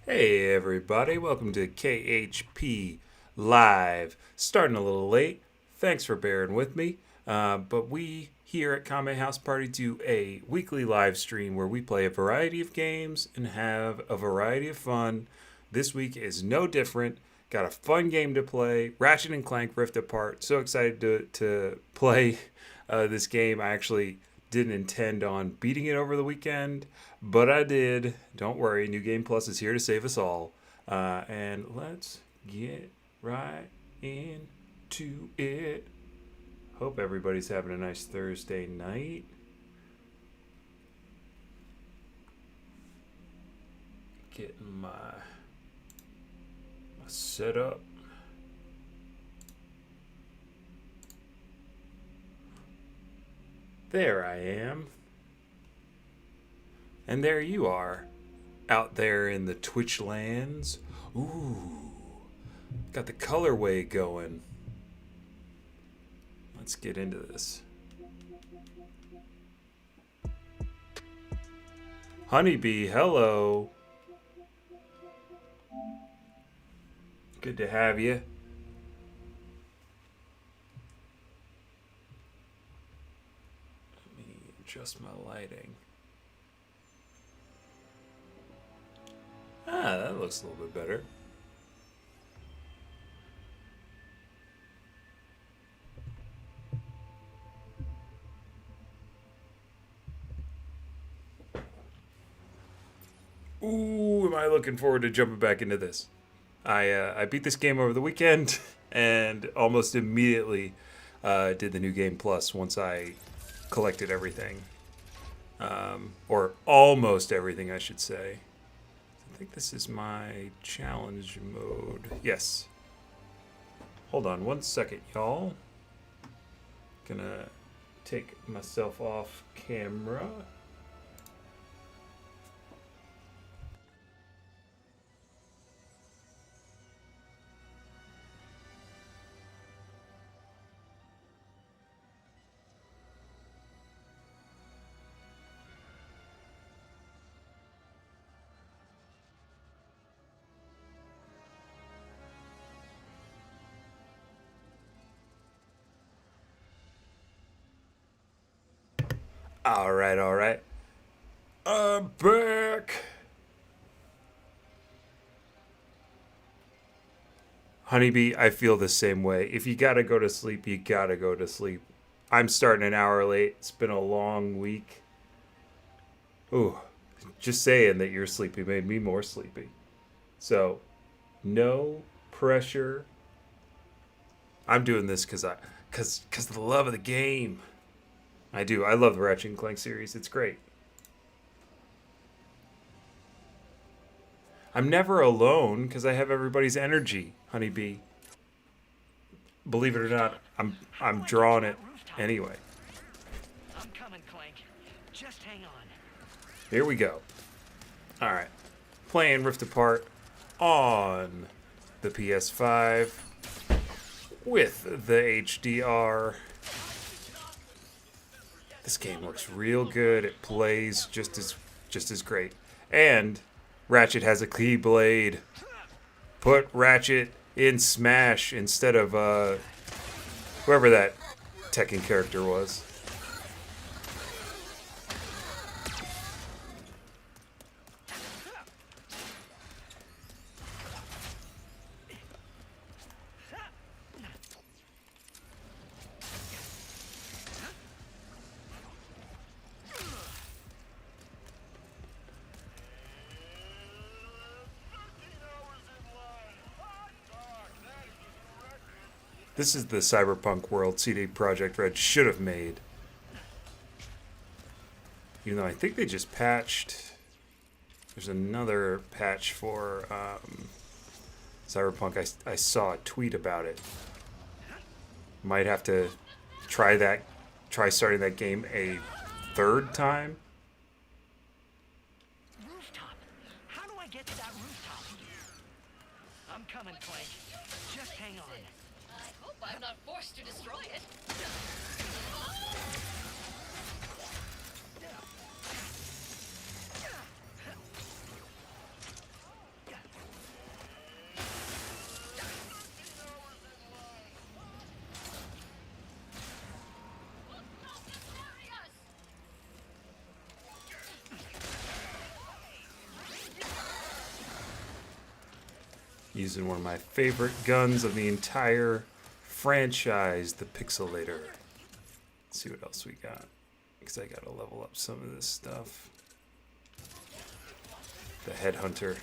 Hey everybody, welcome to KHP Live. Starting a little late, thanks for bearing with me. But we here at Kame House Party do a weekly live stream where we play a variety of games and have a variety of fun. This week is no different. Got a fun game to play, Ratchet and Clank Rift Apart. So excited to play this game. I actually didn't intend on beating it over the weekend, but I did. Don't worry, New Game Plus is here to save us all. And let's get right into it. Hope everybody's having a nice Thursday night. Getting my setup. There I am. And there you are, out there in the Twitch lands. Ooh, got the colorway going. Let's get into this. Honeybee, hello. Good to have you. Let me adjust my lighting. Ah, that looks a little bit better. Ooh, am I looking forward to jumping back into this. I beat this game over the weekend and almost immediately did the new game plus once I collected everything. Or almost everything, I should say. I think this is my challenge mode. Yes. Hold on one second, y'all. Gonna take myself off camera. All right, all right. I'm back. Honeybee, I feel the same way. If you gotta go to sleep, you gotta go to sleep. I'm starting an hour late. It's been a long week. Ooh, just saying that you're sleepy made me more sleepy. So, no pressure. I'm doing this cause of the love of the game. I do. I love the Ratchet and Clank series. It's great. I'm never alone because I have everybody's energy, Honeybee. Believe it or not, I'm drawing it anyway. I'm coming, Clank. Just hang on. Here we go. All right, playing Rift Apart on the PS5 with the HDR. This game looks real good. It plays just as great. And Ratchet has a keyblade. Put Ratchet in Smash instead of whoever that Tekken character was. This is the Cyberpunk world CD Projekt Red should have made. Even though I think they just patched. There's another patch for Cyberpunk. I saw a tweet about it. Might have to try that. Try starting that game a third time. Rooftop. How do I get to that rooftop? I'm coming, Clank. Just hang on. I hope I'm not forced to destroy it. Using one of my favorite guns of the entire franchise, the Pixelator. Let's see what else we got. Because I gotta level up some of this stuff. The Headhunter.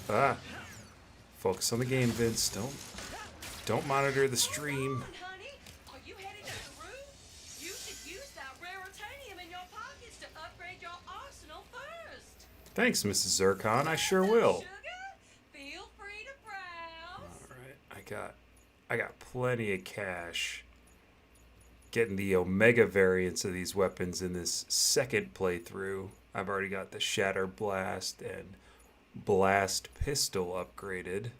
Ah! Focus on the game, Vince. Don't monitor the stream. Honey, are you heading to Peru? You should use that raritanium in your pockets to upgrade your arsenal first. Thanks, Mrs. Zircon. I sure will. Sugar, feel free to browse. All right, I got plenty of cash. Getting the Omega variants of these weapons in this second playthrough. I've already got the Shatter Blast and Blast Pistol upgraded.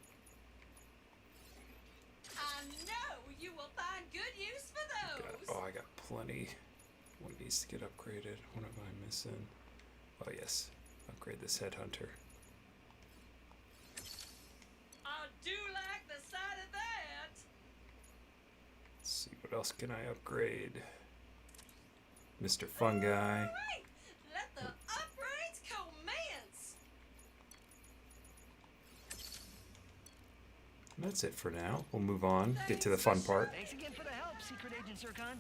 I know you will find good use for those. I got plenty. One needs to get upgraded. What am I missing? Oh, yes. Upgrade this Headhunter. I do like the sight of that. Let's see, what else can I upgrade? Mr. Fun Guy. All right, let the upgrades commence. That's it for now. We'll move on. Get to the fun part. Thanks again for the help, Secret Agent Zircon.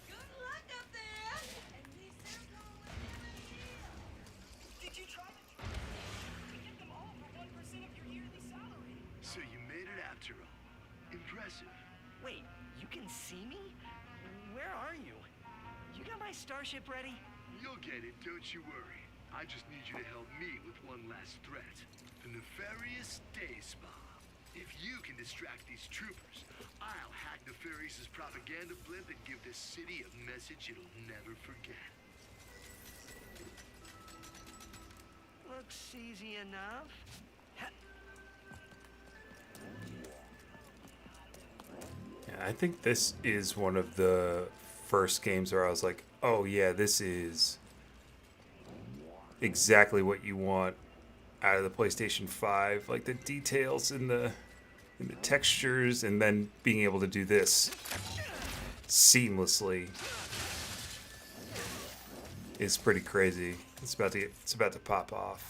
Good luck up there. And these Zircon will never shield. Did you try to get them all for 1% of your yearly salary? So you made it after all. Impressive. Wait, you can see me? Where are you? You got my starship ready? You'll get it, don't you worry. I just need you to help me with one last threat. The nefarious day spa. If you can distract these troopers, I'll hack Nefarious' propaganda blimp and give this city a message it'll never forget. Looks easy enough. Yeah, I think this is one of the first games where I was like, oh yeah, this is exactly what you want out of the PlayStation 5. Like the details in the textures, and then being able to do this seamlessly is pretty crazy. It's about to pop off.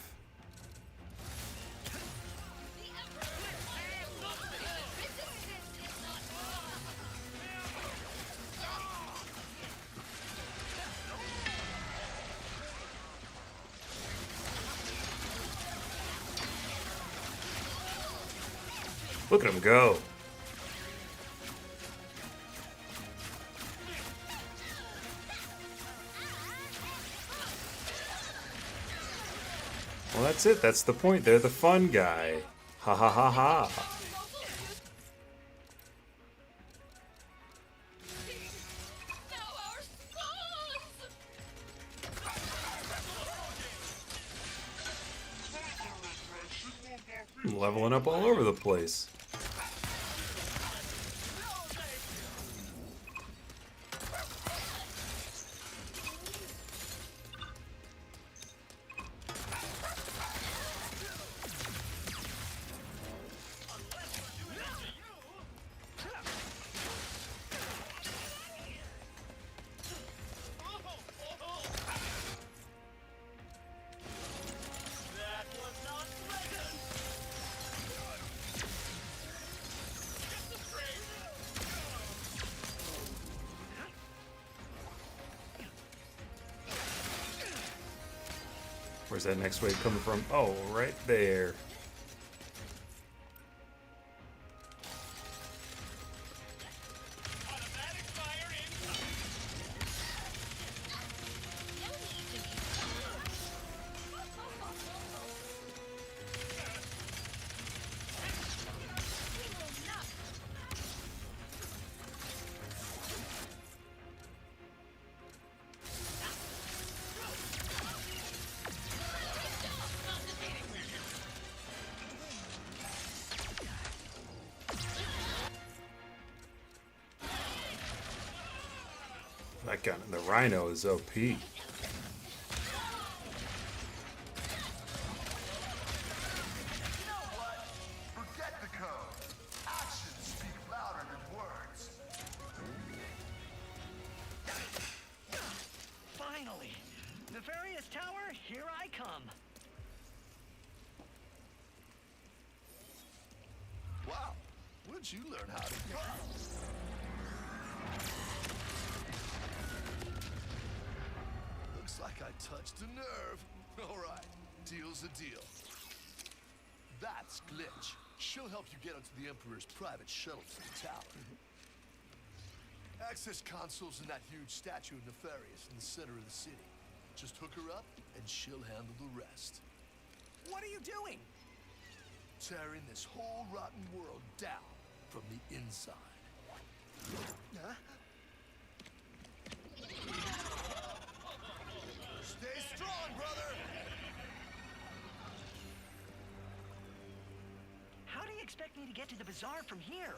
Look at him go. Well, that's it. That's the point. They're the fun guy. Ha ha ha ha. Now our spawns. I'm leveling up all over the place. Where's that next wave coming from? Oh, right there. That gun, the Rhino is OP. You know what? Forget the code. Actions speak louder than tower, here I come. Wow, where'd you learn how to go? Looks like I touched a nerve. All right, deal's a deal. That's Glitch. She'll help you get onto the Emperor's private shuttle to the tower. Access console's in that huge statue of Nefarious in the center of the city. Just hook her up, and she'll handle the rest. What are you doing? Tearing this whole rotten world down from the inside. Huh? Stay strong, brother! How do you expect me to get to the bazaar from here?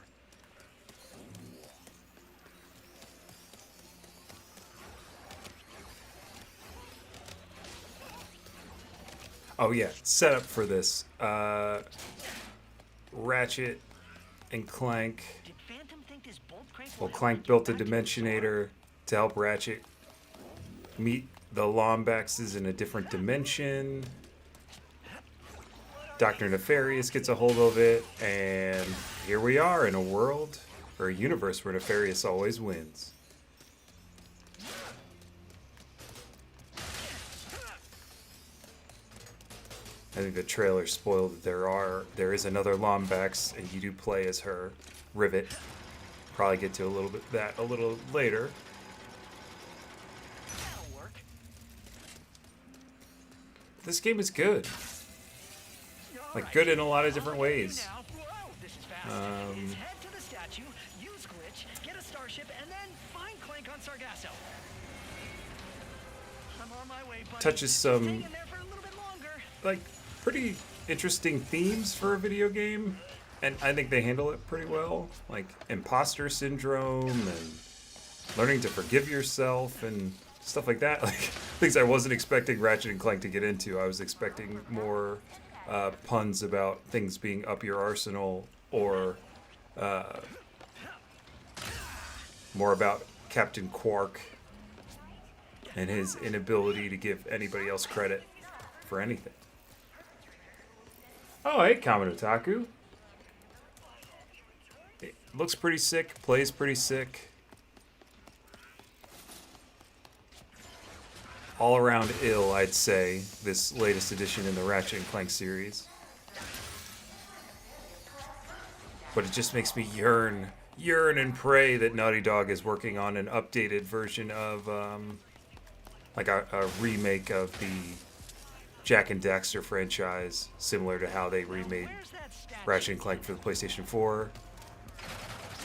Oh yeah, set up for this. Ratchet and Clank. Did Phantom think this bolt crank Well, will Clank help built a get back to the bazaar? Dimensionator to help Ratchet meet the Lombaxes in a different dimension. Dr. Nefarious gets a hold of it, and here we are in a world, or a universe, where Nefarious always wins. I think the trailer spoiled that there is another Lombax, and you do play as her, Rivet. Probably get to a little later. That'll work. This game is good. All Like, right. good in a lot of different All I do ways. now- Whoa, this is fast. Is head to the statue, use Glitch, get a starship, and then find Clank on Sargasso. I'm on my way, buddy. Touches some, Stay in there for a little bit longer. like, pretty interesting themes for a video game, and I think they handle it pretty well. Like imposter syndrome and learning to forgive yourself and stuff like that. Like things I wasn't expecting Ratchet and Clank to get into. I was expecting more puns about things being up your arsenal, or more about Captain Quark and his inability to give anybody else credit for anything. Oh, hey, Kame Otaku. It looks pretty sick, plays pretty sick. All around ill, I'd say, this latest edition in the Ratchet and Clank series. But it just makes me yearn and pray that Naughty Dog is working on an updated version of, like a remake of the Jak and Daxter franchise, similar to how they remade Where's that statue? Ratchet and Clank for the PlayStation 4.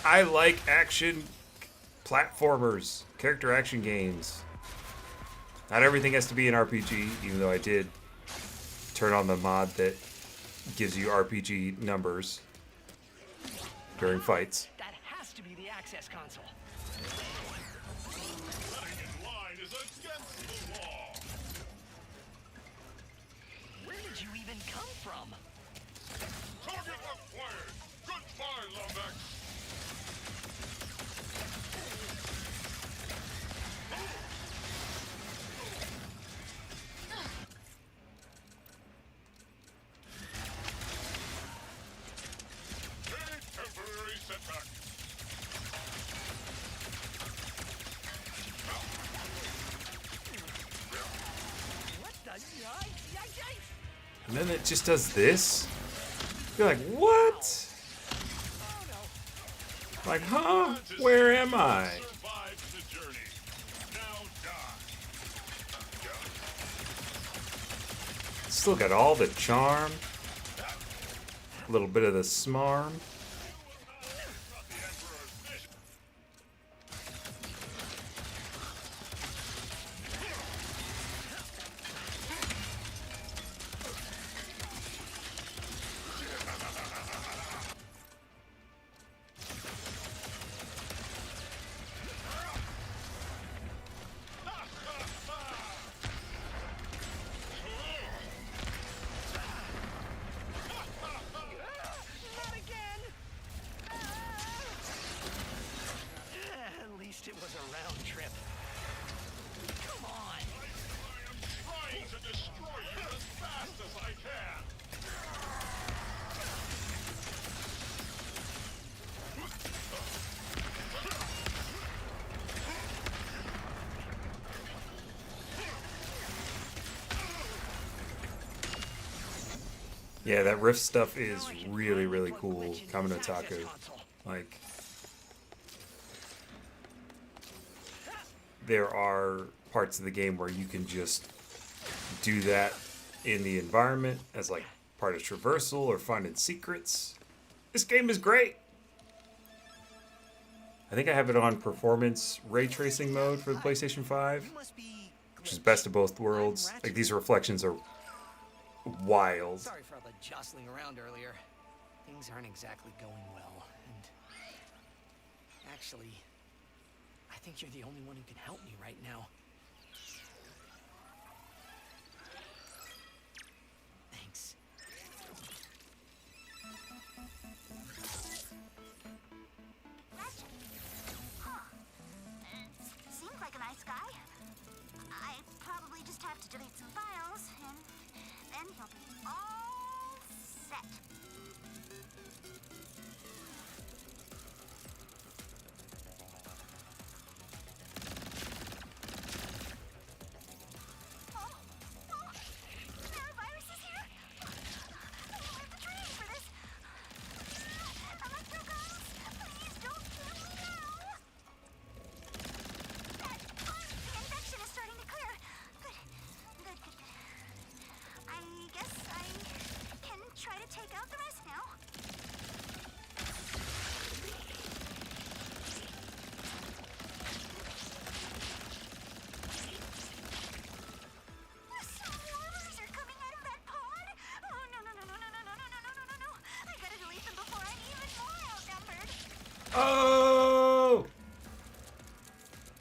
I like action platformers, character action games. Not everything has to be an RPG, even though I did turn on the mod that gives you RPG numbers during fights. That has to be the access console. Where did you even come from? Target acquired! Goodbye, Lombax! A temporary setback. What the yikes? And then it just does this. You're like, what? Oh no. Like, huh? Where am I? Survived the journey. Now die. Still got all the charm. A little bit of the smarm. Not the Emperor's mission. Not again. Yeah, that rift stuff is really, really cool. Kame no Taku. Like, there are parts of the game where you can just do that in the environment as like part of traversal or finding secrets. This game is great. I think I have it on performance ray tracing mode for the PlayStation 5, You must be which is best of both worlds. I'm Ratchet. Like, these reflections are wild. Sorry for all the jostling around earlier. Things aren't exactly going well, and actually, I think you're the only one who can help me right now. Thanks. Seems like a nice guy. I probably just have to delete some files, and then he'll be all set. There are viruses here? I don't have the training for this. Electro guns, please don't kill me now. The infection is starting to clear. Good. I guess I can try to take out the rest now. Some warmers are coming out of that pod. Oh, no. I gotta delete them before I'm even more outnumbered. Oh!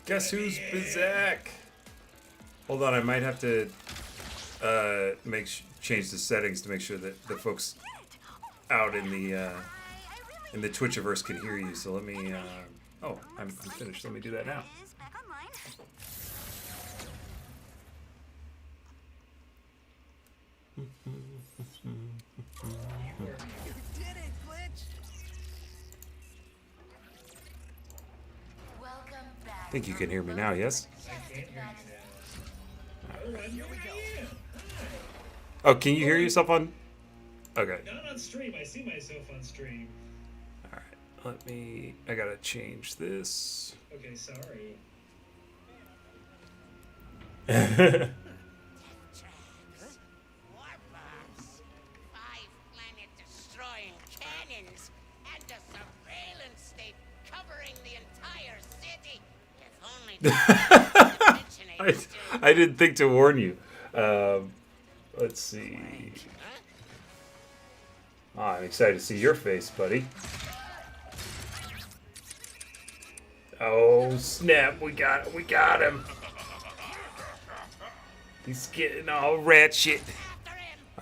Guess who's Bizak? Hold on, I might have to change the settings to make sure that the folks out in the Twitchiverse can hear you. So let me. Oh, I'm finished. Let me do that now. Is back online. You did it, Glitch! Welcome back. I think you can hear me now. Yes. Oh, can you hear yourself on? Okay. Not on stream. I see myself on stream. All right. Let me. I gotta change this. Okay, sorry. Warbombs, 5 planet-destroying cannons, and a surveillance state covering the entire city. If only I didn't think to warn you. Let's see. Oh, I'm excited to see your face, buddy. Oh snap! We got him. He's getting all ratchet.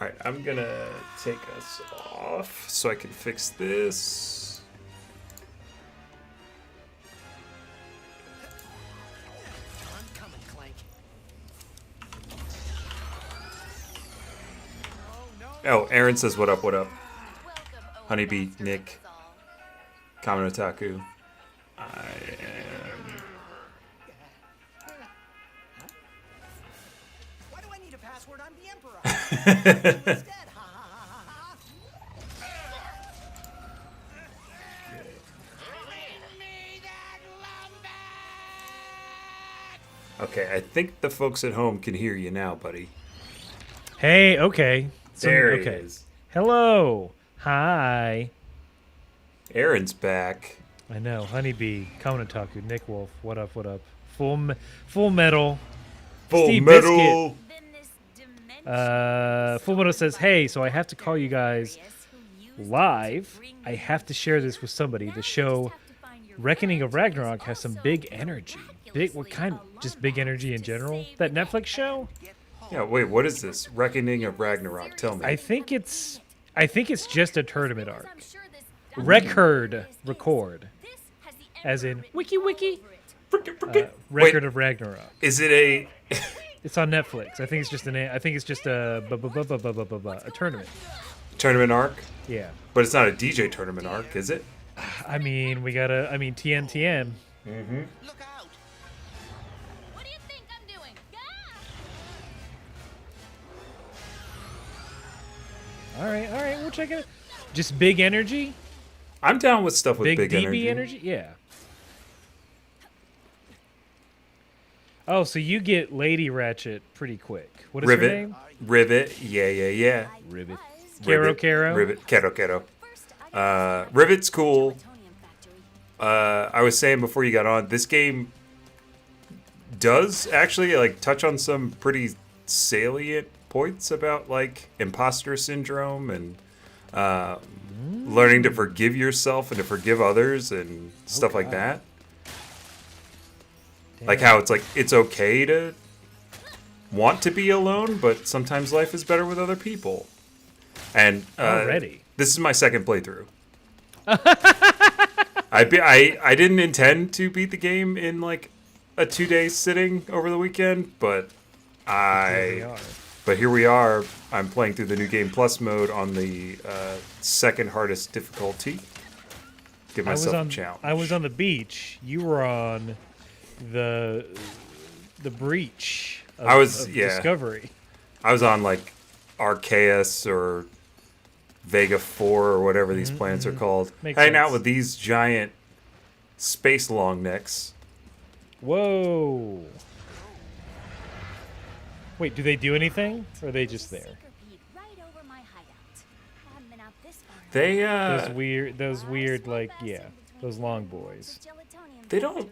All right, I'm gonna take us off so I can fix this. I'm coming, Clank. Oh, Aaron says, "What up? What up?" Welcome, Honeybee, Master Nick, Rizal. Kame no Taku. I am. Why do I need a password? I'm the Emperor. Instead, ha ha ha ha ha. Bring me that lumber! Okay, I think the folks at home can hear you now, buddy. Hey, okay. There he okay. is. Hello. Hi. Aaron's back. I know. Honeybee, Kame no Taku, Nick Wolf. What up? What up? Full Metal. Full Steve metal. Then this dimension Full Metal says, "Hey, so I have to call you guys live. I have to share this with somebody. The show Reckoning of Ragnarok has some big energy. Big, what kind? Just big energy in general. That Netflix show? Yeah, wait, what is this? Reckoning of Ragnarok. Tell me. I think it's just a tournament arc. Record, as in wiki. Record of Ragnarok. Is it a? It's on Netflix. I think it's just a tournament. Tournament arc? Yeah. But it's not a DJ tournament arc, is it? I mean, TNTN. Mm-hmm. Look out! What do you think I'm doing? Ah! All right. We'll check it. Just big energy. I'm down with stuff with big DB energy. Yeah. Oh, so you get Lady Ratchet pretty quick. What is her Rivet. name? Rivet. Yeah. Rivet. Rivet. Caro. Rivet. Kero. Rivet's cool. I was saying before you got on, this game does actually like touch on some pretty salient points about like imposter syndrome and learning to forgive yourself and to forgive others and stuff like that. Like how it's like it's okay to want to be alone, but sometimes life is better with other people. And Already. This is my second playthrough. I didn't intend to beat the game in like a 2-day sitting over the weekend, but here we are. I'm playing through the new game plus mode on the second hardest difficulty. Give myself a challenge. I was on the beach. You were on the breach. Of Discovery. I was on like Arceus or Vega 4 or whatever these planets are called. Hanging out with these giant space long necks. Whoa. Wait, do they do anything? Or are they just there? They those weird like those long boys. They don't.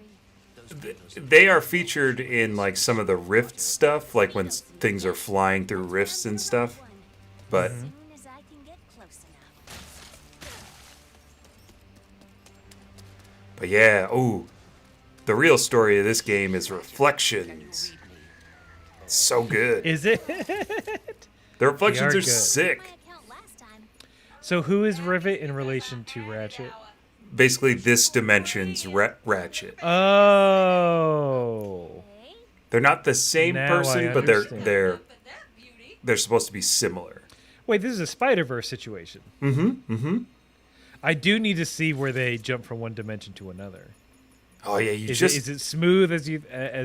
They are featured in like some of the rift stuff, like when things are flying through rifts and stuff. But but yeah, the real story of this game is Reflections. It's so good. Is it? The Reflections They are are good. sick. So who is Rivet in relation to Ratchet? Basically, this dimension's Ratchet. Oh. They're not the same Now person, I but understand. they're supposed to be similar. Wait, this is a Spider-Verse situation. I do need to see where they jump from one dimension to another. Oh yeah, Is it smooth as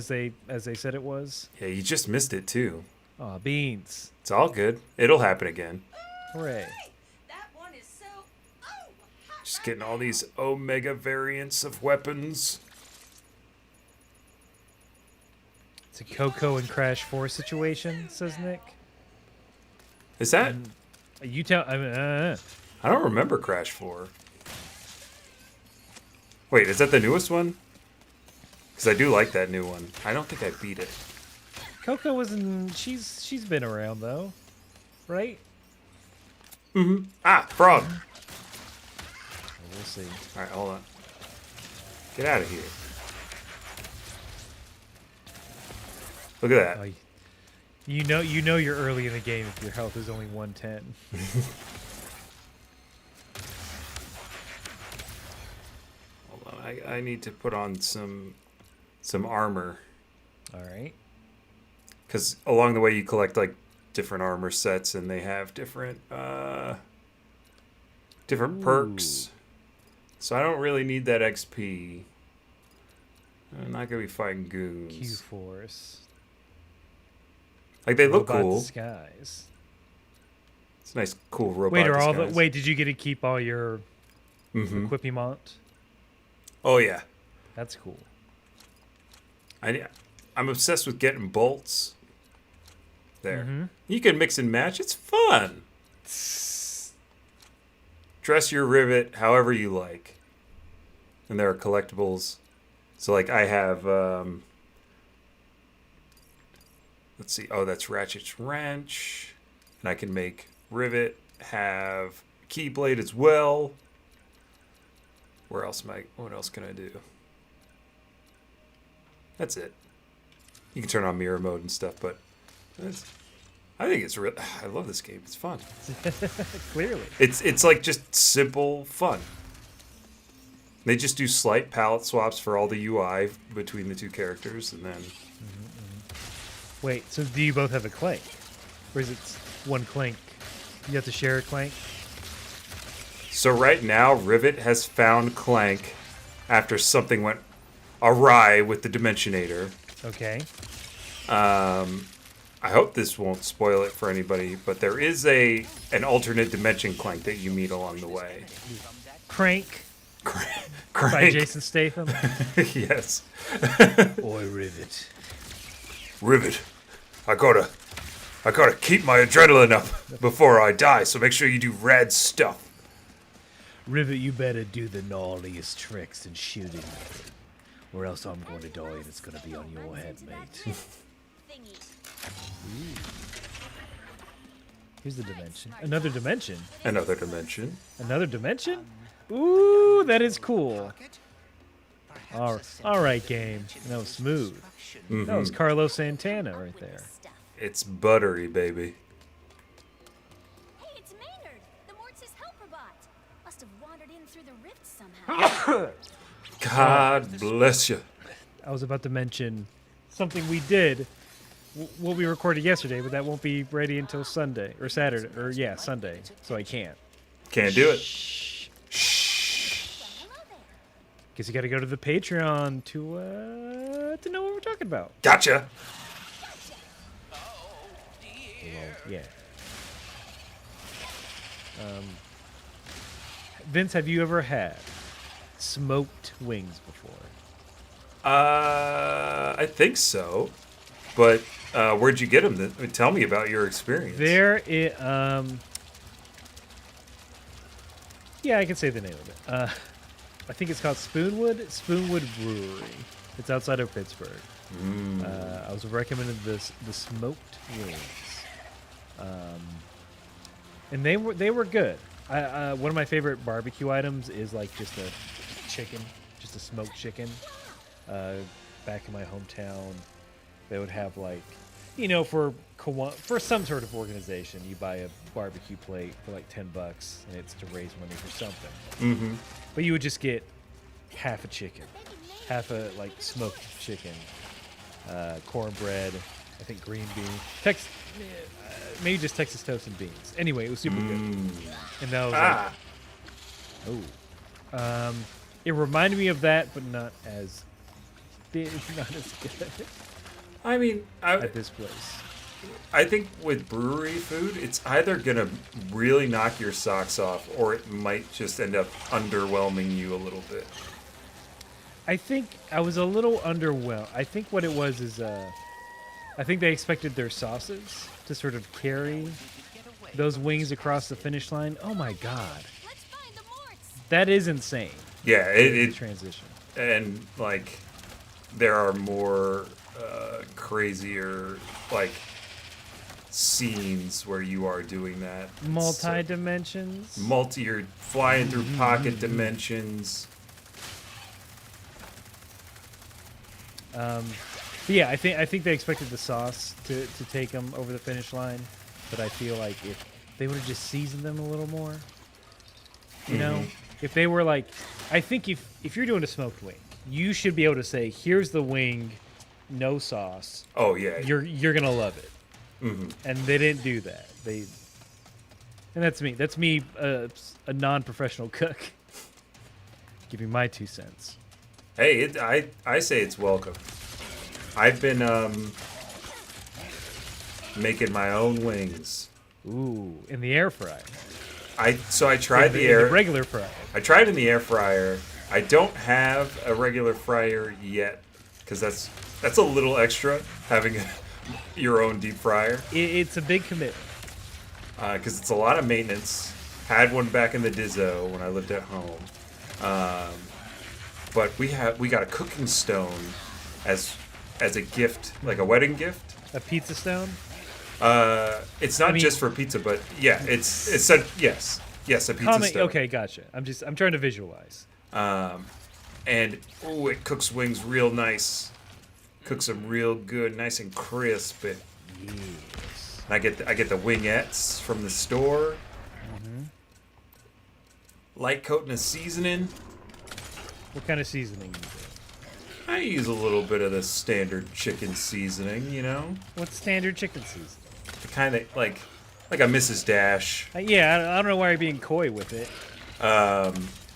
they said it was? Yeah, you just missed it too. Aw, beans. It's all good. It'll happen again. Hooray. That one is so. Oh, Just getting all these Omega variants of weapons. It's a Coco and Crash 4 situation, says Nick. Is that? You tell. I don't remember Crash 4. Wait, is that the newest one? Because I do like that new one. I don't think I beat it. Coco wasn't. She's been around though, right? Ah, frog. We'll see. All right, hold on. Get out of here. Look at that. Oh, you know you're early in the game if your health is only 110. Hold on. I need to put on some armor. All right. Because along the way you collect like different armor sets and they have different perks. So I don't really need that XP. I'm not gonna be fighting goons. Q-Force. Like they look Robot cool. Disguise. It's a nice, cool robot. Wait, disguise. did you get to keep all your equipment? Oh yeah. That's cool. I'm obsessed with getting bolts. There. You can mix and match. It's fun. Dress your Rivet however you like. And there are collectibles. So like I have let's see. Oh, that's Ratchet's wrench. And I can make Rivet have Keyblade as well. What else can I do? That's it. You can turn on mirror mode and stuff, but I think it's real. I love this game. It's fun. Clearly. It's like just simple fun. They just do slight palette swaps for all the UI between the two characters, and then. Wait, so do you both have a Clank? Or is it one Clank? You have to share a Clank? So right now, Rivet has found Clank after something went awry with the Dimensionator. Okay. I hope this won't spoil it for anybody, but there is an alternate dimension Clank that you meet along the way. Crank Crank. by Jason Statham. Yes. Boy, Rivet. Rivet. I gotta keep my adrenaline up before I die, so make sure you do rad stuff. Rivet, you better do the gnarliest tricks and shoot it, or else I'm going to die and it's going to be on your head, mate. Here's the dimension. Another dimension. Another dimension. Another dimension? Ooh, that is cool. All right, game. That was smooth. That was Carlos Santana right there. It's buttery, baby. Hey, it's Maynard, the Mortis helper bot. Must have wandered in through the rift somehow. God bless you. I was about to mention something we did, what we recorded yesterday, but that won't be ready until Sunday or Saturday, or yeah, Sunday. So I can't. Can't do it. Guess you got to go to the Patreon to know what we're talking about. Gotcha. Well, yeah. Vince, have you ever had smoked wings before? I think so. But where'd you get them? Tell me about your experience. Yeah, I can say the name of it. I think it's called Spoonwood Brewery. It's outside of Pittsburgh. I was recommended the smoked wings, and they were good. One of my favorite barbecue items is like just a chicken, just a smoked chicken. Back in my hometown, they would have like, for some sort of organization, you buy a barbecue plate for like $10, and it's to raise money for something. Mm-hmm. But you would just get half a chicken, half a like smoked chicken, cornbread, I think green beans, maybe just Texas toast and beans. Anyway, it was super good. And that was it reminded me of that, but not as good. I mean, at this place. I think with brewery food, it's either gonna really knock your socks off, or it might just end up underwhelming you a little bit. I think I was a little underwhelmed. I think what it was is, I think they expected their sauces to sort of carry those wings across the finish line. Oh my god, that is insane. Yeah, it transition. And like, there are more crazier like scenes where you are doing that. Multi-dimensions. You're flying through pocket dimensions. But yeah, I think they expected the sauce to take them over the finish line, but I feel like if they would have just seasoned them a little more, you know, if they were like, I think if you're doing a smoked wing, you should be able to say, here's the wing, no sauce. Oh yeah, you're gonna love it. And they didn't do that. And that's me. That's me, a non-professional cook, giving my 2 cents. Hey, I say it's welcome. I've been making my own wings. Ooh, in the air fryer. I tried the regular fryer. I tried in the air fryer. I don't have a regular fryer yet, because that's a little extra, having your own deep fryer. It's a big commitment. Because it's a lot of maintenance. Had one back in the Dizzo when I lived at home. But we got a cooking stone as a gift, like a wedding gift. A pizza stone? It's not just for pizza, but yeah, it's said yes, a pizza stone. Okay, gotcha. I'm trying to visualize. And it cooks wings real nice. Cooks them real good, nice and crisp. And yes. I get the wingettes from the store. Light coating of seasoning. What kind of seasoning you do? I use a little bit of the standard chicken seasoning, you know. What's standard chicken seasoning? Kind of like a Mrs. Dash. Yeah, I don't know why you're being coy with it.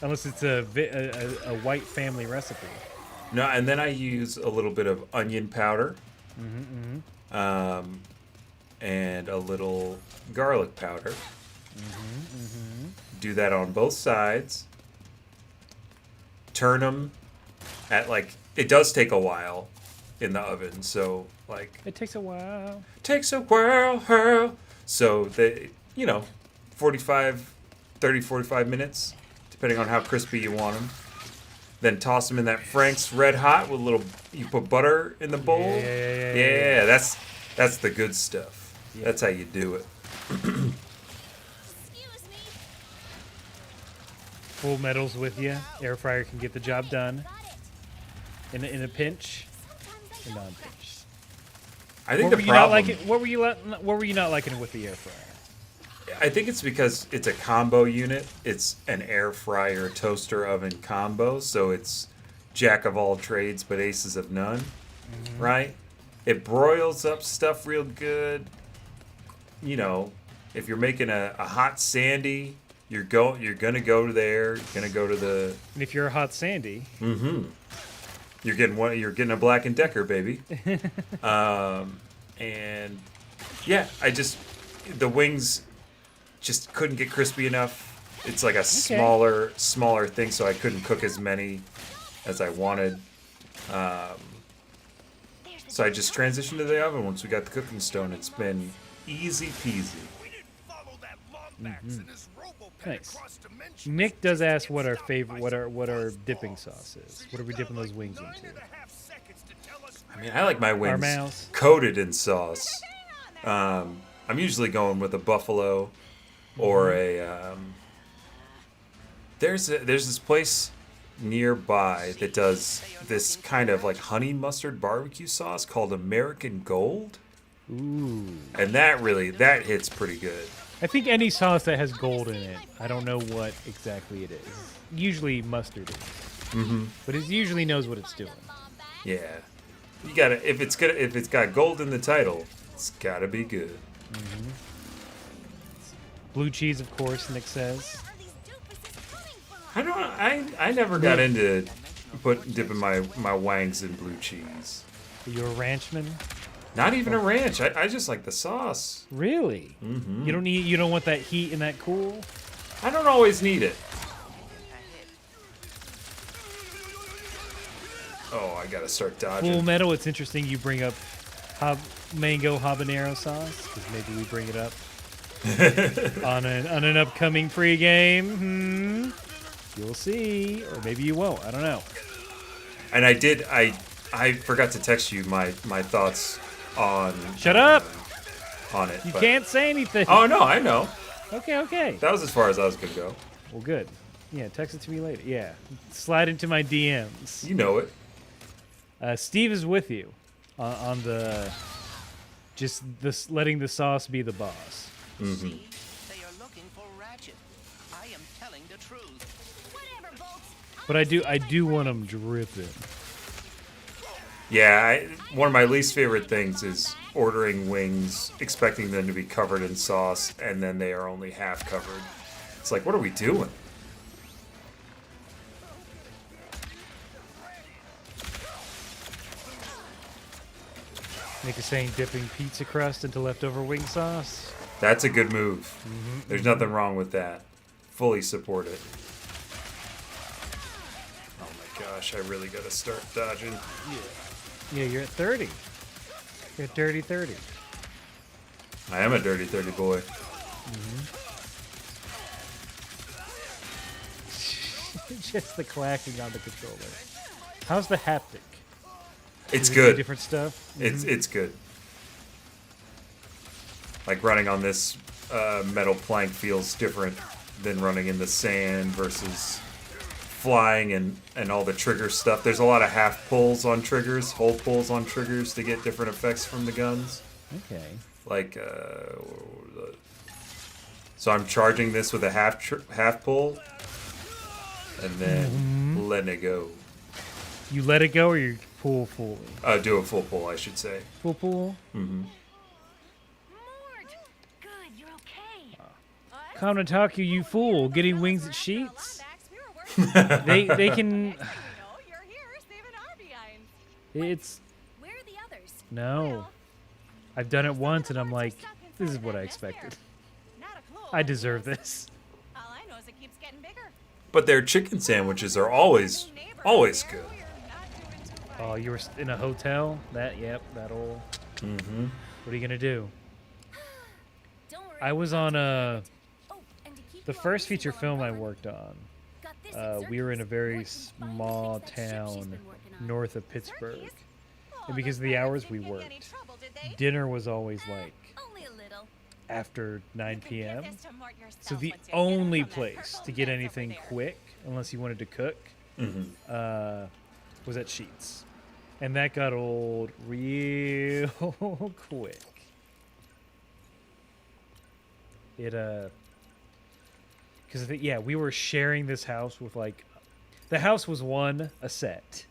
Unless it's a white family recipe. No, and then I use a little bit of onion powder. and a little garlic powder. Do that on both sides. Turn them at like, it does take a while in the oven, so like It takes a while. takes a while. So they, 45 minutes, depending on how crispy you want them. Then toss them in that Frank's Red Hot with a little. You put butter in the bowl. Yeah, that's the good stuff. Yeah. That's how you do it. Excuse me. Full Metal's with you. Air fryer can get the job done. In a pinch, a non-pinch. I think What the were you problem. not liking? What were you not liking with the air fryer? I think it's because it's a combo unit. It's an air fryer toaster oven combo, so it's jack of all trades but aces of none, right? It broils up stuff real good. If you're making a hot sandy, you're gonna go there. You're gonna go to the. And if you're a hot sandy, You're getting a Black and Decker, baby. And yeah, the wings just couldn't get crispy enough. It's like a smaller thing, so I couldn't cook as many as I wanted. So I just transitioned to the oven once we got the cooking stone. It's been easy peasy. We didn't follow that Lombax and his robo-pet Nice. across dimensions. Nick does ask what our favorite, what our dipping sauce is. What are we dipping those wings into? 9.5 seconds to tell us I mean, I like my wings mouse. coated in sauce. I'm usually going with a buffalo or a. There's this place nearby that does this kind of like honey mustard barbecue sauce called American Gold, Ooh. and that hits pretty good. I think any sauce that has gold in it, I don't know what exactly it is. Usually mustard is. But it usually knows what it's doing. Yeah, you gotta if it's got gold in the title, it's gotta be good. Blue cheese, of course, Nick says. I never got into dipping my wangs in blue cheese. Are you a ranchman? Not even a ranch. I just like the sauce. Really? You don't want that heat and that cool? I don't always need it. Oh, I gotta start dodging. Full Metal, it's interesting you bring up mango habanero sauce, because maybe we bring it up on an upcoming pregame. You'll see, or maybe you won't. I don't know. And I forgot to text you my thoughts on. Shut up! On it. You can't say anything. Oh no, I know. Okay. That was as far as I was gonna go. Well, good. Yeah, text it to me later. Yeah, slide into my DMs. You know it. Steve is with you on the letting the sauce be the boss. Steve, they are looking for Ratchet. I am telling the truth. Whatever, Bolts. But I do want them dripping. Yeah, one of my least favorite things is ordering wings, expecting them to be covered in sauce, and then they are only half covered. It's like, what are we doing? Nick is saying dipping pizza crust into leftover wing sauce. That's a good move. There's nothing wrong with that. Fully support it. Oh my gosh, I really gotta start dodging. Yeah, you're at 30. You're at dirty 30. I am a dirty 30 boy. Just the clacking on the controller. How's the haptic? It's Does it do good. different stuff. It's good. Like running on this metal plank feels different than running in the sand versus flying and all the trigger stuff. There's a lot of half pulls on triggers, whole pulls on triggers to get different effects from the guns. Okay. Like, so I'm charging this with a half pull, and then letting it go. You let it go, or you pull fully? Do a full pull, I should say. Full pull. Mort! Good, you're okay. Come to talk you fool! Getting wings at Sheets. They can. You're here, saving our behinds. It's Where are the others? no. I've done it once, and I'm like, this is what I expected. I deserve this. All I know is it keeps getting bigger. But their chicken sandwiches are always good. Oh, you were in a hotel? Yep, that old. Mm-hmm. What are you gonna do? Don't worry, I was I'll on take a. Oh, and to keep The you all first busy feature while I'm film I gone, worked on, got this we were in a Xerxes. very What can you find small to fix that ship she's town been working on? north of Pittsburgh. Xerxes? Oh, And because of those the pirates hours we didn't get in any worked, trouble, did they? dinner was always like Only a little. after 9 You can give p.m. this to Mort yourself So the once you get it only from that place purple to get mess over anything there. quick, unless you wanted to cook, Mm-hmm. was at Sheets. And that got old real quick. It, because yeah, we were sharing this house with like, the house was one, a set,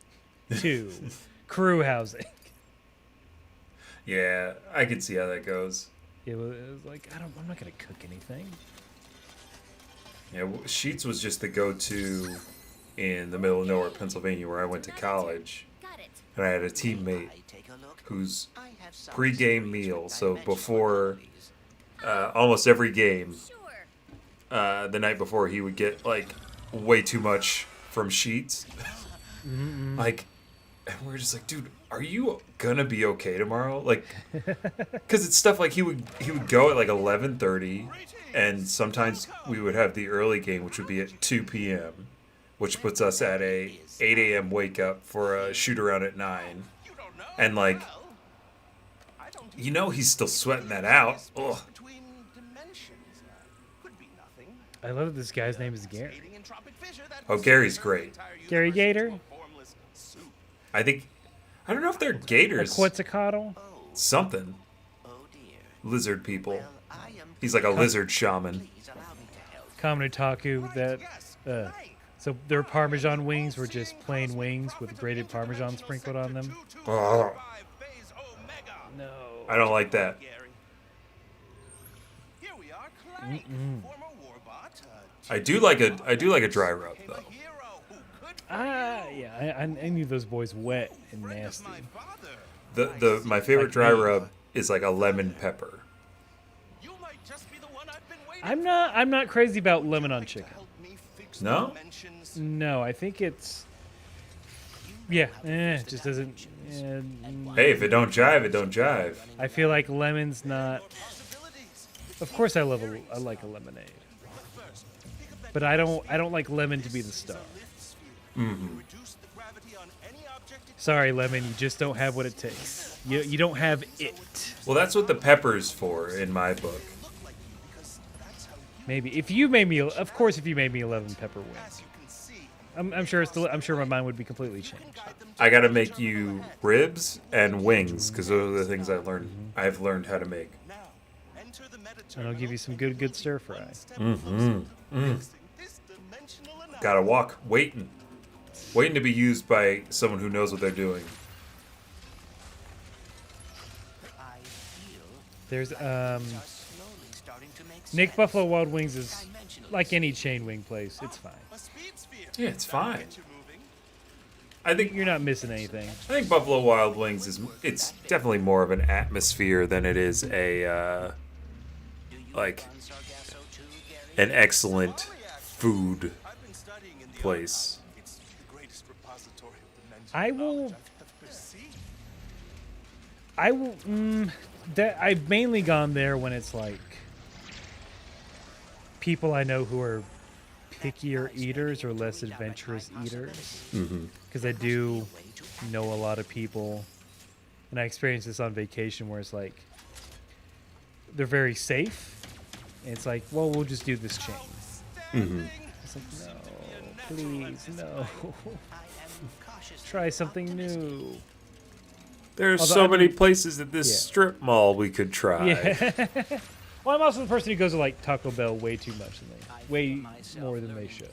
two, crew housing. Yeah, I can see how that goes. It was like, I'm not going to cook anything. Yeah, Sheets was just the go-to in the middle of nowhere, Pennsylvania, where I went to college. Got it. And I had a teammate whose pre-game meal, so before almost every game, Sure. the night before, he would get like way too much from Sheets. Like, and we were just like, dude, are you gonna be okay tomorrow? Like, because it's stuff like he would go at like 11:30, and sometimes we would have the early game, which would be at 2 p.m., which puts us at a 8 a.m. wake up for a shoot around at 9, and like, you know, he's still sweating that out. Ugh. I love that this guy's name is Gary. Oh, Gary's great. Gary Gator? I don't know if they're gators. Quetzalcoatl? Something. Lizard people. He's like a lizard shaman. Kaminotaku, that, so their Parmesan wings were just plain wings with grated Parmesan sprinkled on them. Oh, No. I don't like that. Here we are, Clank, former warbot, I do like a dry rub though. hero who could Yeah, I knew those boys wet and nasty. my father. My favorite Like dry me. rub is like a lemon pepper. You might just be the one I've been waiting I'm not crazy about lemon on chicken. help me fix No? dimensions. No, I think it's, yeah, it just doesn't. Hey, if it don't jive, it don't jive. I feel like lemon's not. Of course, I like a lemonade, but I don't like lemon to be the star. Reduce the gravity on any object it Sorry, lemon, you just don't have what it takes. You don't have it. Well, that's what the pepper's for in my book. Maybe if you made me, of course, if you made me 11 pepper wings, can see. I'm sure I'm sure my mind would be completely changed. I gotta make you ribs and wings because those are the things I've learned how to make. Now, enter the And I'll give you some good stir fry. This dimensional anomaly. Gotta walk, waiting to be used by someone who knows what they're doing. I feel There's slowly starting to make Nick sense. Buffalo Wild Wings is like any chain wing place. It's fine. A speed sphere. Yeah, it's fine. Get you moving. I think You're not missing anything. I think Buffalo Wild Wings it's definitely more of an atmosphere than it is a like Sargasso too, Gary? an excellent food I've been studying in the place. It's the greatest repository of dimensional I will. knowledge I've ever seen. I will. That I've mainly gone there when it's like people I know who are pickier eaters or less adventurous eaters. Because I do know a lot of people, and I experienced this on vacation where it's like they're very safe. And it's like, well, we'll just do this chain. It's like, no, please, no. Try something new. There's Although, so I many mean- places at this Yeah. strip mall we could try. Yeah. Well, I'm also the person who goes to like Taco Bell way too much than way more than they should.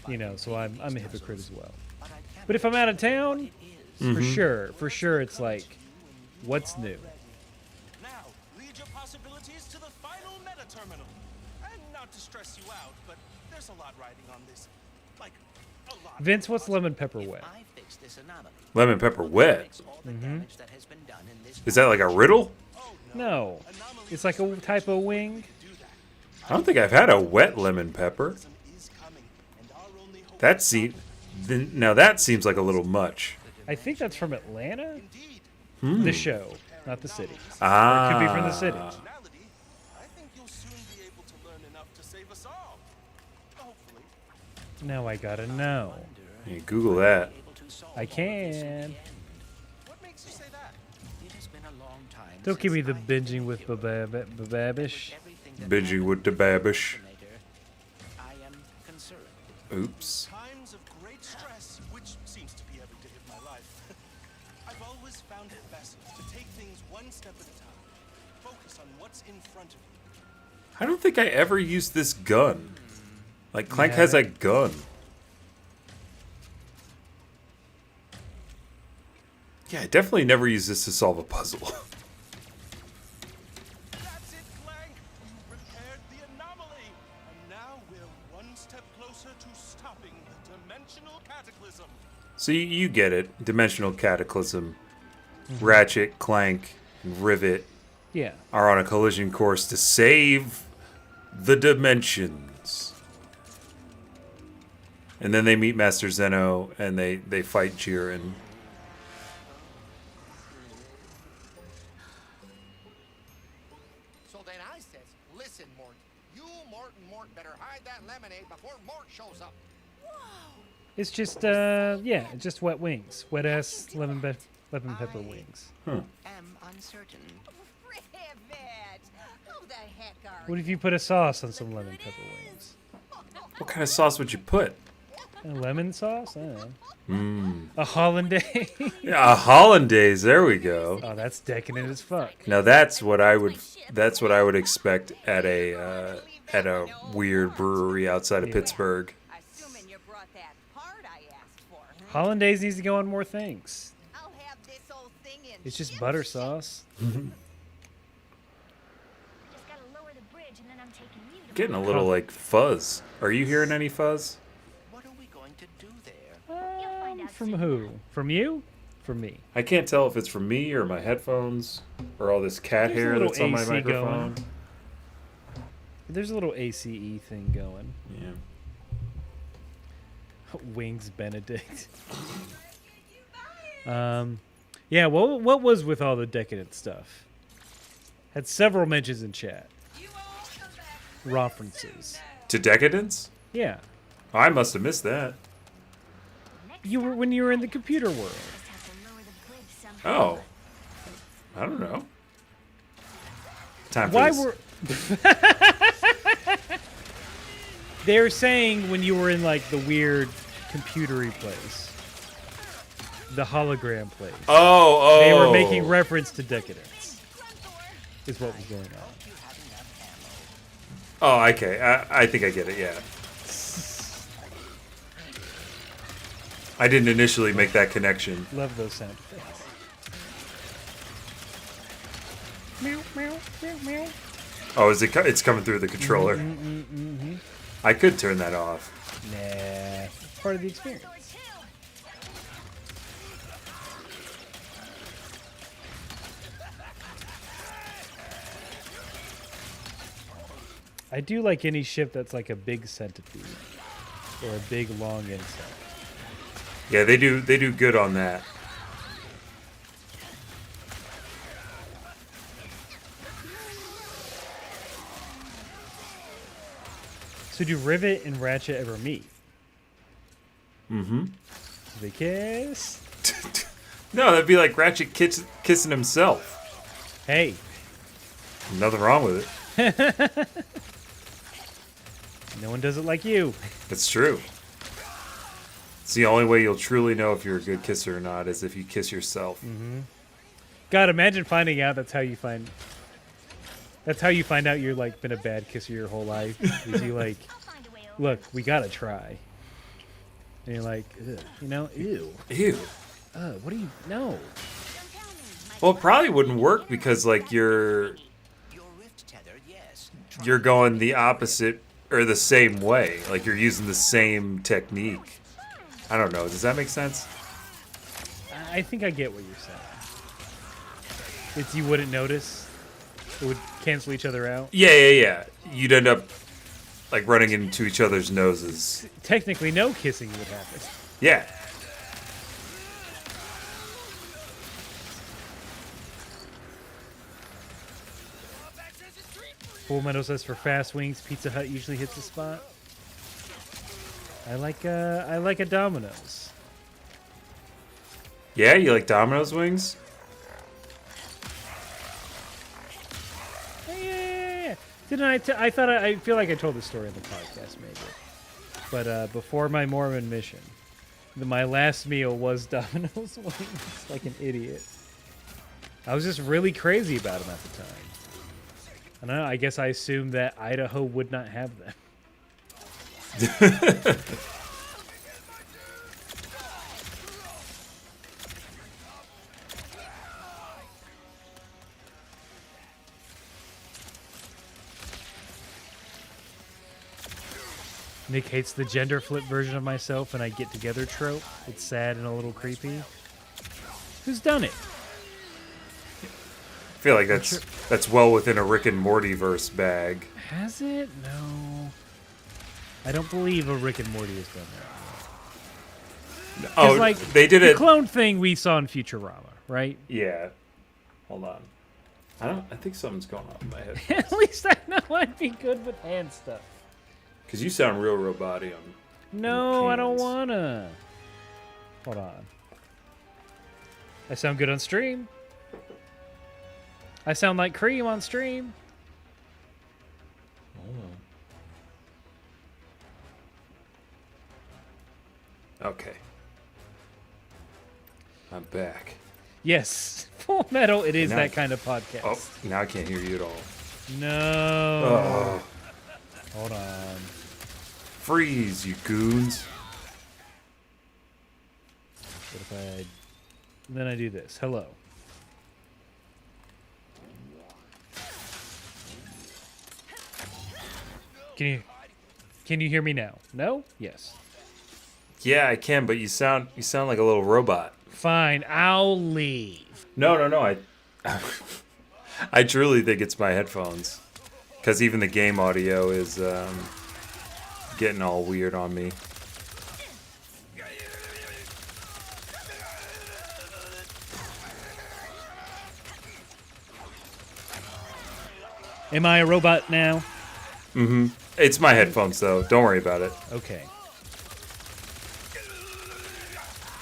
You know, so I'm a hypocrite as well. But if I'm out of town, for sure, it's like, what's new? Now, lead your possibilities to the final meta terminal. And not to stress you out, but there's a lot riding on this. Like, a lot. Vince, what's lemon pepper wet? Lemon pepper wet. Is that like a riddle? No. It's like a type of wing. I don't think I've had a wet lemon pepper. Now that seems like a little much. I think that's from Atlanta. The show, not the city. Ah. Or it could be from the city. I think you'll soon be able to learn enough to save us all. Hopefully. Now I gotta know. Yeah, Google that. I can. What makes you say that? It has been a long time. Don't give me the binging with Babish. Binging with the babish. I am concerned. Oops. Times of great stress, which seems to be every day of my life. I've always found it best to take things one step at a time. Focus on what's in front of you. I don't think I ever used this gun. Like, Clank has a gun. Yeah, I definitely never used this to solve a puzzle. That's it, Clank. Repaired the anomaly. And now we're one step closer to stopping the dimensional cataclysm. So you get it. Dimensional Cataclysm. Ratchet, Clank, and Rivet Yeah. are on a collision course to save the dimensions. And then they meet Master Zeno, and they fight Jiren. So then I says, listen, Mort, you, Mort, and Mort better hide that lemonade before Mort shows up. It's just yeah, it's just wet wings. Wet ass lemon pepper wings. Am uncertain. Rivet! Who the heck are What if you put a sauce on some lemon pepper wings? What kind of sauce would you put? A lemon sauce? I don't know. A hollandaise? Yeah, a hollandaise. There we go. Oh, that's decadent as fuck. Now that's what I would expect at a weird brewery outside of Pittsburgh. Assuming you brought that part I asked for. Hollandaise needs to go on more things. I'll have this old thing in It's just chips. butter sauce. Just gotta lower the bridge and then I'm taking you to Getting a little like fuzz. Are you hearing any fuzz? What are we going to do there? From who? From you? From me. I can't tell if it's from me or my headphones or all this cat There's a hair little that's on my AC microphone. going. There's a little ACE thing going. Yeah. Wings Benedict. Yeah, what was with all the decadent stuff? Had several mentions in chat. References. To Decadence? Yeah. I must have missed that. You were when you were in the computer world. Oh. I don't know. Time for Why this. were they're saying when you were in like the weird computery place, the hologram place, Oh. they were making reference to decadence. Is what was going on. Oh, okay. I think I get it. Yeah. I didn't initially make that connection. Love those sound effects. Meow, meow, meow, meow. Oh, is it? It's coming through the controller. I could turn that off. Nah, it's part of the experience. I do like any ship that's like a big centipede or a big long insect. Yeah, they do. They do good on that. So do Rivet and Ratchet ever meet? Mm-hmm. Do they kiss? No, that'd be like Ratchet kissing himself. Hey. Nothing wrong with it. No one does it like you. It's true. It's the only way you'll truly know if you're a good kisser or not is if you kiss yourself. God, imagine finding out that's how you find out you're like been a bad kisser your whole life. Is you like, look, we gotta try. And you're like, ugh, you know, ew. Ew. What do you know? Well, it probably wouldn't work because like you're Your rift tether, yes. going the opposite or the same way. Like you're using the same technique. I don't know. Does that make sense? I think I get what you're saying. It's you wouldn't notice. It would cancel each other out. Yeah. You'd end up like running into each other's noses. Technically, no kissing would happen. Yeah. Full Metal says for fast wings, Pizza Hut usually hits the spot. I like a Domino's. Yeah, you like Domino's wings? Yeah. Didn't I thought I feel like I told this story on the podcast maybe. But before my Mormon mission, my last meal was Domino's wings, like an idiot. I was just really crazy about them at the time. I don't know. I guess I assumed that Idaho would not have them. Nick hates the gender flip version of myself and I get together trope. It's sad and a little creepy. Who's done it? I feel like that's well within a Rick and Morty verse bag. Has it? No. I don't believe a Rick and Morty has done that. Oh, like, they did the it. clone thing we saw in Futurama, right? Yeah. Hold on. I think something's going on in my head. At least I know I'd be good with hand stuff. Because you sound real roboty on. No, I don't cans. wanna. Hold on. I sound good on stream. I sound like cream on stream. Okay. I'm back. Yes, Full Metal. It is Now- that kind of podcast. Oh, now I can't hear you at all. No. Oh, Hold on. freeze, you goons. What if I? Then I do this. Hello. Can you hear me now? No? Yes. Yeah, I can, but you sound like a little robot. Fine, I'll leave. No. I truly think it's my headphones. Because even the game audio is getting all weird on me. Am I a robot now? Mm-hmm. It's my headphones, though. Don't worry about it. Okay.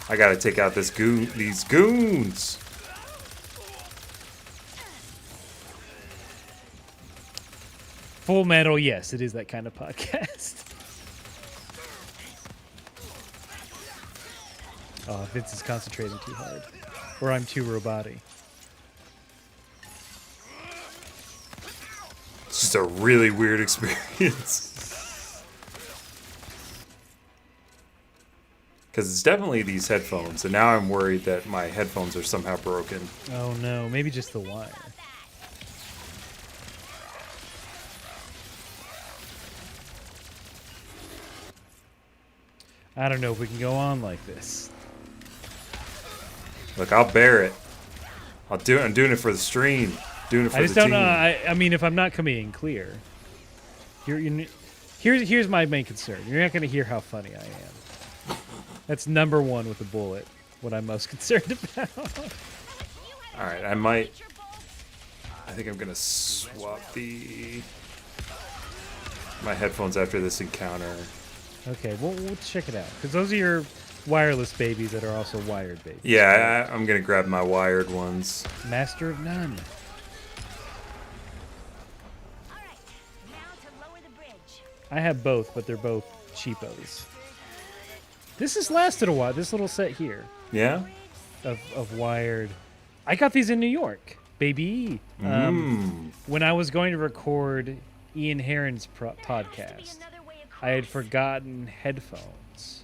I gotta take out these goons. Full Metal, yes, it is that kind of podcast. Oh, Vince is concentrating too hard. Or I'm too roboty. It's just a really weird experience. Because it's definitely these headphones, and now I'm worried that my headphones are somehow broken. Oh no, maybe just the wire. I don't know if we can go on like this. Look, I'll bear it. I'm doing it for the stream. Doing it for I just the don't team. know. I mean, if I'm not coming in clear, here's my main concern. You're not going to hear how funny I am. That's number one with a bullet. What I'm most concerned about. All right, I think I'm gonna swap my headphones after this encounter. Okay, well, we'll check it out. Because those are your wireless babies that are also wired babies. Yeah, I'm gonna grab my wired ones. Master of none. Alright, now to lower the bridge. I have both, but they're both cheapos. This has lasted a while, this little set here Yeah. of wired. I got these in New York, baby. When I was going to record Ian Heron's podcast, I had forgotten headphones.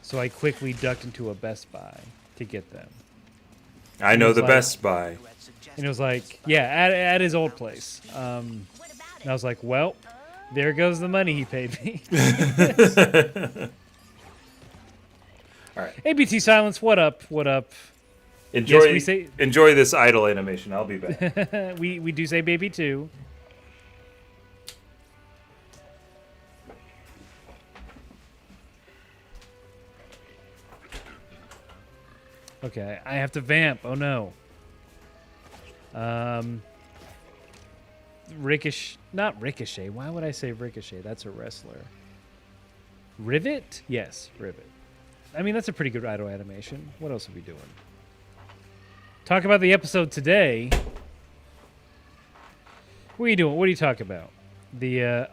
So I quickly ducked into a Best Buy to get them. I know was the like- Best Buy. And it was like, yeah, at his old place. And I was like, well, there goes the money he paid me. All right. ABT Silence, what up? What up? Enjoy, Yes, we say- enjoy this idle animation. I'll be back. we do say baby too. Okay, I have to vamp. Oh no. Not Ricochet. Why would I say Ricochet? That's a wrestler. Rivet? Yes, Rivet. I mean, that's a pretty good idle animation. What else are we doing? Talk about the episode today. What are you doing? What are you talking about?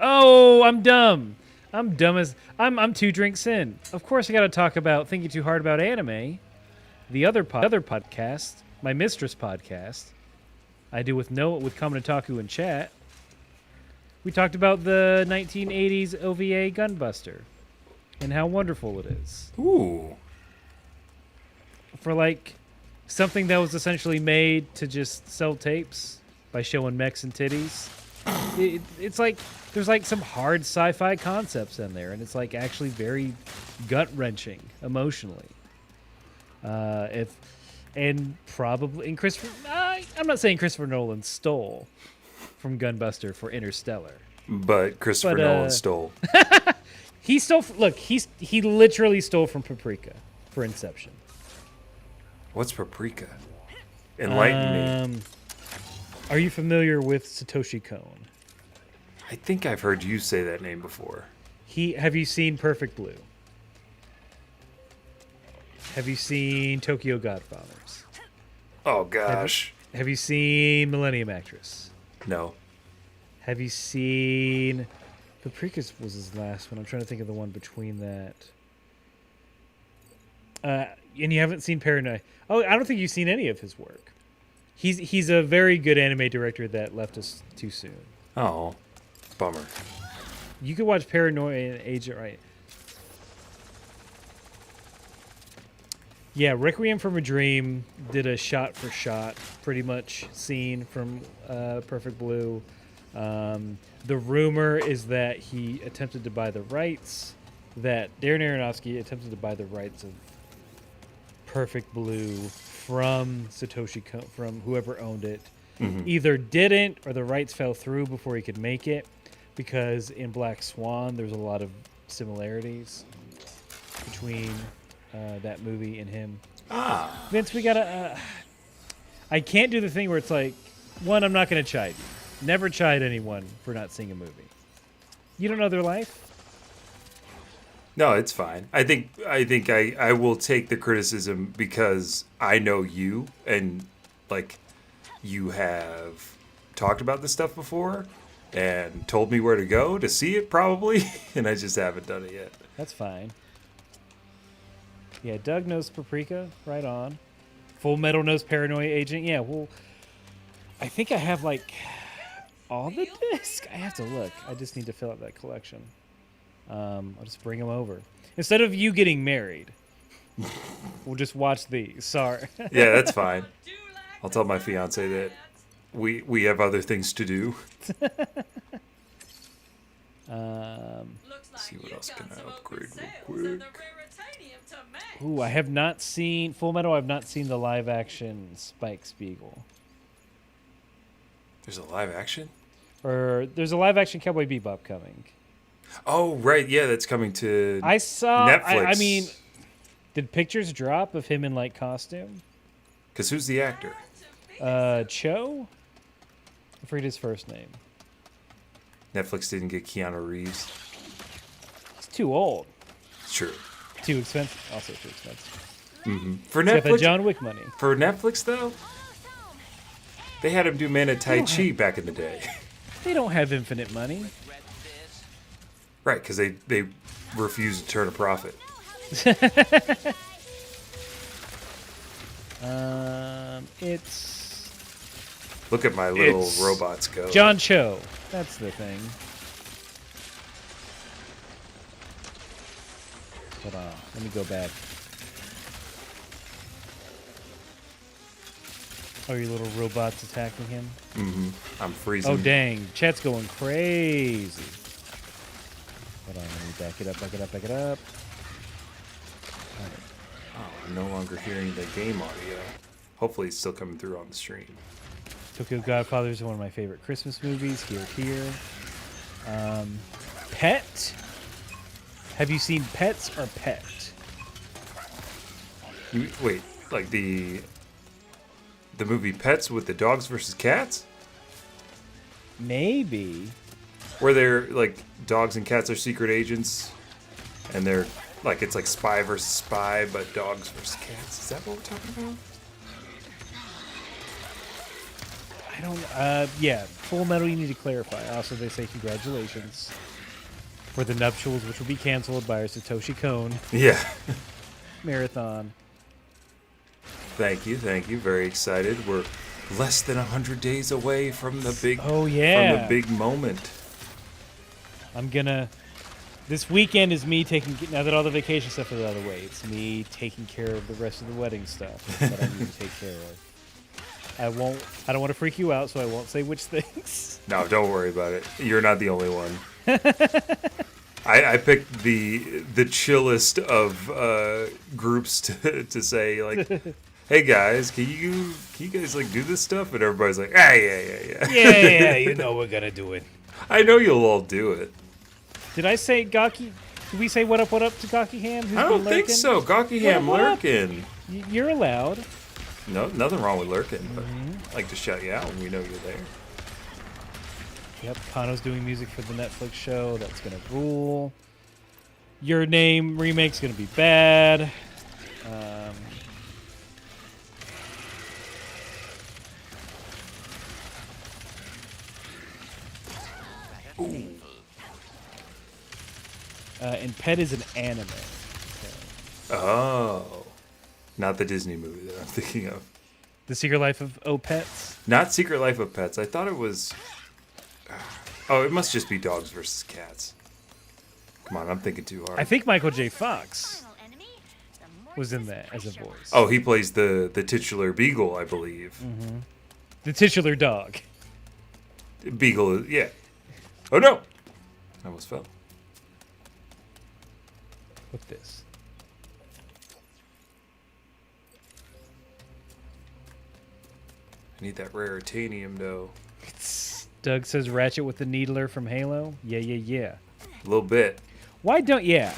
Oh, I'm dumb. I'm dumb as I'm 2 drinks in. Of course, I got to talk about Thinking Too Hard About Anime. The other podcast, my mistress podcast, I do with Kame Taku in chat. We talked about the 1980s OVA Gunbuster and how wonderful it is. Ooh. For like something that was essentially made to just sell tapes by showing mechs and titties. It's like there's like some hard sci-fi concepts in there, and it's like actually very gut-wrenching emotionally. I'm not saying Christopher Nolan stole from Gunbuster for Interstellar, But Christopher Nolan stole. He stole. Look, he literally stole from Paprika for Inception. What's Paprika? Enlighten me. Are you familiar with Satoshi Kon? I think I've heard you say that name before. Have you seen Perfect Blue? Have you seen Tokyo Godfathers? Oh gosh. Have you seen Millennium Actress? No. Have you seen Paprika's was his last one. I'm trying to think of the one between that. And you haven't seen Paranoia. Oh, I don't think you've seen any of his work. He's a very good anime director that left us too soon. Oh, bummer. You could watch Paranoia and Agent Right. Yeah, Requiem from a Dream did a shot-for-shot, pretty much, scene from Perfect Blue. The rumor is that he attempted to buy the rights, that Darren Aronofsky attempted to buy the rights of Perfect Blue from from whoever owned it. Mm-hmm. Either didn't or the rights fell through before he could make it, because in Black Swan there's a lot of similarities between that movie and him. Vince, we gotta I can't do the thing where it's like, one, I'm not gonna chide you. Never chide anyone for not seeing a movie. You don't know their life? No, it's fine. I think I will take the criticism because I know you, and like you have talked about this stuff before and told me where to go to see it probably, and I just haven't done it yet. That's fine. Yeah, Doug knows Paprika, right on. Full Metal knows Paranoia Agent. Yeah, well, I think I have like all the discs. I have to look. I just need to fill out that collection. I'll just bring them over. Instead of you getting married, we'll just watch these. Sorry. Yeah, that's fine. I'll tell my fiance that we have other things to do. See what else can I upgrade real quick. Ooh, I have not seen Full Metal. I've not seen the live action Spike Spiegel. There's a live action? Or there's a live action Cowboy Bebop coming. Oh, right. Yeah, that's coming to I saw Netflix. I mean, did pictures drop of him in like costume? Because who's the actor? Cho? I forget his first name. Netflix didn't get Keanu Reeves. He's too old. It's true. Too expensive. Also too expensive. Mm-hmm. For He's got that Netflix, John Wick money. For Netflix, though, they had him do Man of Tai Chi back in the day. They don't have infinite money. Right, because they refuse to turn a profit. It's Look at my little robots go. John Cho. That's the thing. Hold on. Let me go back. Oh, your little robots attacking him? Mm-hmm. I'm freezing. Oh, dang. Chat's going crazy. Hold on. Let me back it up, back it up, back it up. Oh, I'm no longer hearing the game audio. hopefully it's still coming through on the stream. Tokyo Godfathers is one of my favorite Christmas movies. Here. Pet. Have you seen Pets or Pet? Wait, like the movie Pets with the dogs versus cats? Maybe. Where they're like dogs and cats are secret agents, and they're like it's like spy versus spy, but dogs versus cats. Is that what we're talking about? I don't. Yeah. Full Metal. You need to clarify. Also, they say congratulations for the nuptials, which will be canceled by our Satoshi Kon Yeah. marathon. Thank you. Very excited. We're less than 100 days away from the big. Oh yeah. From the big moment. This weekend is me taking. Now that all the vacation stuff is out of the way, it's me taking care of the rest of the wedding stuff that I need to take care of. I don't want to freak you out, so I won't say which things. No, don't worry about it. You're not the only one. I picked the chillest of groups to say like, hey guys, can you guys like do this stuff? And everybody's like, yeah. Yeah, you know we're gonna do it. I know you'll all do it. Did I say Gaki? Did we say what up to Gaki Ham? I don't think so. Gaki Ham lurking. You're allowed. No, nothing wrong with lurking, but I like to shout you out when we know you're there. Yep, Kano's doing music for the Netflix show. That's gonna rule. Your Name remake's gonna be bad. And Pet is an anime. Oh, not the Disney movie that I'm thinking of. The Secret Life of O Pets. Not Secret Life of Pets. I thought it was. Oh, it must just be dogs versus cats. Come on, I'm thinking too hard. I think Michael J. Fox was in that as a voice. Oh, he plays the titular beagle, I believe. The titular dog. Beagle, yeah. Oh no! I almost fell. What's this? I need that rare titanium, though. Doug says Ratchet with the Needler from Halo. Yeah. A little bit. Why don't... Yeah.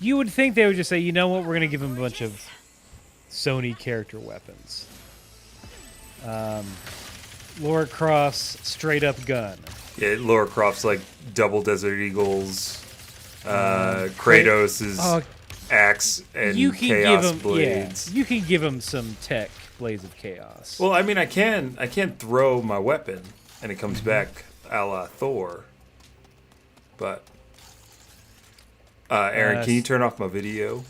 You would think they would just say, you know what, we're going to give him a bunch of Sony character weapons. Lara Croft's straight-up gun. Yeah, Lara Croft's like double Desert Eagles. Kratos' axe and chaos blades. Yeah, you can give him some tech Blades of Chaos. Well, I mean, I can throw my weapon and it comes back a la Thor. But Aaron, can you turn off my video?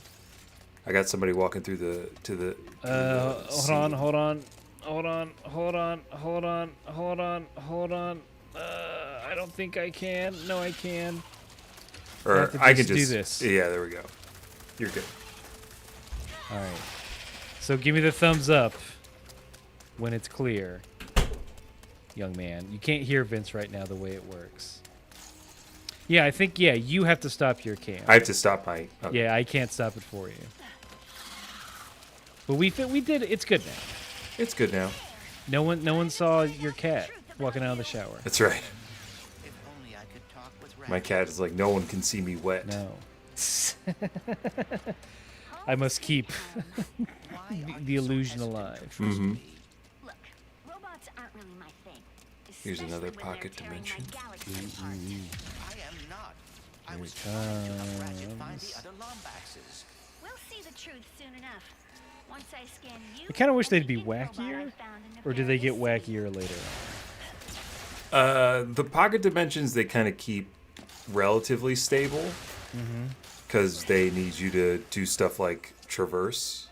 I got somebody walking through the hold on. I don't think I can. No, I can. Or I can just do this. Yeah, there we go. You're good. All right. So give me the thumbs up when it's clear, young man. You can't hear Vince right now the way it works. Yeah, I think you have to stop your cam. I have to stop my. Okay. Yeah, I can't stop it for you. But we did. It's good now. It's good now. No one saw your cat walking out of the shower. That's right. My cat is like, no one can see me wet. No. I must keep the illusion alive. Mm-hmm. Look, robots aren't really my thing. Here's another especially when pocket they're carrying my dimension. galaxy apart. I am not. I Here was it trying to help Ratchet find comes. the other Lombaxes. We'll see the truth soon enough. Once I scan you, I kind of wish they'd and be the robot I wackier, found in the or do they get various wackier later? The pocket dimensions they kind of keep relatively stable because they need you to do stuff like traverse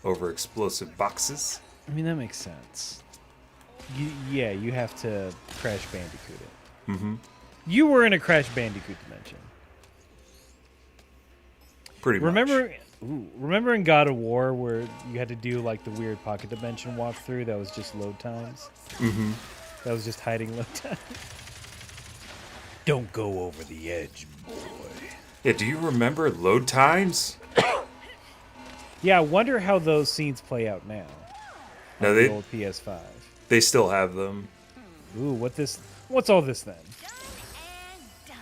over explosive boxes. I mean, that makes sense. You have to Crash Bandicoot it. Mm-hmm. You were in a Crash Bandicoot dimension. Pretty much. Remember in God of War where you had to do like the weird pocket dimension walkthrough that was just load times? Mm-hmm. That was just hiding load times. Don't go over the edge, boy. Yeah, do you remember load times? Yeah, I wonder how those scenes play out now. No, on they the old PS5. they still have them. Ooh, what's all this then? Done and done.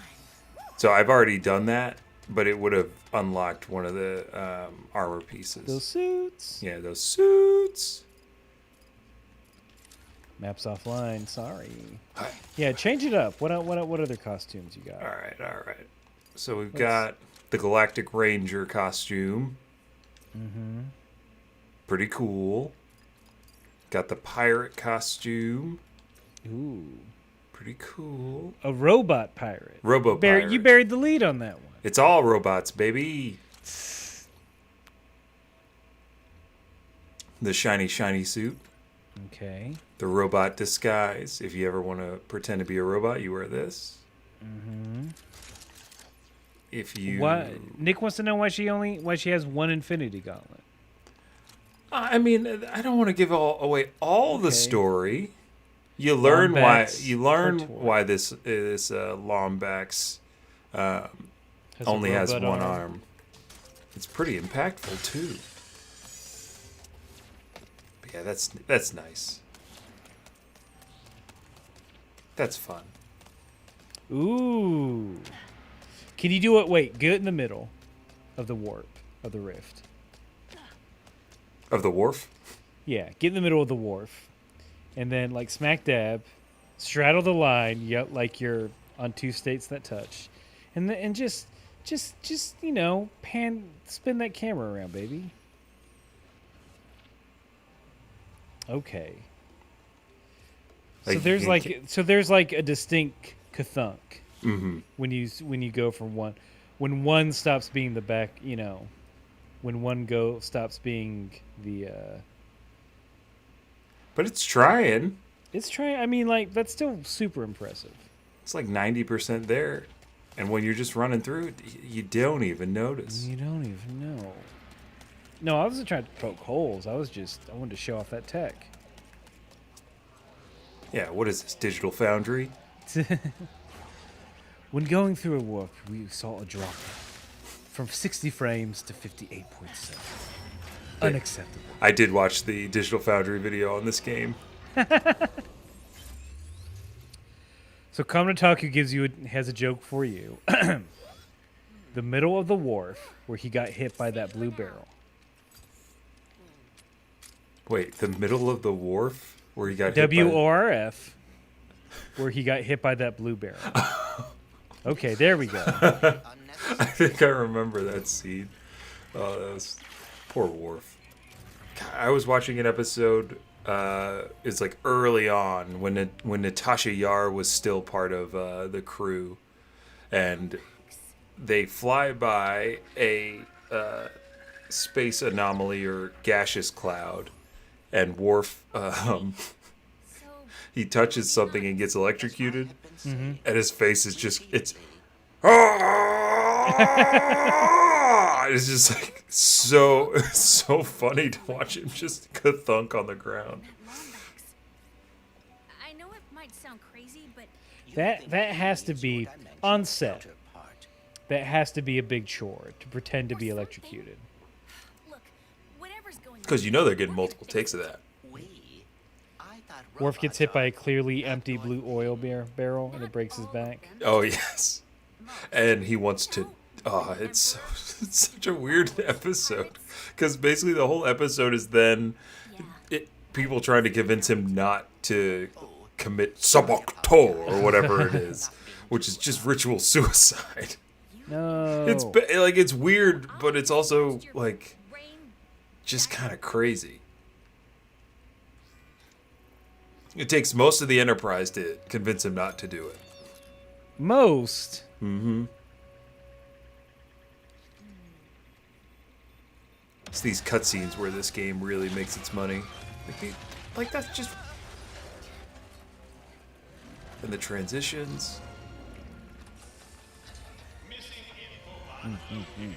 So I've already done that, but it would have unlocked one of the armor pieces. Those suits. Yeah, those suits. Maps offline. Sorry. Yeah, change it up. What other costumes you got? All right. So we've got the Galactic Ranger costume. Mm-hmm. Pretty cool. Got the pirate costume. Ooh. Pretty cool. A robot pirate. Pirate. You buried the lead on that one. It's all robots, baby. The shiny suit. Okay. The robot disguise. If you ever want to pretend to be a robot, you wear this. Mm-hmm. If you... What? Nick wants to know why she has one Infinity Gauntlet. I mean, I don't want to give away all the story. You learn Lombax why this Lombax only has one arm. It's pretty impactful too. But yeah, that's nice. That's fun. Ooh. Can you do it? Wait, get in the middle of the warp of the rift. Of the wharf? Yeah, get in the middle of the wharf, and then like smack dab, straddle the line. Yep, like you're on two states that touch, and just you know, spin that camera around, baby. Okay. Like So there's like a distinct kathunk Mm-hmm. when you go from when one stops being the back, you know, when one stops being the. But it's trying. It's trying. I mean, like that's still super impressive. It's like 90% there, and when you're just running through it, you don't even notice. You don't even know. No, I wasn't trying to poke holes. I wanted to show off that tech. Yeah, what is this, Digital Foundry? When going through a warp, we saw a drop from 60 frames to 58.7. Unacceptable. I did watch the Digital Foundry video on this game. So Kame Taku has a joke for you. The middle of the wharf where he got hit by that blue barrel. Wait, the middle of the wharf where he got hit by... WORF, where he got hit by that blue barrel. Okay, there we go. I think I remember that scene. Oh, that was... Poor Worf. I was watching an episode, it's like early on, when Natasha Yar was still part of the crew. And they fly by a space anomaly or gaseous cloud. And Worf, he touches something and gets electrocuted. Mm-hmm. And his face is just, it's just like so funny to watch him just thunk on the ground. I know it might sound crazy, but That has to be on set. That has to be a big chore to pretend to be electrocuted. look, whatever's going on. Because you know they're getting multiple takes of that. Worf gets hit by a clearly empty blue oil barrel and it breaks his back. Oh yes, and he wants to. Oh, it's such a weird episode because basically the whole episode is then people trying to convince him not to commit sabotteur or whatever it is, which is just ritual suicide. No. It's weird, but it's also like just kind of crazy. It takes most of the Enterprise to convince him not to do it. Most. Mm-hmm. It's these cutscenes where this game really makes its money. Like that's just... And the transitions. Mm-hmm.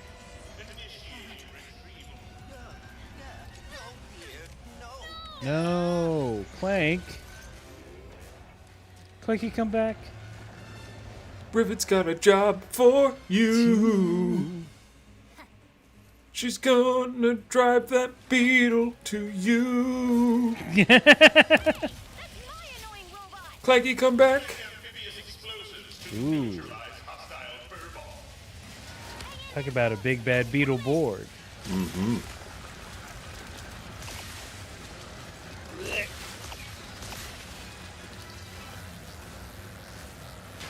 No. Clank. Clanky, come back. Rivet's got a job for you. She's gonna drive that beetle to you. That's my annoying robot. Clanky, come back. Ooh. Talk about a big bad beetle board. Mm-hmm.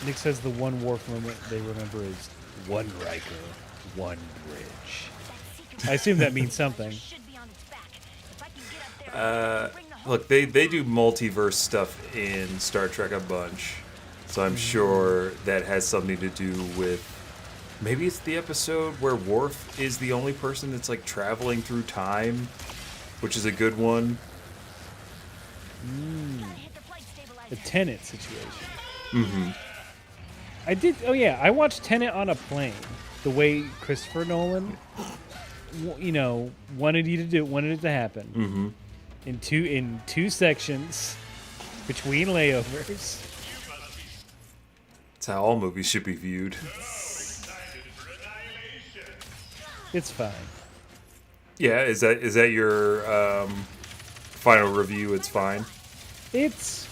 Nick says the one Worf moment they remember is one Riker, one bridge. I assume that means something. Should be on its back. If I can get up there, bring the whole Look, they do multiverse stuff in Star Trek a bunch. So I'm sure that has something to do with... Maybe it's the episode where Worf is the only person that's, like, traveling through time, which is a good one. gotta hit the flight stabilizer. The Tenet situation. Mm-hmm. I did. Oh yeah, I watched Tenet on a plane. The way Christopher Nolan, wanted it to happen. Mm-hmm. In two sections, between layovers. That's how all movies should be viewed. It's fine. Yeah, is that your final review? It's fine. It's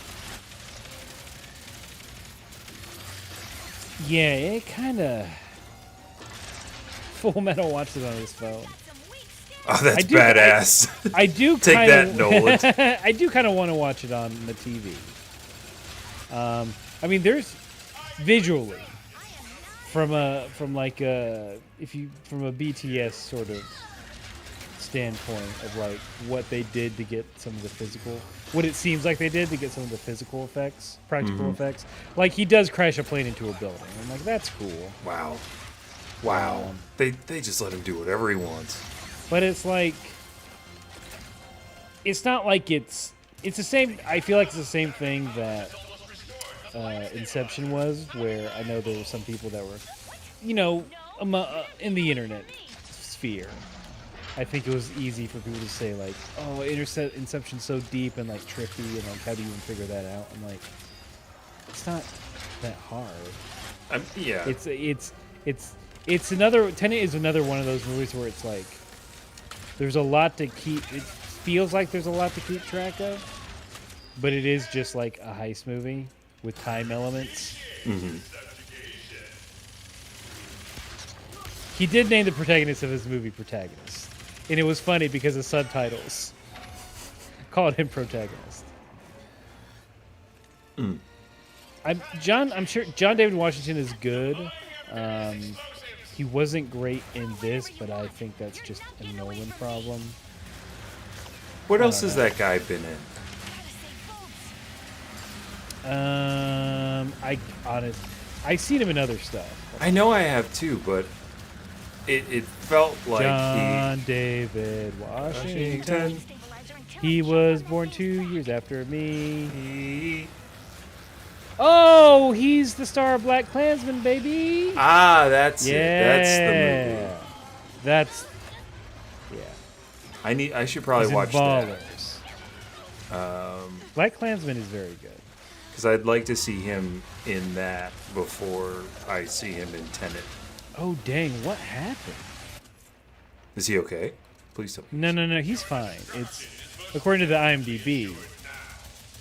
it kind of. Full Metal watched it on his phone. Oh, that's badass. I do Take kinda, that, Nolan. I do kind of want to watch it on the TV. I mean, there's visually from a BTS sort of standpoint of like what they did to get some of the physical, what it seems like they did to get some of the physical effects, practical effects. Like he does crash a plane into a building. I'm like, that's cool. Wow. They just let him do whatever he wants. But it's like, it's not like it's the same. I feel like it's the same thing that Inception was, where I know there were some people that were, in the internet sphere. I think it was easy for people to say like, oh, Inception's so deep and like trippy, and like how do you even figure that out? I'm like, it's not that hard. Yeah. It's another. Tenet is another one of those movies where it's like there's a lot to keep. It feels like there's a lot to keep track of, but it is just like a heist movie with time elements. Mm-hmm. He did name the protagonist of his movie protagonist, and it was funny because the subtitles called him protagonist. I'm sure John David Washington is good. He wasn't great in this, but I think that's just a Nolan problem. What else has that guy been in? I've seen him in other stuff. I know I have too, but it felt like John David Washington. He was born 2 years after me. Oh, he's the star of Black Klansman, baby. That's it. That's the movie. I should probably watch that. Black Klansman is very good. Because I'd like to see him in that before I see him in Tenet. Oh, dang. What happened? Is he okay? Please tell me. No. He's fine. It's according to the IMDb,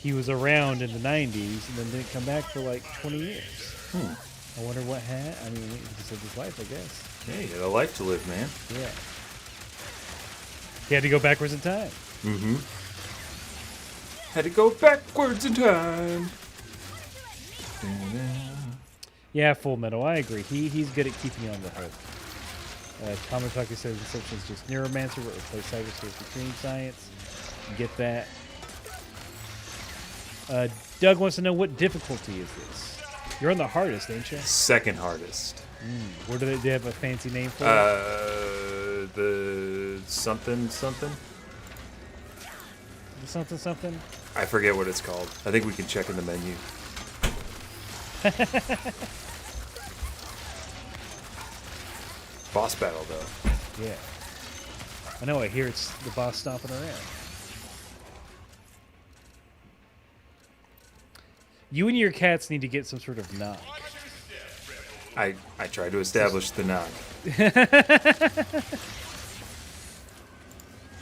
he was around in the 90s and then didn't come back for like 20 years. I wonder what happened. I mean, he just lived his life, I guess. Yeah, you got a life to live, man. Yeah. He had to go backwards in time. Mm-hmm. Had to go backwards in time. Yeah, Full Metal. I agree. He's good at keeping you on the hook. Kamataki says Inception is just Neuromancer, but replace cyberspace with dream science. Get that. Doug wants to know, what difficulty is this? You're on the hardest, ain't you? Second hardest. Where do they have a fancy name for it? The something. The something? I forget what it's called. I think we can check in the menu. Boss battle, though. Yeah. I know, I hear it's the boss stomping around. You and your cats need to get some sort of knock. I tried to establish the knock.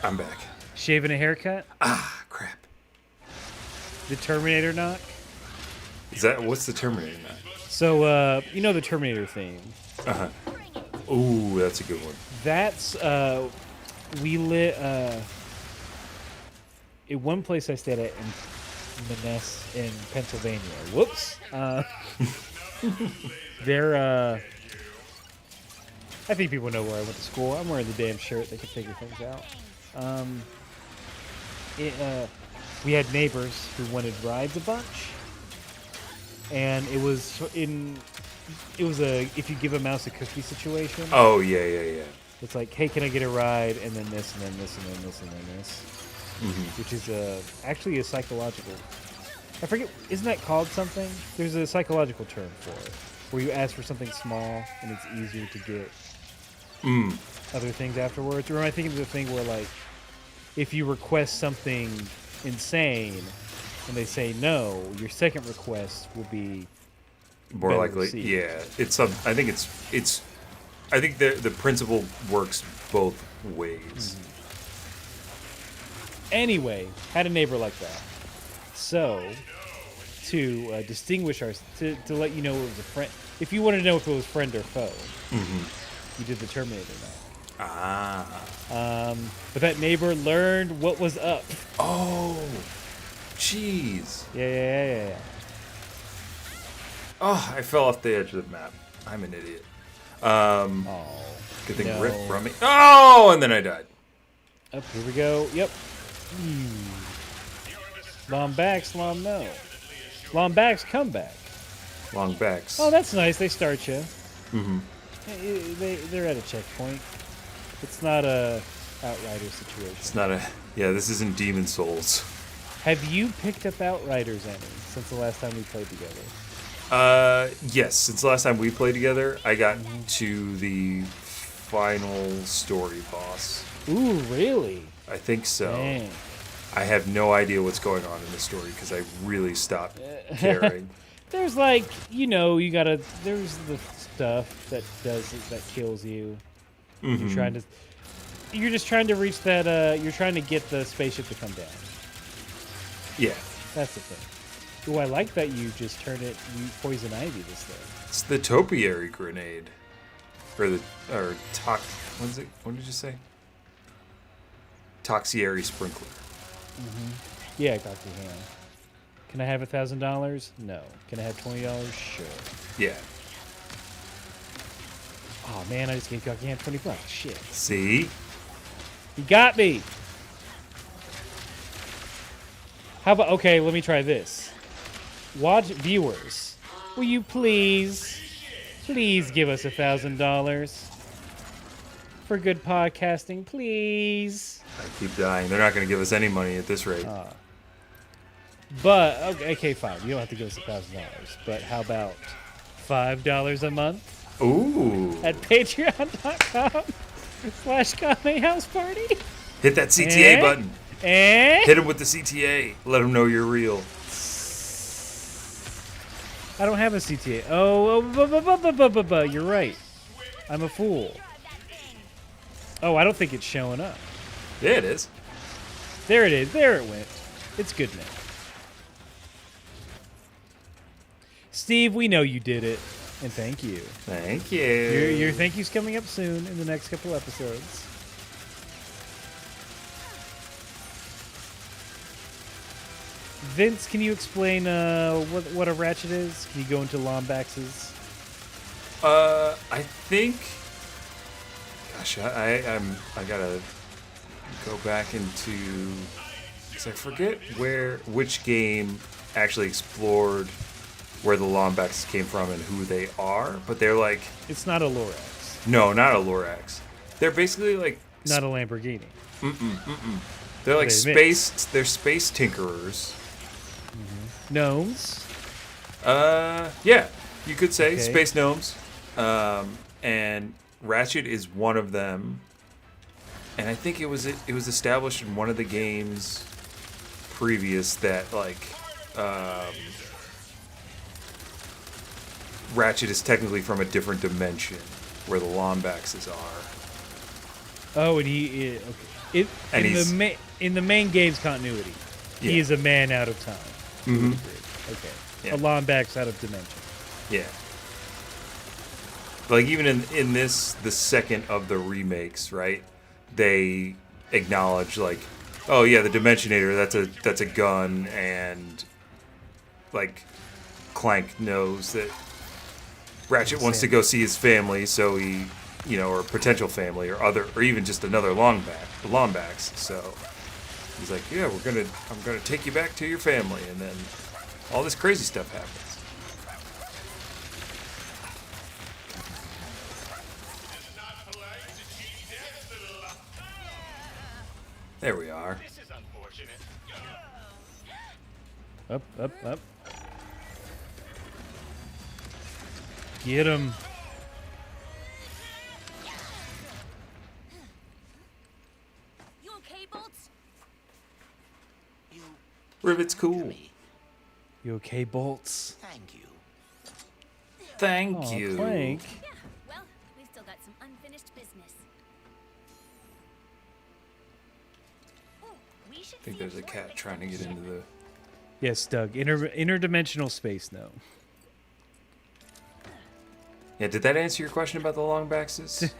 I'm back. Shaving a haircut? Ah, crap. The Terminator knock? What's the Terminator knock? So, you know the Terminator theme. Uh-huh. Ooh, that's a good one. That's, we lit, in one place I stayed at in Maness in Pennsylvania. Whoops. They're, I think people know where I went to school. I'm wearing the damn shirt. They can figure things out. We had neighbors who wanted rides a bunch. And it was a if you give a mouse a cookie situation. Oh, yeah. It's like, hey, can I get a ride? And then this, and then this, and then this, and then this. Mm-hmm. Which is actually a psychological. I forget, isn't that called something? There's a psychological term for it, where you ask for something small and it's easier to get other things afterwards. Or am I thinking of the thing where, like, if you request something insane and they say no, your second request will be more better likely. received. Yeah, I think it's. I think the principle works both ways. Anyway, had a neighbor like that. So, to distinguish to let you know it was a friend. If you wanted to know if it was friend or foe, you did the Terminator knock. But that neighbor learned what was up. Oh, jeez. Yeah. Oh, I fell off the edge of the map. I'm an idiot. Good thing no. Rift from me. Oh, and then I died. Up, here we go. Yep. Lombax, Lom no. Lombax, come back. Long backs. Oh, that's nice. They start you. Mm-hmm. They're at a checkpoint. It's not a Outrider situation. It's not a. Yeah, this isn't Demon Souls. Have you picked up Outriders any since the last time we played together? Yes. Since the last time we played together, I got to the final story boss. Ooh, really? I think so. Dang. I have no idea what's going on in the story because I really stopped caring. There's like, there's the stuff that kills you. Mm-hmm. You're just trying to reach that, you're trying to get the spaceship to come down. Yeah. That's the thing. Ooh, I like that you just turned it, you poison ivy this thing. It's the topiary grenade. What is it? What did you say? Toxiary sprinkler. Yeah, Dr. Ham. Can I have $1,000? No. Can I have $20? Sure. Yeah. Oh man, I just gave Dr. Ham $20. Shit. See? He got me. How about, okay, let me try this. Watch viewers. Will you please give us $1,000 for good podcasting, please? I keep dying. They're not going to give us any money at this rate. But okay, fine. You don't have to give us $1,000. But how about $5 a month Ooh. at patreon.com/Kame House Party? Hit that CTA button. And Hit him with the CTA. Let him know you're real. I don't have a CTA. You're right. I'm a fool. Oh, I don't think it's showing up. Yeah, it is. There it is. There it went. It's good now. Steve, we know you did it, and thank you. Thank you. Your thank you's coming up soon in the next couple episodes. Vince, can you explain what a Ratchet is? Can you go into Lombax's? I think. Gosh, I gotta go back into. Cause I forget which game actually explored where the Lombax came from and who they are, but they're like. It's not a Lorax. No, not a Lorax. They're basically like. Not a Lamborghini. They're like space. They're space tinkerers. Gnomes. Yeah, you could say Okay. space gnomes. And Ratchet is one of them. And I think it was established in one of the games previous that like Ratchet is technically from a different dimension where the Lombaxes are. Oh, and okay. It, And in the main game's continuity, he Yeah. is a man out of time. Mhm. Okay. Yeah. A Lombax out of dimension. Yeah. Like even in this, the second of the remakes, right? They acknowledge like, oh yeah, the Dimensionator, that's a gun, and like Clank knows that Ratchet wants to go see his family, so he, or potential family, or even just another Lombax. So he's like, yeah, I'm gonna take you back to your family, and then all this crazy stuff happens. There we are. This is unfortunate. Up, up, up. Get him. You okay, Bolts? You Rivet's cool. You okay, Bolts? thank you. Thank Aw, you. Clank. Yeah, well, we've still got some unfinished business. We should I think there's a cat trying to get into the. Yes, Doug. Interdimensional space now. Yeah, did that answer your question about the Longbaxes?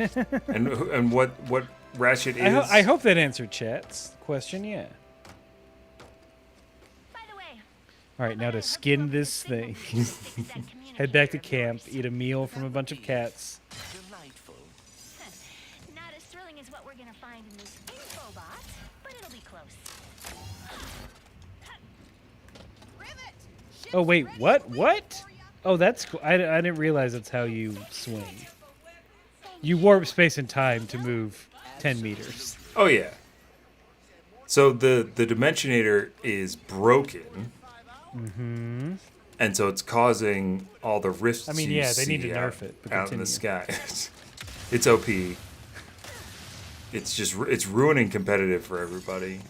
and what Ratchet is? I hope that answered chat's question. Yeah. By the way, All right, now to skin this thing. Head back to camp. Eat a meal from a bunch of cats. Delightful. not as thrilling as what we're gonna find in this infobot, but it'll be close. Oh wait, what? What? Oh, that's cool. I didn't realize that's how you swing. You warp space and time to move 10 meters. Oh yeah. So the Dimensionator is broken. Mm-hmm. And so it's causing all the rifts. I mean, you yeah, they need see to nerf it, but out in the continue. sky. It's OP. It's ruining competitive for everybody.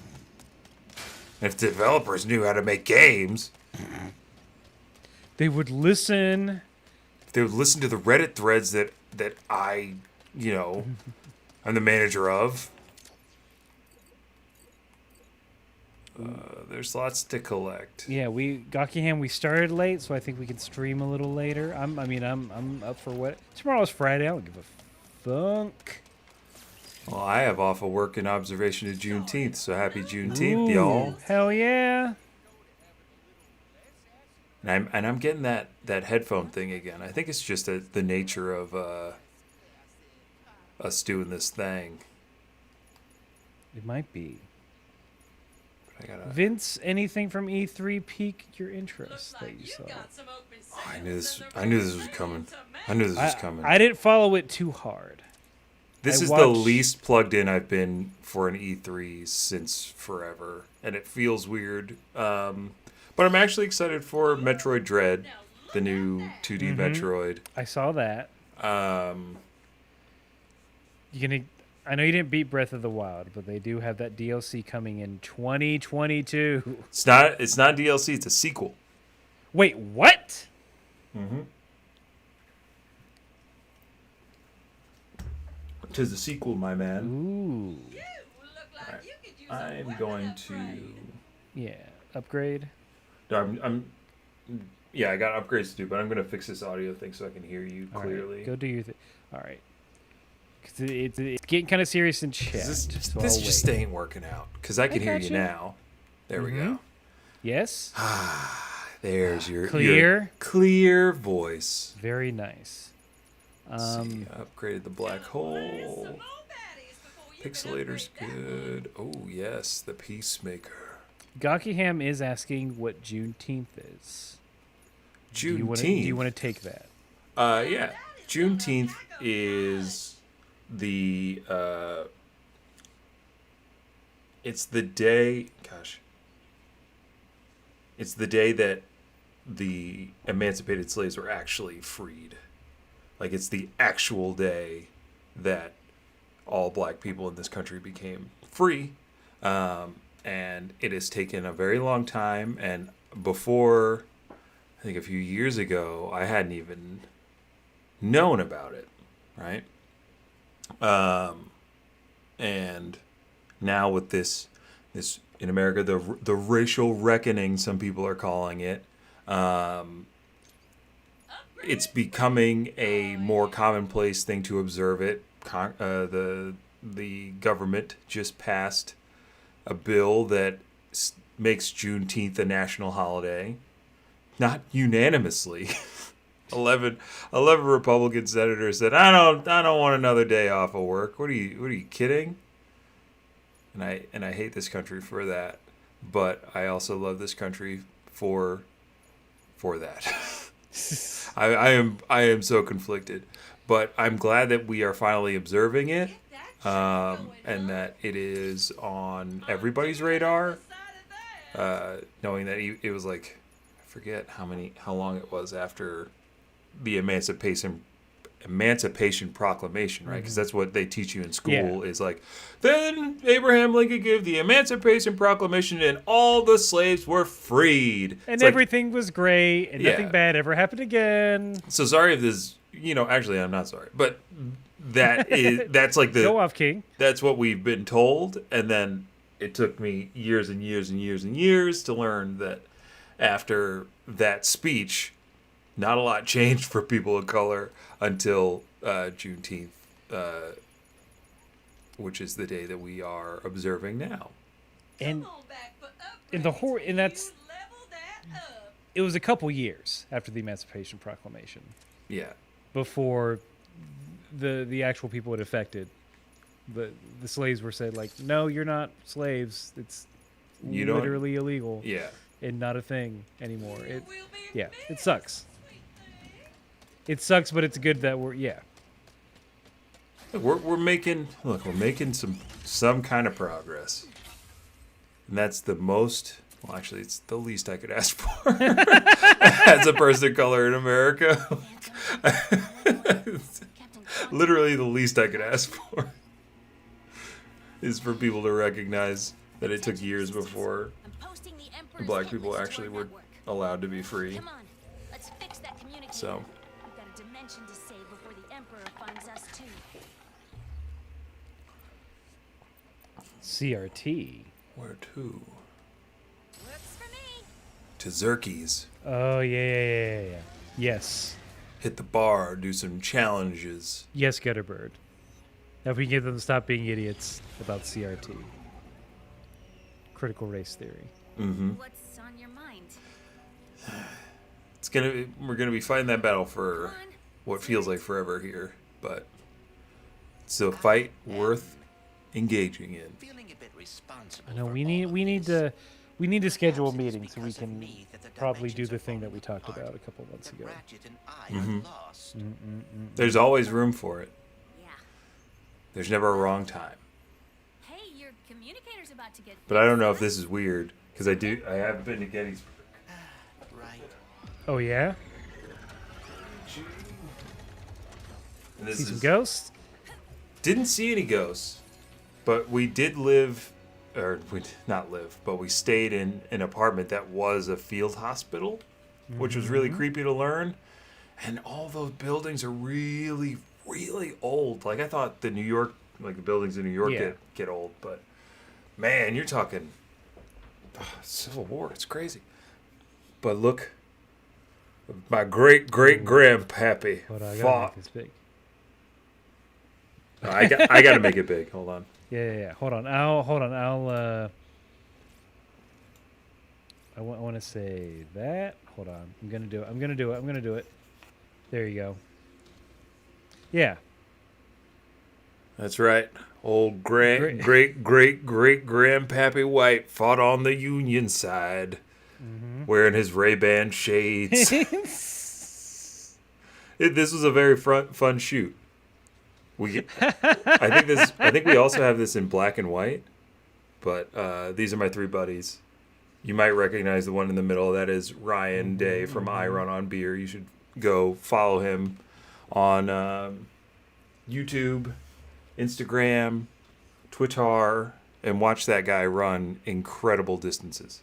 If developers knew how to make games, They would listen. if they would listen to the Reddit threads that I, I'm the manager of. There's lots to collect. Yeah, Gakiham, we started late, so I think we can stream a little later. I'm up for what? Tomorrow's Friday. I don't give a funk. Well, I have off of work in observation of Juneteenth, so happy Juneteenth, y'all. Hell yeah. And I'm getting that headphone thing again. I think it's just the nature of us doing this thing. It might be. I gotta. Vince, anything from E3 piqued your interest Looks that like you you saw? got some open I sales knew in this the was room coming. to I knew this was I, coming. I didn't follow it too hard. This I is the watched- least plugged in I've been for an E3 since forever, and it feels weird. But I'm actually excited for Metroid Dread, the new 2D Metroid. I saw that. Um, I know you didn't beat Breath of the Wild, but they do have that DLC coming in 2022. it's not DLC. It's a sequel. Wait, what? Tis a sequel, my man. Ooh. You look like you could use a I'm weapon going to. upgrade. Yeah. Upgrade. Yeah, I got upgrades to do, but I'm gonna fix this audio thing so I can hear you All right, clearly. go do your thing. All right. 'Cause it's getting kind of serious in chat. This so this I'll just wait. ain't working out because I can hear you gotcha. now. There we go. Yes. There's your Clear. clear voice. Very nice. Let's see, I upgraded the black Some hole. more baddies before you can Pixelator's upgrade that one. good. Oh yes, the Peacemaker. Gakiham is asking what Juneteenth is. Do you Juneteenth. want to take that? Yeah, Juneteenth is the it's the day. Gosh, it's the day that the emancipated slaves were actually freed. Like it's the actual day that all black people in this country became free. And it has taken a very long time. And before, I think a few years ago, I hadn't even known about it, right? And now with this in America, the racial reckoning, some people are calling it. It's becoming a more commonplace thing to observe it. The government just passed a bill that makes Juneteenth a national holiday, not unanimously. 11 Republican senators said, I don't want another day off of work. What are you kidding? And I hate this country for that, but I also love this country for that. I am so conflicted, but I'm glad that we are finally observing it, and that it is on everybody's radar. Knowing that it was like, I forget how long it was after the Emancipation Proclamation, right? Because that's what they teach you in school. Is like, then Abraham Lincoln gave the Emancipation Proclamation and all the slaves were freed. And everything was great and nothing bad ever happened again. So sorry if this, actually I'm not sorry, but that's like Go off, King. That's what we've been told. And then it took me years and years and years and years to learn that after that speech, not a lot changed for people of color until Juneteenth, which is the day that we are observing now. And it was a couple years after the Emancipation Proclamation. Yeah. Before the actual people it affected, the slaves were said, like, no, you're not slaves. It's literally illegal. Yeah. And not a thing anymore. It sucks. It sucks, but it's good that we're making some kind of progress, and that's the most. Well, actually, it's the least I could ask for as a person of color in America. Literally, the least I could ask for is for people to recognize that it took years before black people actually were allowed to be free. So. To save before the Emperor finds us too. CRT. Where to? Works for me. To Zerkies. Oh, yeah. Yes. Hit the bar, do some challenges. Yes, Gutterbird. Now if we can get them to stop being idiots about CRT. Critical race theory. Mm-hmm. What's on your mind? We're gonna be fighting that battle for what feels like forever here, but it's a fight worth engaging in. I know we need to schedule a meeting so we can probably do the thing that we talked about a couple months ago. Mm-hmm. There's always room for it. Yeah. There's never a wrong time. Hey, your communicator's about to get. But I don't know if this is weird because I have been to Gettysburg. Oh yeah. And this See some ghosts? Didn't see any ghosts, but we did live, or we did not live, but we stayed in an apartment that was a field hospital, which was really creepy to learn. And all those buildings are really, really old. Like I thought the buildings in New York get old, but man, you're talking Civil War. It's crazy. But look, my great grandpappy fought. This big. I got to make it big. Hold on. Yeah. Hold on. I want to say that. Hold on. I'm gonna do it. There you go. Yeah. That's right. Old great grandpappy White fought on the Union side, wearing his Ray-Ban shades. This was a very fun shoot. I think we also have this in black and white, but these are my three buddies. You might recognize the one in the middle. That is Ryan Day from I Run on Beer. You should go follow him on YouTube, Instagram, Twitter, and watch that guy run incredible distances.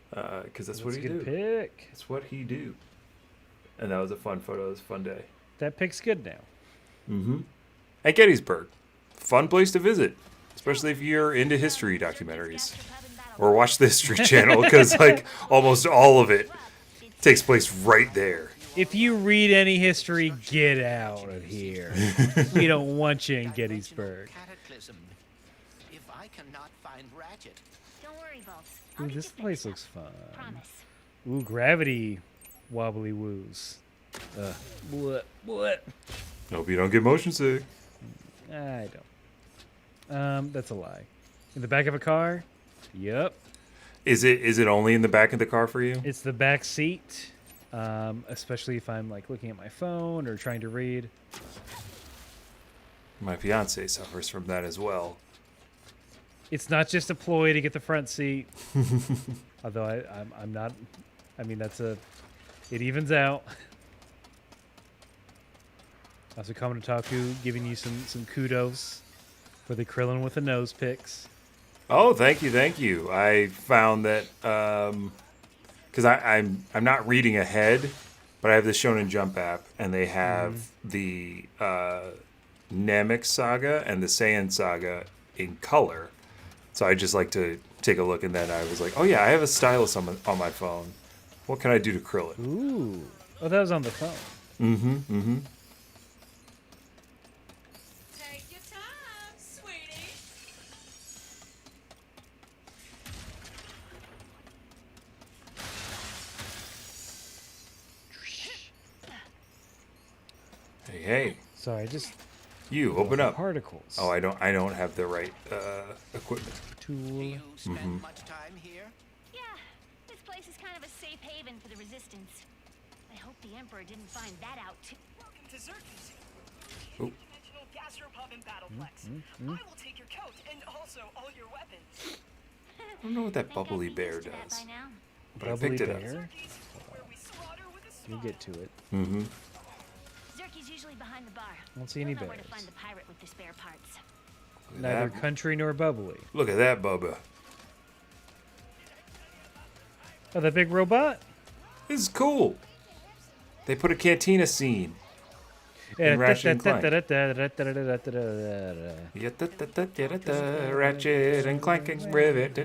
Because that's what he do. Pick. That's what he do. And that was a fun photo. It was a fun day. That pick's good now. Mm-hmm. At Gettysburg. Fun place to visit. especially if you're into history documentaries or watch the History Channel, because like almost all of it takes place right there. If you read any history, get out of here. We don't want you in Gettysburg. Cataclysm. If I cannot find Ratchet, Don't worry, Bolts. Ooh, this place looks fun. Promise. Ooh, gravity wobbly woos. What? Hope you don't get motion sick. I don't. That's a lie. In the back of a car? Yep. Is it only in the back of the car for you? It's the back seat. Especially if I'm like looking at my phone or trying to read. My fiance suffers from that as well. It's not just a ploy to get the front seat. Although I'm not. I mean, it evens out. Also, Kaminotaku giving you some kudos for the Krillin with the nose picks. Oh, thank you. I found that because I'm not reading ahead, but I have the Shonen Jump app, and they have the Namek Saga and the Saiyan Saga in color. So I just like to take a look, and then I was like, oh yeah, I have a stylus on my phone. What can I do to Krillin? Ooh. Oh, that was on the phone. Mm-hmm. Take your time, sweetie. Hey, Sorry, just you open up. particles. Oh, I don't have the right equipment. Tool. you spend much time here? Yeah, this place is kind of a safe haven for the Resistance. I hope the Emperor didn't find that out too. Welcome to Xerxes. Oh. Dimensional gastropub and battleplex. I will take your coat and also all your weapons. I don't know what that Think I'd bubbly be bear used to that does, by now. but I Bubbly picked it up. bear. Xerxes, where we slaughter with a You'll smile. get to it. Mm-hmm. Zerky's usually behind the bar. I don't see any He'll know where to bears. find the pirate with the spare parts. Neither country nor bubbly. Look at that, Bubba. Oh, that big robot? This is cool. They put a cantina scene. In Ratchet and Clank. Ratchet and Clank and Rivet.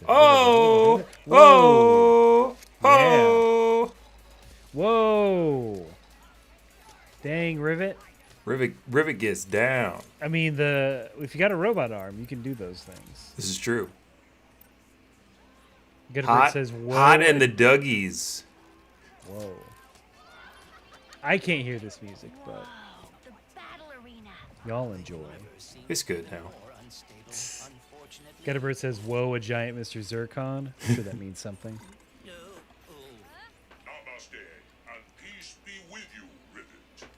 Oh! Oh! Oh! Whoa! Dang, Rivet. Rivet gets down. I mean, if you got a robot arm, you can do those things. This is true. Good Hot, says, whoa. hot and the Dougies. Whoa. I can't hear this music, but Whoa, the battle arena. y'all enjoy. It's good now. More unstable, unfortunately. Gutterbird says, whoa, a giant Mr. Zircon. I'm sure that means something. Namaste, and peace be with you, Rivet.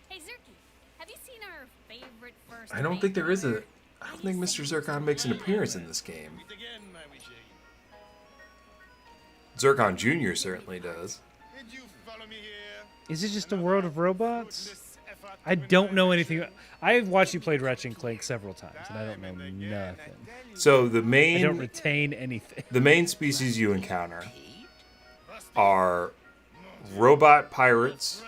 Hey, Zerky, have you seen our favorite first? I don't think there is a... I don't think Mr. Zircon makes an appearance in this game. Zircon Jr. certainly does. Did you follow me here? Is it just a world of robots? I don't know anything. I've watched you play Ratchet and Clank several times, and I don't know nothing. So the I don't main retain anything. the main species you encounter are robot pirates.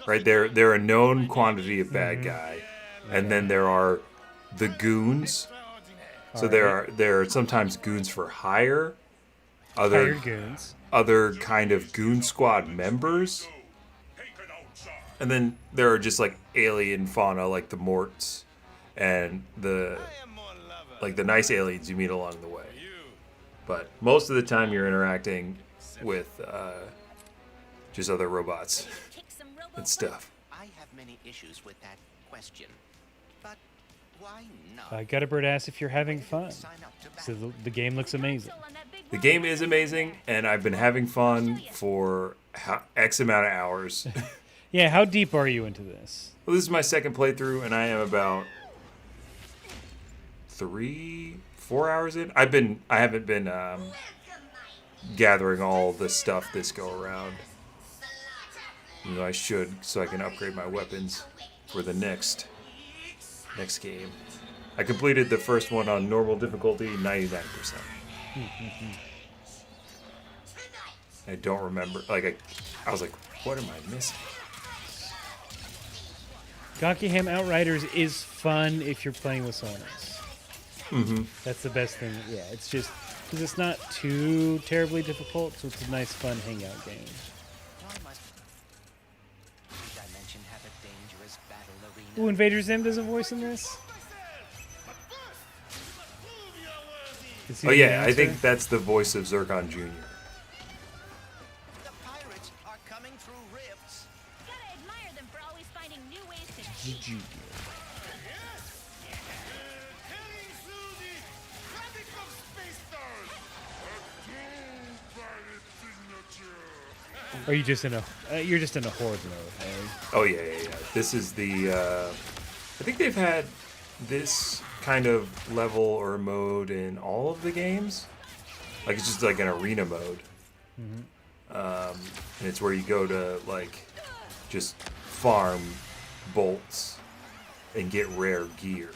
Right, they're a known quantity of bad guy, and then there are the goons. So there are sometimes goons for hire, Hired goons. other kind of goon squad members, and then there are just like alien fauna like the Morts and the nice aliens you meet along the way. But most of the time you're interacting with just other robots Kick some robo and stuff. I have many issues with that question. But why not? Gutterbird asks if you're having fun. Sign up to So the game looks amazing. on that big The game is amazing, and I've been having fun for X amount of hours. Yeah, how deep are you into this? Well, this is my second playthrough, and I am about 3-4 hours in. I haven't been gathering all the stuff this go around. You know, I should, so I can upgrade my weapons for the next game. I completed the first one on normal difficulty, 99%. I don't remember. Like I was like, what am I missing? Gokiham Outriders is fun if you're playing with someone else. Mm-hmm. That's the best thing. Yeah, it's just because it's not too terribly difficult, so it's a nice, fun hangout game. Why must the dimension have a dangerous battle arena? Ooh, Invader Zim does a voice in this? Is he Oh the yeah, I announcer? think that's the voice of Zircon Jr. The pirates are coming through rifts. Gotta admire them for always finding new ways to GG. Are you just in a? You're just in a horde mode, eh? Oh yeah. This is the. I think they've had this kind of level or mode in all of the games. Like it's just like an arena mode. And it's where you go to like just farm bolts and get rare gear.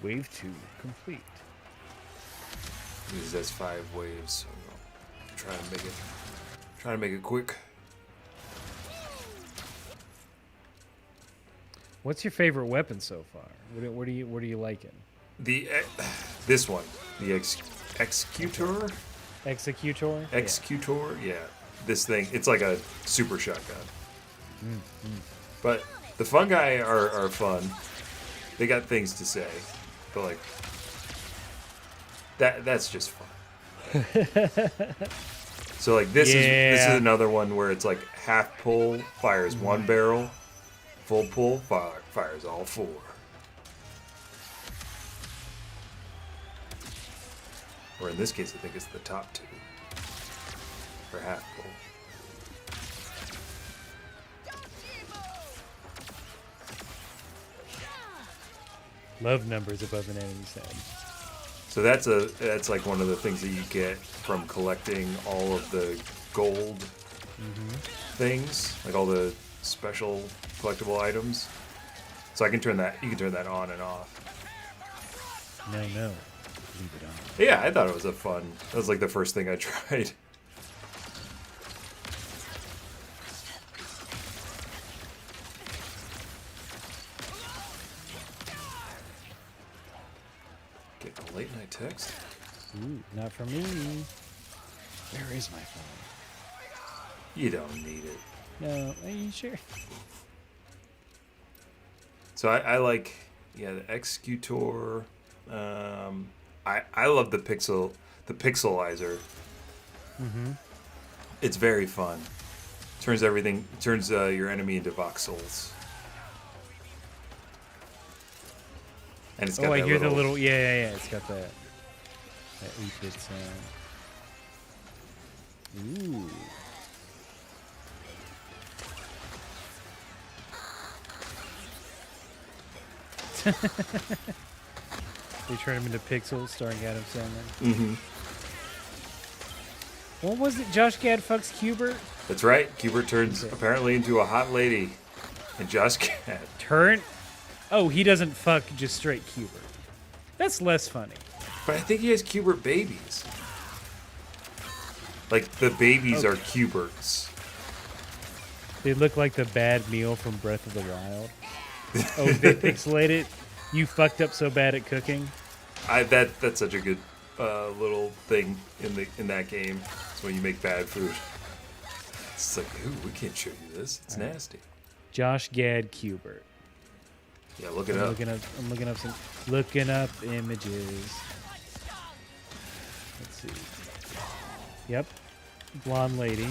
Wave 2 complete. Because that's 5 waves, so I'm trying to make it quick. What's your favorite weapon so far? What are you liking? The this one, the Executor. Executor. Executor, yeah. This thing, it's like a super shotgun. But the fungi are fun. They got things to say, but like that's just fun. So like this is another one where it's like half pull fires 1 barrel, full pull fires all 4. Or in this case, I think it's the top 2 for half pull. Love numbers above an enemy's head. So that's like one of the things that you get from collecting all of the gold things, like all the special collectible items. So I can turn that. You can turn that on and off. No, leave it on. Yeah, I thought it was a fun. That was like the first thing I tried. Getting a late night text. Ooh, not from me. Where is my phone? You don't need it. No, are you sure? So I like, yeah, the Executor. I love the pixelizer. It's very fun. Turns your enemy into voxels. And it's got Oh, I that hear the little yeah. It's got that 8-bit sound. Ooh. They turn him into pixels, starring Adam Sandler. What was it? Josh Gad fucks Cubert? That's right. Cubert turns apparently into a hot lady, and Josh Gad. Oh, he doesn't fuck just straight Cubert. That's less funny. But I think he has Cubert babies. Like the babies are Cuberts. They look like the bad meal from Breath of the Wild. Oh, they pixelate it. You fucked up so bad at cooking. That's such a good little thing in that game. It's when you make bad food. It's like, ooh, we can't show you this. It's nasty. Josh Gad Cubert. Yeah, look it up. I'm looking up images. Let's see. Yep, blonde lady.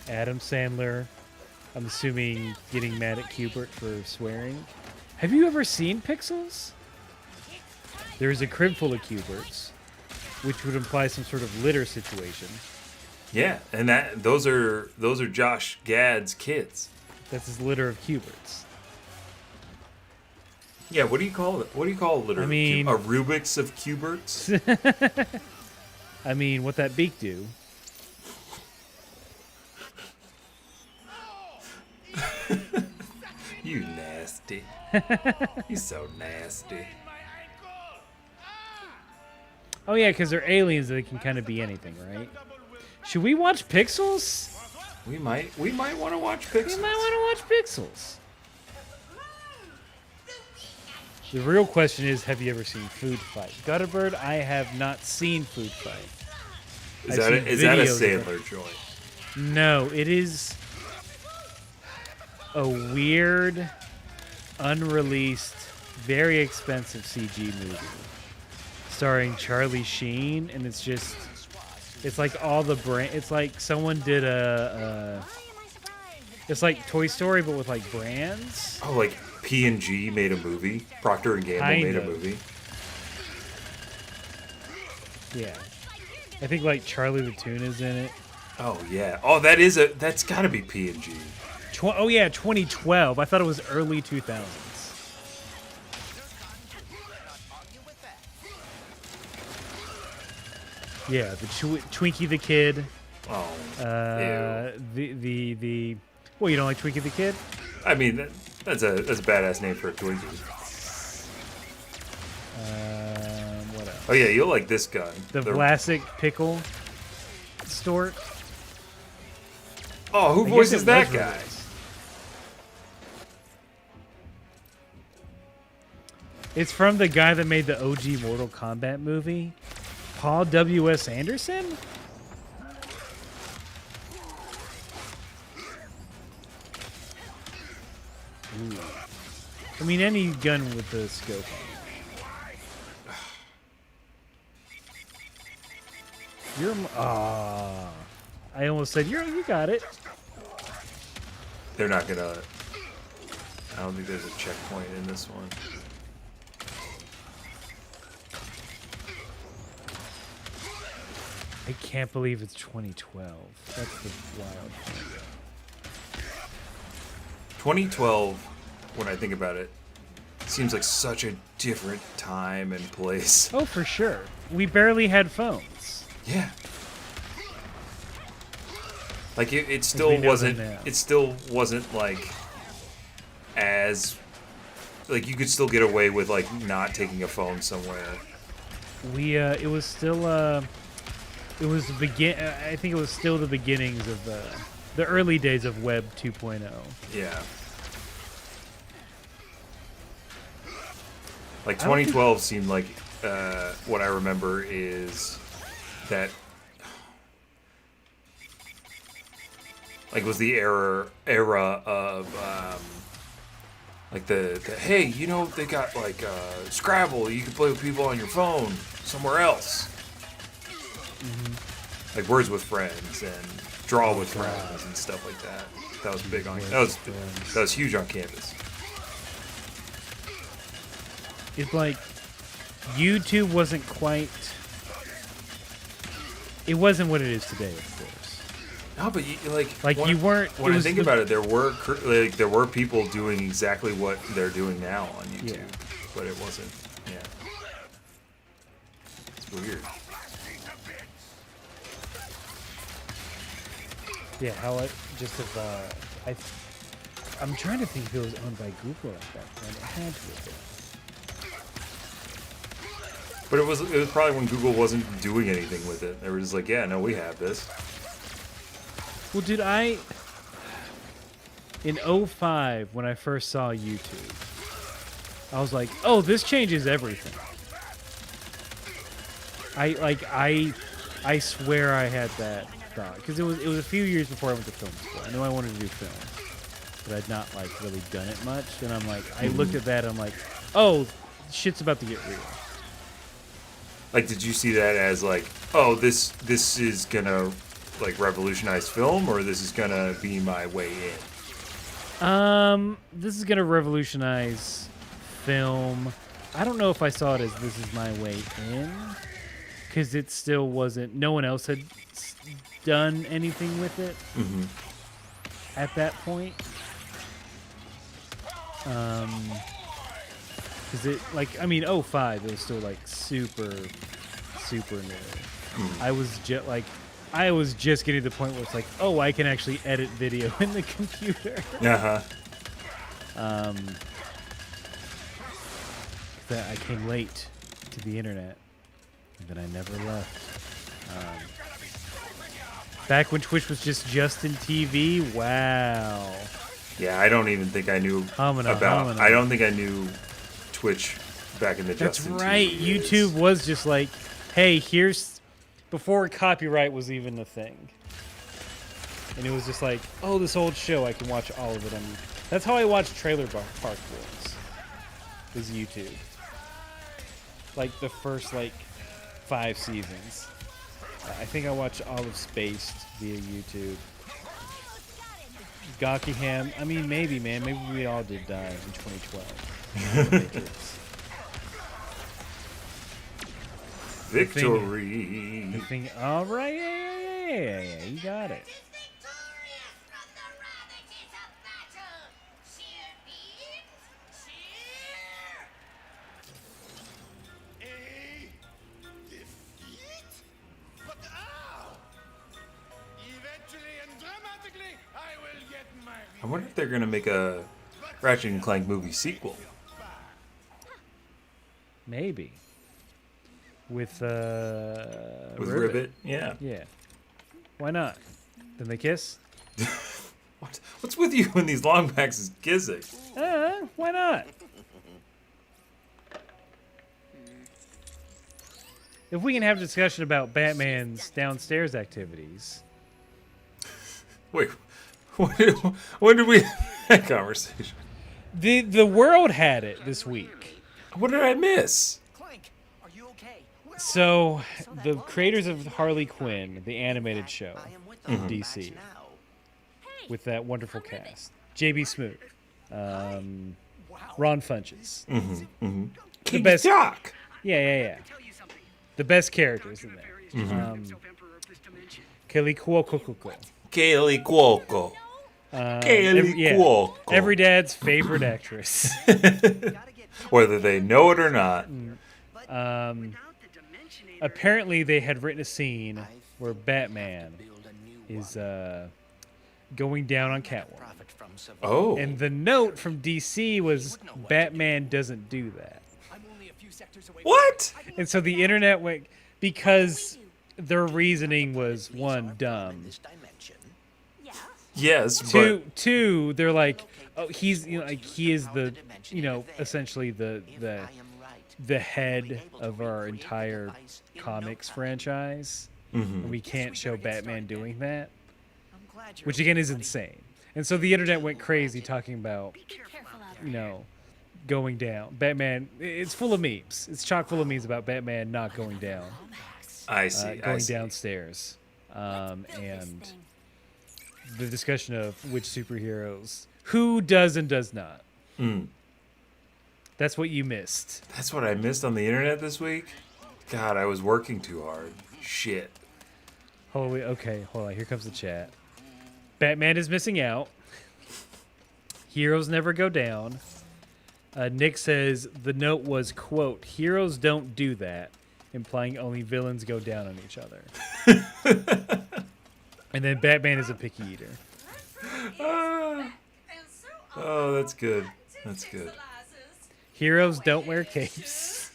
Adam Sandler. I'm assuming getting mad at Cubert for swearing. Have you ever seen Pixels? There's a crib full of Cuberts, which would imply some sort of litter situation. Yeah, and those are Josh Gad's kids. That's his litter of Cuberts. Yeah, what do you call it? What do you call a litter? I mean, a Rubik's of Cuberts. I mean, what that beak do? You nasty. You so nasty. Oh yeah, because they're aliens. They can kind of be anything, right? Should we watch Pixels? We might want to watch You Pixels. might want to watch Pixels. The real question is, have you ever seen Food Fight? Gutterbird, I have not seen Food Fight. Is I've that seen a videos of it. Sandler joint? No, it is a weird, unreleased, very expensive CG movie starring Charlie Sheen, and it's like all the brand. It's like someone did it's like Toy Story, but with like brands. Oh, like P&G made a movie. Procter and Gamble Kind made a of. movie. Yeah, I think like Charlie the Tune is in it. Oh yeah. Oh, that's got to be P&G. Oh yeah, 2012. I thought it was early 2000s. Yeah, the Twinkie the Kid. Oh. The well, you don't like Twinkie the Kid? I mean, that's a badass name for a Twinkie. What else? Oh yeah, you'll like this gun. The Vlasic Pickle Stork. Oh, who I guess voices it that was guy? released. It's from the guy that made the OG Mortal Kombat movie, Paul W.S. Anderson? Ooh. I mean, any gun with the scope on it. You're... I almost said, you got it. They're not gonna... I don't think there's a checkpoint in this one. I can't believe it's 2012. That's the wild thing. 2012, when I think about it, seems like such a different time and place. Oh, for sure. We barely had phones. Yeah. Like it we still know wasn't. them now. It still wasn't like as like you could still get away with like not taking a phone somewhere. We it was still it was the I think it was still the beginnings of the early days of Web 2.0. Yeah. Like 2012 seemed like what I remember is that like was the era of like the hey, you know, they got like Scrabble, you can play with people on your phone somewhere else. Mm-hmm. Like Words with Friends and Draw with Friends and stuff like that. That was big on that was huge on campus. It's like YouTube wasn't quite. It wasn't what it is today, of course. No, but you, like when, you weren't. When I think about it, there were people doing exactly what they're doing now on YouTube, but it wasn't. Yeah, it's weird. Yeah, how I just I'm trying to think if it was owned by Google at that point. It had to have been. But it was probably when Google wasn't doing anything with it. They were just like, yeah, no, we have this. Well, did in 2005 when I first saw YouTube, I was like, oh, this changes everything. I swear I had that thought because it was a few years before I went to film school. I knew I wanted to do film, but I'd not like really done it much. And I'm like, I looked at that, I'm like, oh, shit's about to get real. Like, did you see that as like, oh, this is gonna like revolutionize film, or this is gonna be my way in? This is gonna revolutionize film. I don't know if I saw it as this is my way in, because it still wasn't. No one else had done anything with it at that point. Because it, like, I mean, 2005, it was still like super new. I was just getting to the point where it's like, oh, I can actually edit video in the computer. That I came late to the internet, and then I never left. Back when Twitch was just Justin TV. Wow. Yeah, I don't even think I knew about. I don't think I knew Twitch back in the That's Justin right. TV days. YouTube was just like, hey, here's before copyright was even a thing, and it was just like, oh, this old show, I can watch all of it. That's how I watched Trailer Park Boys. Was YouTube. Like the first 5 seasons. I think I watched all of Spaced via YouTube. Gockingham. I mean, maybe, man. Maybe we all did die in 2012. Victory. The thing. All right. Yeah. You got it. I wonder if they're gonna make a Ratchet and Clank movie sequel. Maybe. With Ribbit. Yeah. Yeah. Why not? Then they kiss? What's with you and these long backs is kissing? Why not? If we can have a discussion about Batman's downstairs activities. Wait, when did we have that conversation? The world had it this week. What did I miss? Clank, are you okay? So, the creators of Harley Quinn, the animated show from DC, with that wonderful cast, J.B. Smoot, Ron Funches, the best. Doc. Yeah. The best characters in there. Kaylee Cuoco. Kaylee Cuoco. Cuoco. Every dad's favorite actress. Whether they know it or not. Apparently, they had written a scene where Batman is going down on Catwoman. Oh. And the note from DC was, Batman doesn't do that. What? And so the internet went, because their reasoning was, one, dumb. Yes, Two, they're like, oh, he's, he is the, essentially the head of our entire comics franchise. And we can't show Batman doing that, which again is insane. And so the internet went crazy talking about, going down. Batman, it's full of memes. It's chock full of memes about Batman not going down. I see. Going downstairs. And the discussion of which superheroes, who does and does not. That's what you missed. That's what I missed on the internet this week? God, I was working too hard. Shit. Hold on. Here comes the chat. Batman is missing out. Heroes never go down. Nick says the note was, quote, heroes don't do that, implying only villains go down on each other. And then Batman is a picky eater. Oh, that's good. That's good. Heroes don't wear capes.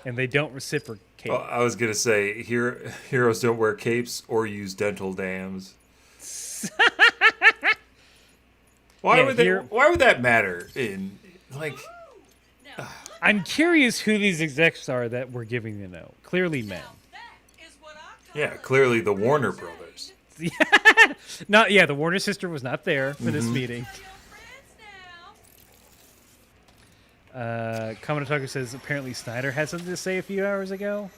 And they don't reciprocate. Oh, I was going to say, heroes don't wear capes or use dental dams. Why would that matter? I'm curious who these execs are that we're giving the note. Clearly men. Yeah, clearly the Warner Brothers. The Warner sister was not there for this meeting. Kamanotaka says apparently Snyder had something to say a few hours ago.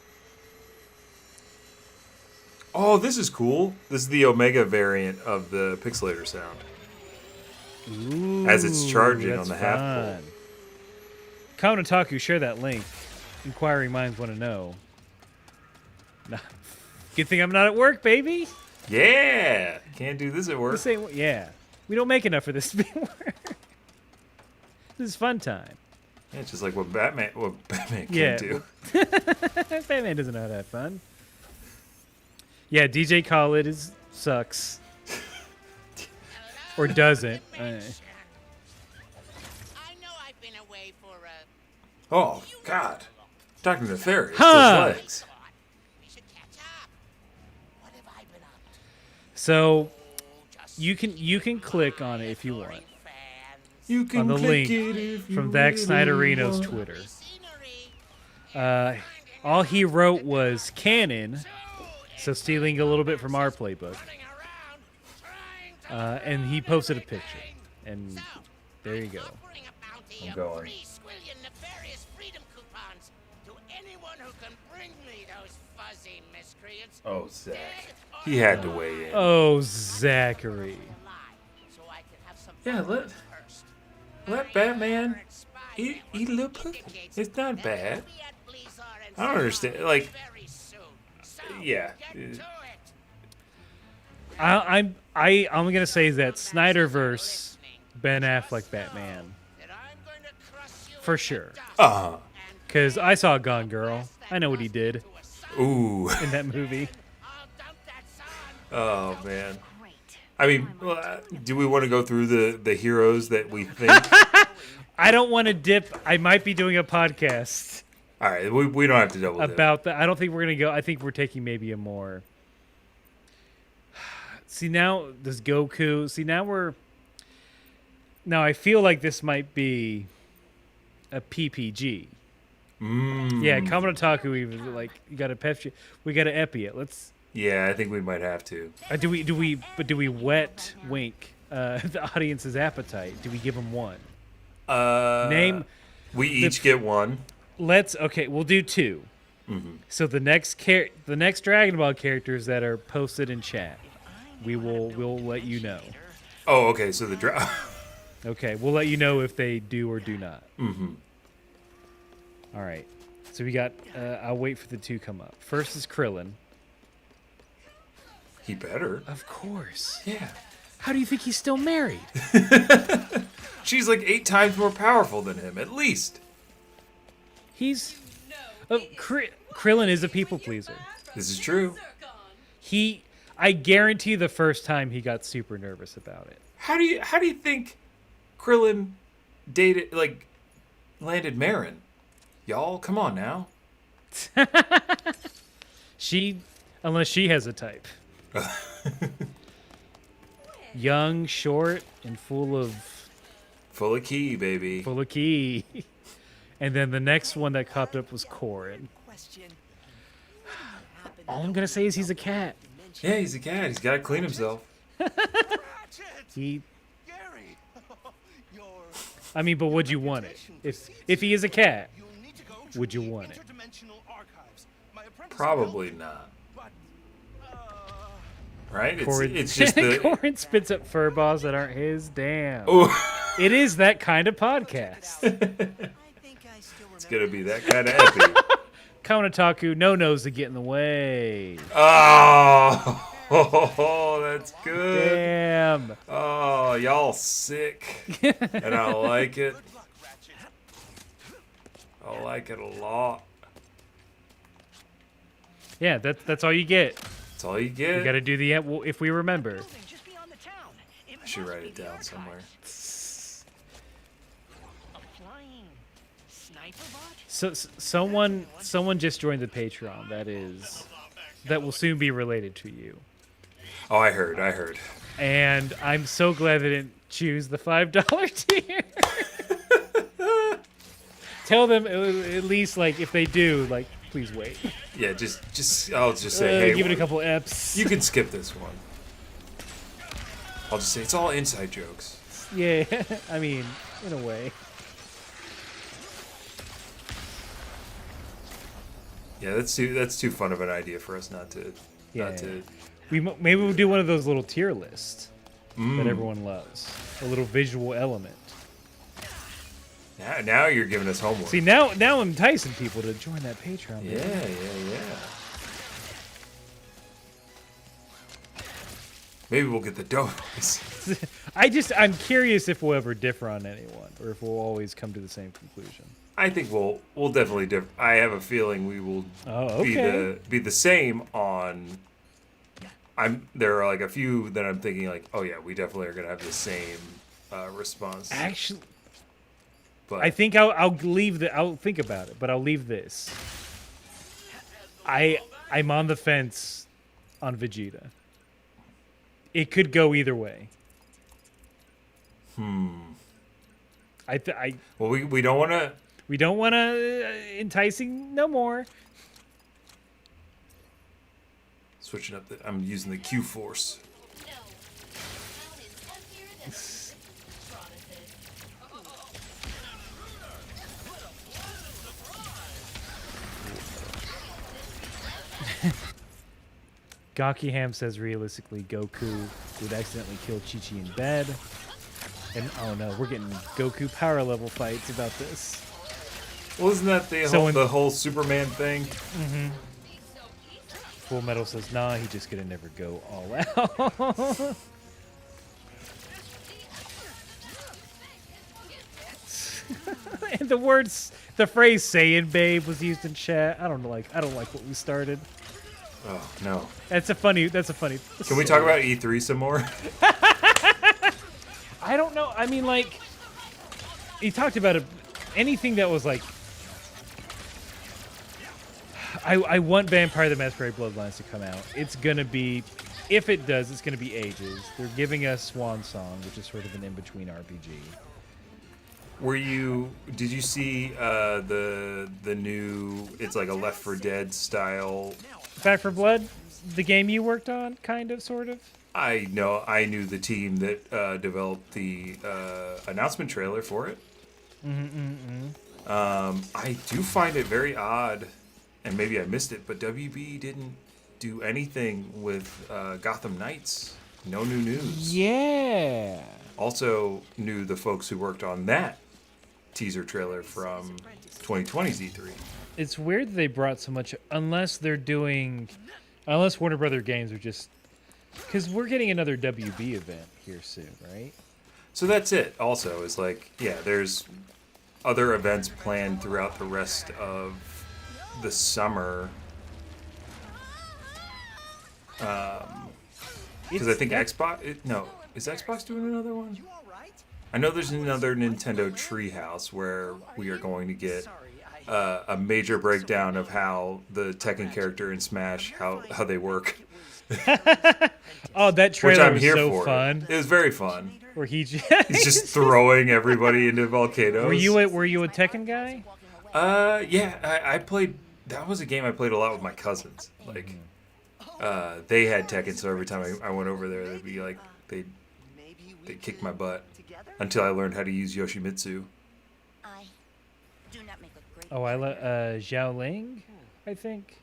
Oh, this is cool. This is the Omega variant of the pixelator sound. Ooh, as it's charging on the half pole. Kamanotaka, share that link. Inquiring minds want to know. Nah. Good thing I'm not at work, baby. Yeah, can't do this at work. We don't make enough of this to be work. This is fun time. Yeah, it's just like what Batman can do. Batman doesn't know how to have fun. Yeah, DJ Khaled sucks. Or doesn't. I know I've been away for Oh, God. Talking to Nefarious. Huh. Those legs. So you can click on it if you want. You can On the click link it if you from Zack really Snyderino's want. Twitter. All he wrote was canon, so stealing a little bit from our playbook. And he posted a picture, and there you go. I'm going. Oh, Zach. He had to weigh in. Oh, Zachary. Yeah, let Batman eat a little pussy. It's not bad. I don't understand. Like, yeah. I'm gonna say that Snyderverse, Ben Affleck Batman, for sure. Because I saw Gone Girl. I know what he did. Ooh. In that movie. Oh man. I mean, do we want to go through the heroes that we think? I don't want to dip. I might be doing a podcast. All right, we don't have to double dip. About that. I don't think we're gonna go. I think we're taking maybe a more. See now, does Goku? See now we're. Now I feel like this might be a PPG. Yeah, Kaminotaku even like you got to we got to epi it. Let's. Yeah, I think we might have to. Do we wet wink the audience's appetite? Do we give them one? Name. We each get one. We'll do two. So the next Dragon Ball characters that are posted in chat, we'll let you know. Oh, okay. So the Okay, we'll let you know if they do or do not. All right. So we got. I'll wait for the two come up. First is Krillin. He better. Of course. Yeah. How do you think he's still married? She's like 8 times more powerful than him, at least. He's. Krillin is a people pleaser. This is true. I guarantee the first time he got super nervous about it. How do you think Krillin landed Marin? Y'all, come on now. Unless she has a type. Young, short, and full of ki, baby. Full of ki. And then the next one that popped up was Corrin. All I'm gonna say is he's a cat. Yeah, he's a cat. He's got to clean himself. I mean, but would you want it? If he is a cat, would you want it? Probably not. Right? It's just Corrin spits up fur balls that aren't his. Damn. Ooh. It is that kind of podcast. It's gonna be that kind of epic. Kaminotaku, no nose to get in the way. Oh, that's good. Damn. Oh, y'all sick. And I like it. I like it a lot. Yeah, that's all you get. That's all you get. You got to do the if we remember. I should write it down somewhere. So someone just joined the Patreon that will soon be related to you. Oh, I heard. And I'm so glad they didn't choose the $5 tier. Tell them at least like if they do, like please wait. Yeah, just I'll just say hey, give it a couple eps. You can skip this one. I'll just say it's all inside jokes. Yeah, I mean, in a way. Yeah, that's too fun of an idea for us not to. Maybe we'll do one of those little tier lists that everyone loves. A little visual element. Now you're giving us homework. See, now I'm enticing people to join that Patreon. Yeah. Maybe we'll get the donuts. I'm curious if we'll ever differ on anyone, or if we'll always come to the same conclusion. I think we'll definitely differ. I have a feeling we will be the same on. There are like a few that I'm thinking like, oh yeah, we definitely are gonna have the same response. Actually, but I think I'll leave I'll think about it, but I'll leave this. I'm on the fence on Vegeta. It could go either way. Well, we don't want to. We don't want to enticing no more. Switching up. I'm using the Q force. Gaki Ham says realistically Goku would accidentally kill Chi-Chi in bed. And oh no, we're getting Goku power level fights about this. Well, isn't that the whole Superman thing? Mm-hmm. Full Metal says, nah, he just gonna never go all out. And the phrase "Saiyan babe" was used in chat. I don't like what we started. Oh no. That's a funny. Can we talk about E3 some more? I don't know. I mean, like, he talked about anything that was like. I want Vampire the Masquerade Bloodlines to come out. It's gonna be, if it does, it's gonna be ages. They're giving us Swan Song, which is sort of an in-between RPG. Did you see the new? It's like a Left 4 Dead style. Back 4 Blood, the game you worked on, kind of, sort of. I knew the team that developed the announcement trailer for it. I do find it very odd, and maybe I missed it, but WB didn't do anything with Gotham Knights. No new news. Yeah. Also knew the folks who worked on that teaser trailer from 2020's E3. It's weird that they brought so much, unless Warner Brother Games are just, because we're getting another WB event here soon, right? So that's it. Also, is like, yeah, there's other events planned throughout the rest of the summer. Because I think Xbox. Is Xbox doing another one? I know there's another Nintendo Treehouse where we are going to get a major breakdown of how the Tekken character in Smash, how they work. Oh, that trailer Which I'm was here so for. fun. It was very fun. Where he's just throwing everybody into volcanoes. Were you a Tekken guy? Yeah, I played. That was a game I played a lot with my cousins. Like, they had Tekken, so every time I went over there, they'd be like, they'd kick my butt until I learned how to use Yoshimitsu. Oh, Zhao Ling, I think,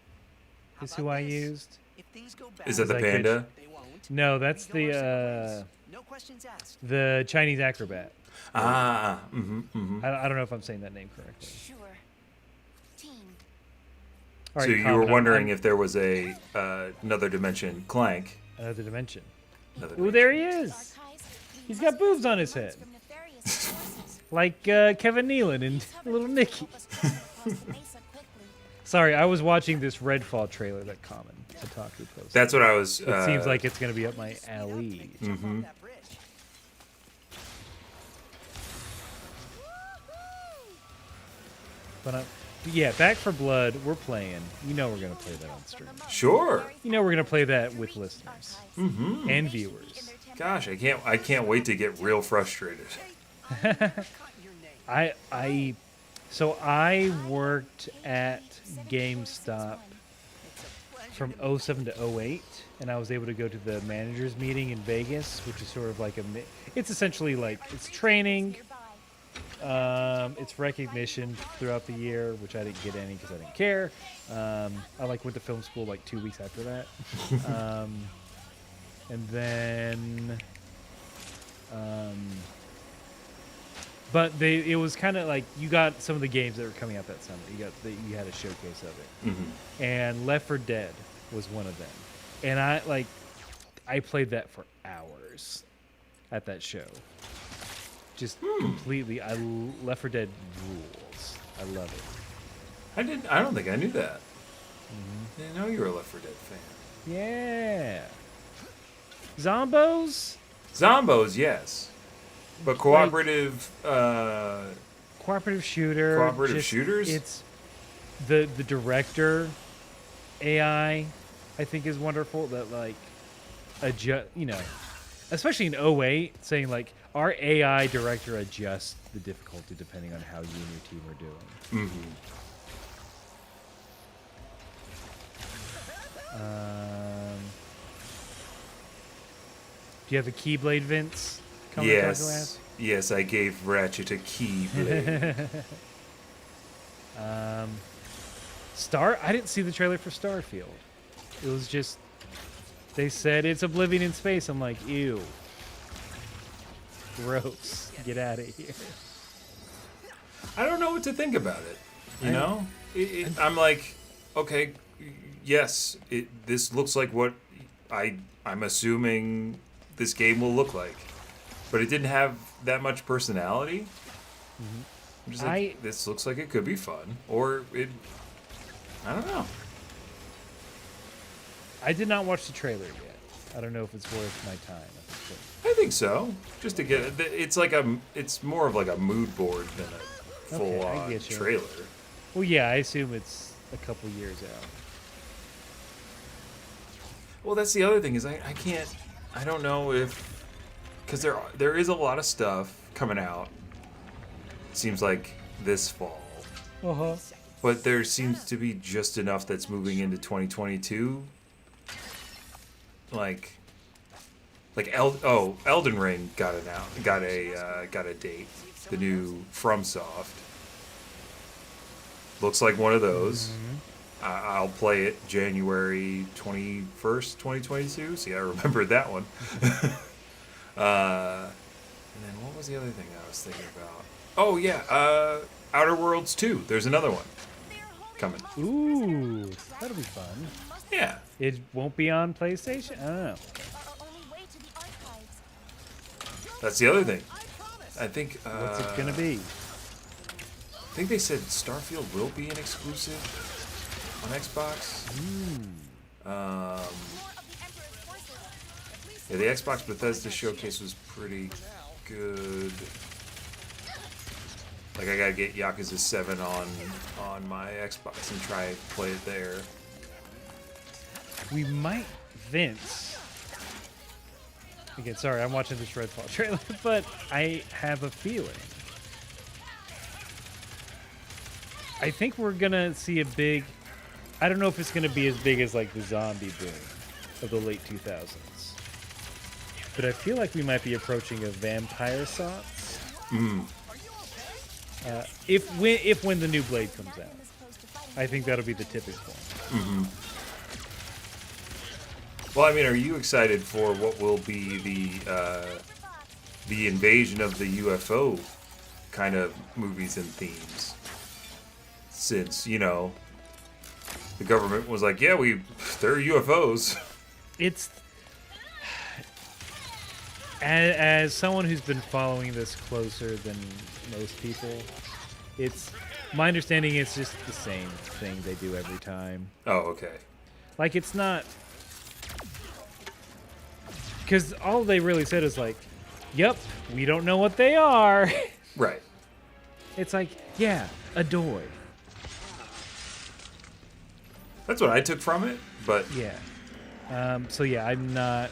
is who I used. Is that the panda? No, that's the Chinese acrobat. I don't know if I'm saying that name correctly. Sure. Team. All right, so you were wondering if there was another dimension, Clank. Another dimension. Ooh, there he is. He's got boobs on his head. Like Kevin Nealon and Little Nicky. Sorry, I was watching this Redfall trailer that Common Kotaku posted. That's what I was... It seems like it's going to be up my alley. Mm-hmm. But yeah, Back 4 Blood, we're playing. You know we're going to play that on stream. Sure. You know we're going to play that with listeners and viewers. Gosh, I can't wait to get real frustrated. So I worked at GameStop from 07 to 08, and I was able to go to the managers meeting in Vegas, which is sort of like it's essentially like, it's training, it's recognition throughout the year, which I didn't get any because I didn't care. I went to film school 2 weeks after that. And then, but it was kind of like, you got some of the games that were coming out that summer. You had a showcase of it, and Left 4 Dead was one of them. And I played that for hours at that show. Just completely. Left 4 Dead rules. I love it. I don't think I knew that. I didn't know you were a Left 4 Dead fan. Yeah. Zombos, yes. But cooperative... cooperative shooter. Cooperative shooters? It's the director AI, I think, is wonderful. That adjust, especially in OA, saying like our AI director adjusts the difficulty depending on how you and your team are doing. Do you have a Keyblade, Vince? Yes, I gave Ratchet a Keyblade. I didn't see the trailer for Starfield. It was just, they said it's Oblivion in space. I'm like, ew. Gross. Get out of here. I don't know what to think about it. You know? I'm like, okay, yes, this looks like what I'm assuming this game will look like. But it didn't have that much personality. I'm just like, this looks like it could be fun. Or I don't know. I did not watch the trailer yet. I don't know if it's worth my time. I think so. Just to get it's like it's more of like a mood board than a full-on trailer. Well, yeah, I assume it's a couple years out. Well, that's the other thing is I don't know if, because there is a lot of stuff coming out. It seems like this fall. But there seems to be just enough that's moving into 2022. Like Elden Ring got a date. The new FromSoft. Looks like one of those. I'll play it January 21st, 2022. See, I remembered that one. And then what was the other thing I was thinking about? Oh yeah, Outer Worlds 2. There's another one coming. Ooh, that'll be fun. Yeah. It won't be on PlayStation? I don't know. That's the other thing. I think. What's it gonna be? I think they said Starfield will be an exclusive on Xbox. Yeah, the Xbox Bethesda showcase was pretty good. Like, I gotta get Yakuza 7 on my Xbox and try play it there. We might, Vince. Again, sorry, I'm watching this Redfall trailer, but I have a feeling. I think we're gonna see a big. I don't know if it's gonna be as big as like the zombie boom of the late 2000s, but I feel like we might be approaching a vampire sauce. If when the new Blade comes out, I think that'll be the tipping point. Well, I mean, are you excited for what will be the invasion of the UFO kind of movies and themes? Since, the government was like, yeah, they're UFOs. It's as someone who's been following this closer than most people, it's my understanding it's just the same thing they do every time. Oh, okay. Like, it's not, because all they really said is like, yep, we don't know what they are. Right. It's like, yeah, a doy. That's what I took from it, but yeah. So yeah, I'm not.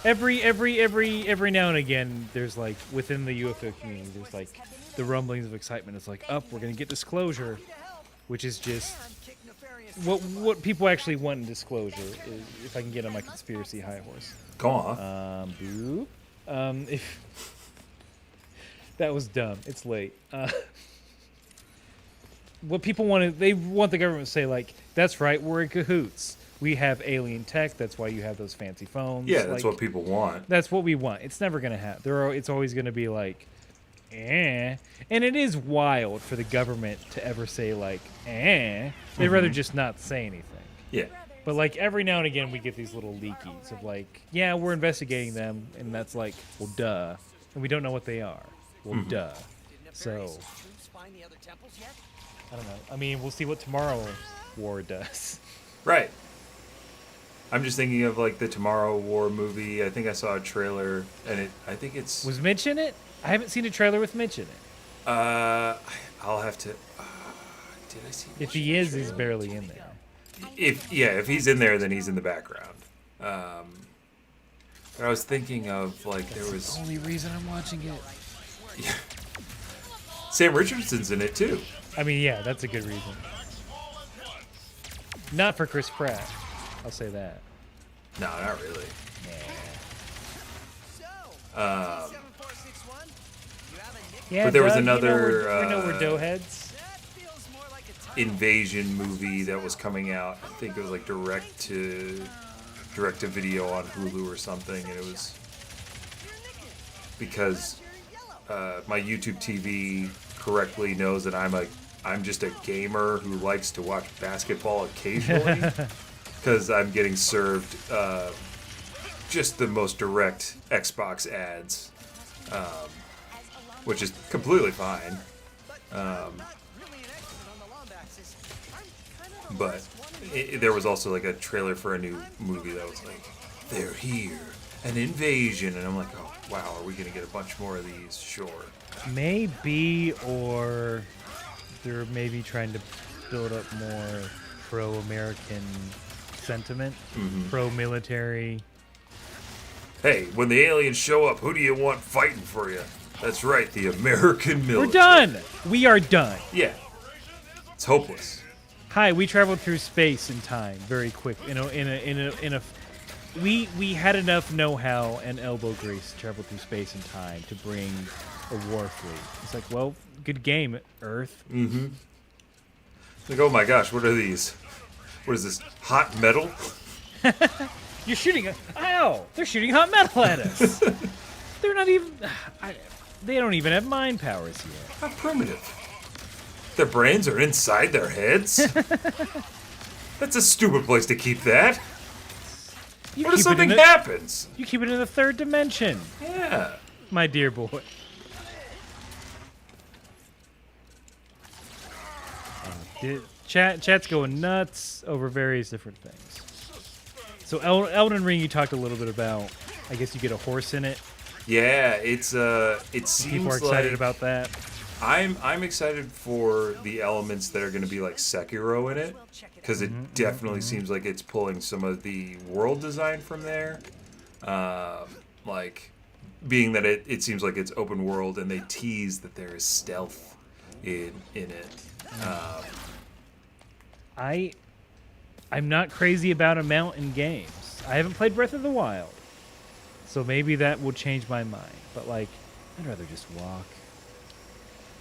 Every now and again, there's like within the UFO community, there's like the rumblings of excitement. It's like, we're gonna get disclosure, which is just what people actually want in disclosure. Is, if I can get on my conspiracy high horse. Go on. Boop. If that was dumb. It's late. What people want they want the government to say, like, that's right, we're in cahoots. We have alien tech. That's why you have those fancy phones. Yeah, that's what people want. That's what we want. It's never going to happen. It's always going to be like, eh. And it is wild for the government to ever say, like, eh. They'd rather just not say anything. Yeah. But, like, every now and again, we get these little leakies of, like, yeah, we're investigating them. And that's like, well, duh. And we don't know what they are. Well, duh. So, I don't know. I mean, we'll see what Tomorrow War does. Right. I'm just thinking of like the Tomorrow War movie. I think I saw a trailer, and I think it's. Was Mitch in it? I haven't seen a trailer with Mitch in it. I'll have to. Did I see? If he is, he's barely in there. If he's in there, then he's in the background. But I was thinking of like there That's was the only reason I'm watching it. Sam Richardson's in it too. I mean, yeah, that's a good reason. Not for Chris Pratt. I'll say that. No, not really. Yeah, But there was Doug, another, we know we're doughheads. Invasion movie that was coming out. I think it was like direct to video on Hulu or something, and it was because my YouTube TV correctly knows that I'm just a gamer who likes to watch basketball occasionally because I'm getting served just the most direct Xbox ads, which is completely fine. But there was also like a trailer for a new movie that was like, they're here, an invasion, and I'm like, oh wow, are we gonna get a bunch more of these? Sure. Maybe, or they're maybe trying to build up more pro-American sentiment, pro-military. Hey, when the aliens show up, who do you want fighting for you? That's right, the American military. We're done. We are done. Yeah, it's hopeless. Hi, we traveled through space and time very quick. We had enough know-how and elbow grease to travel through space and time to bring a war fleet. It's like, well, good game, Earth. Mm-hmm. Like, oh my gosh, what are these? What is this? Hot metal? You're shooting. Ow! They're shooting hot metal at us. They're not even. They don't even have mind powers yet. How primitive. Their brains are inside their heads? That's a stupid place to keep that. What if something happens? You keep it in the third dimension. Yeah. My dear boy. Chat's going nuts over various different things. So Elden Ring, you talked a little bit about. I guess you get a horse in it. Yeah, it seems people are excited about that. I'm excited for the elements that are going to be like Sekiro in it, because it definitely seems like it's pulling some of the world design from there. Like, being that it seems like it's open world, and they tease that there is stealth in it. I'm not crazy about a mount in games. I haven't played Breath of the Wild, so maybe that will change my mind. But like, I'd rather just walk.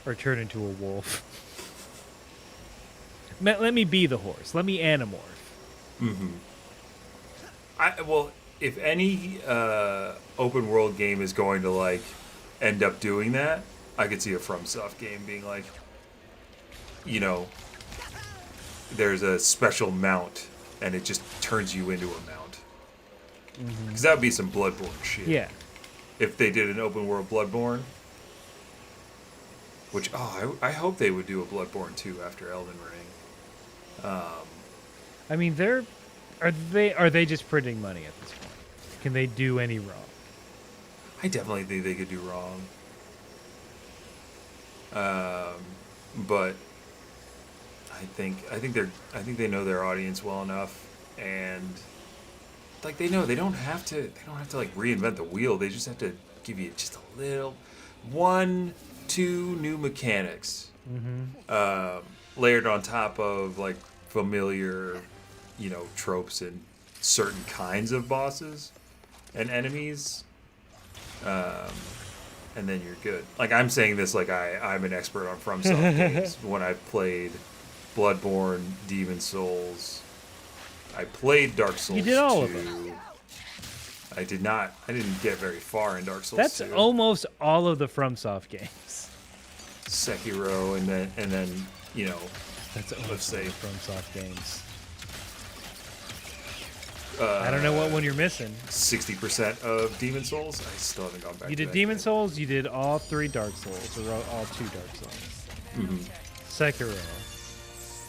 Or turn into a wolf. Let me be the horse. Let me animorph. Well, if any open world game is going to like end up doing that, I could see a FromSoft game being like, you know, there's a special mount and it just turns you into a mount. Because that would be some Bloodborne shit. Yeah. If they did an open world Bloodborne. Which, I hope they would do a Bloodborne 2 after Elden Ring. I mean, are they just printing money at this point? Can they do any wrong? I definitely think they could do wrong. But I think they know their audience well enough, and like they know they don't have to like reinvent the wheel. They just have to give you just a little 2 new mechanics layered on top of like familiar, tropes and certain kinds of bosses and enemies, and then you're good. Like, I'm saying this like I'm an expert on FromSoft games. When I played Bloodborne, Demon Souls, I played Dark Souls. You did all 2. of them. I didn't get very far in Dark Souls. That's 2. almost all of the FromSoft games. Sekiro, and then That's almost let's say all the FromSoft games. I don't know what one you're missing. 60% of Demon Souls. I still haven't gone back. You to did that Demon game. Souls. You did all 3 Dark Souls, or all 2 Dark Souls. Sekiro,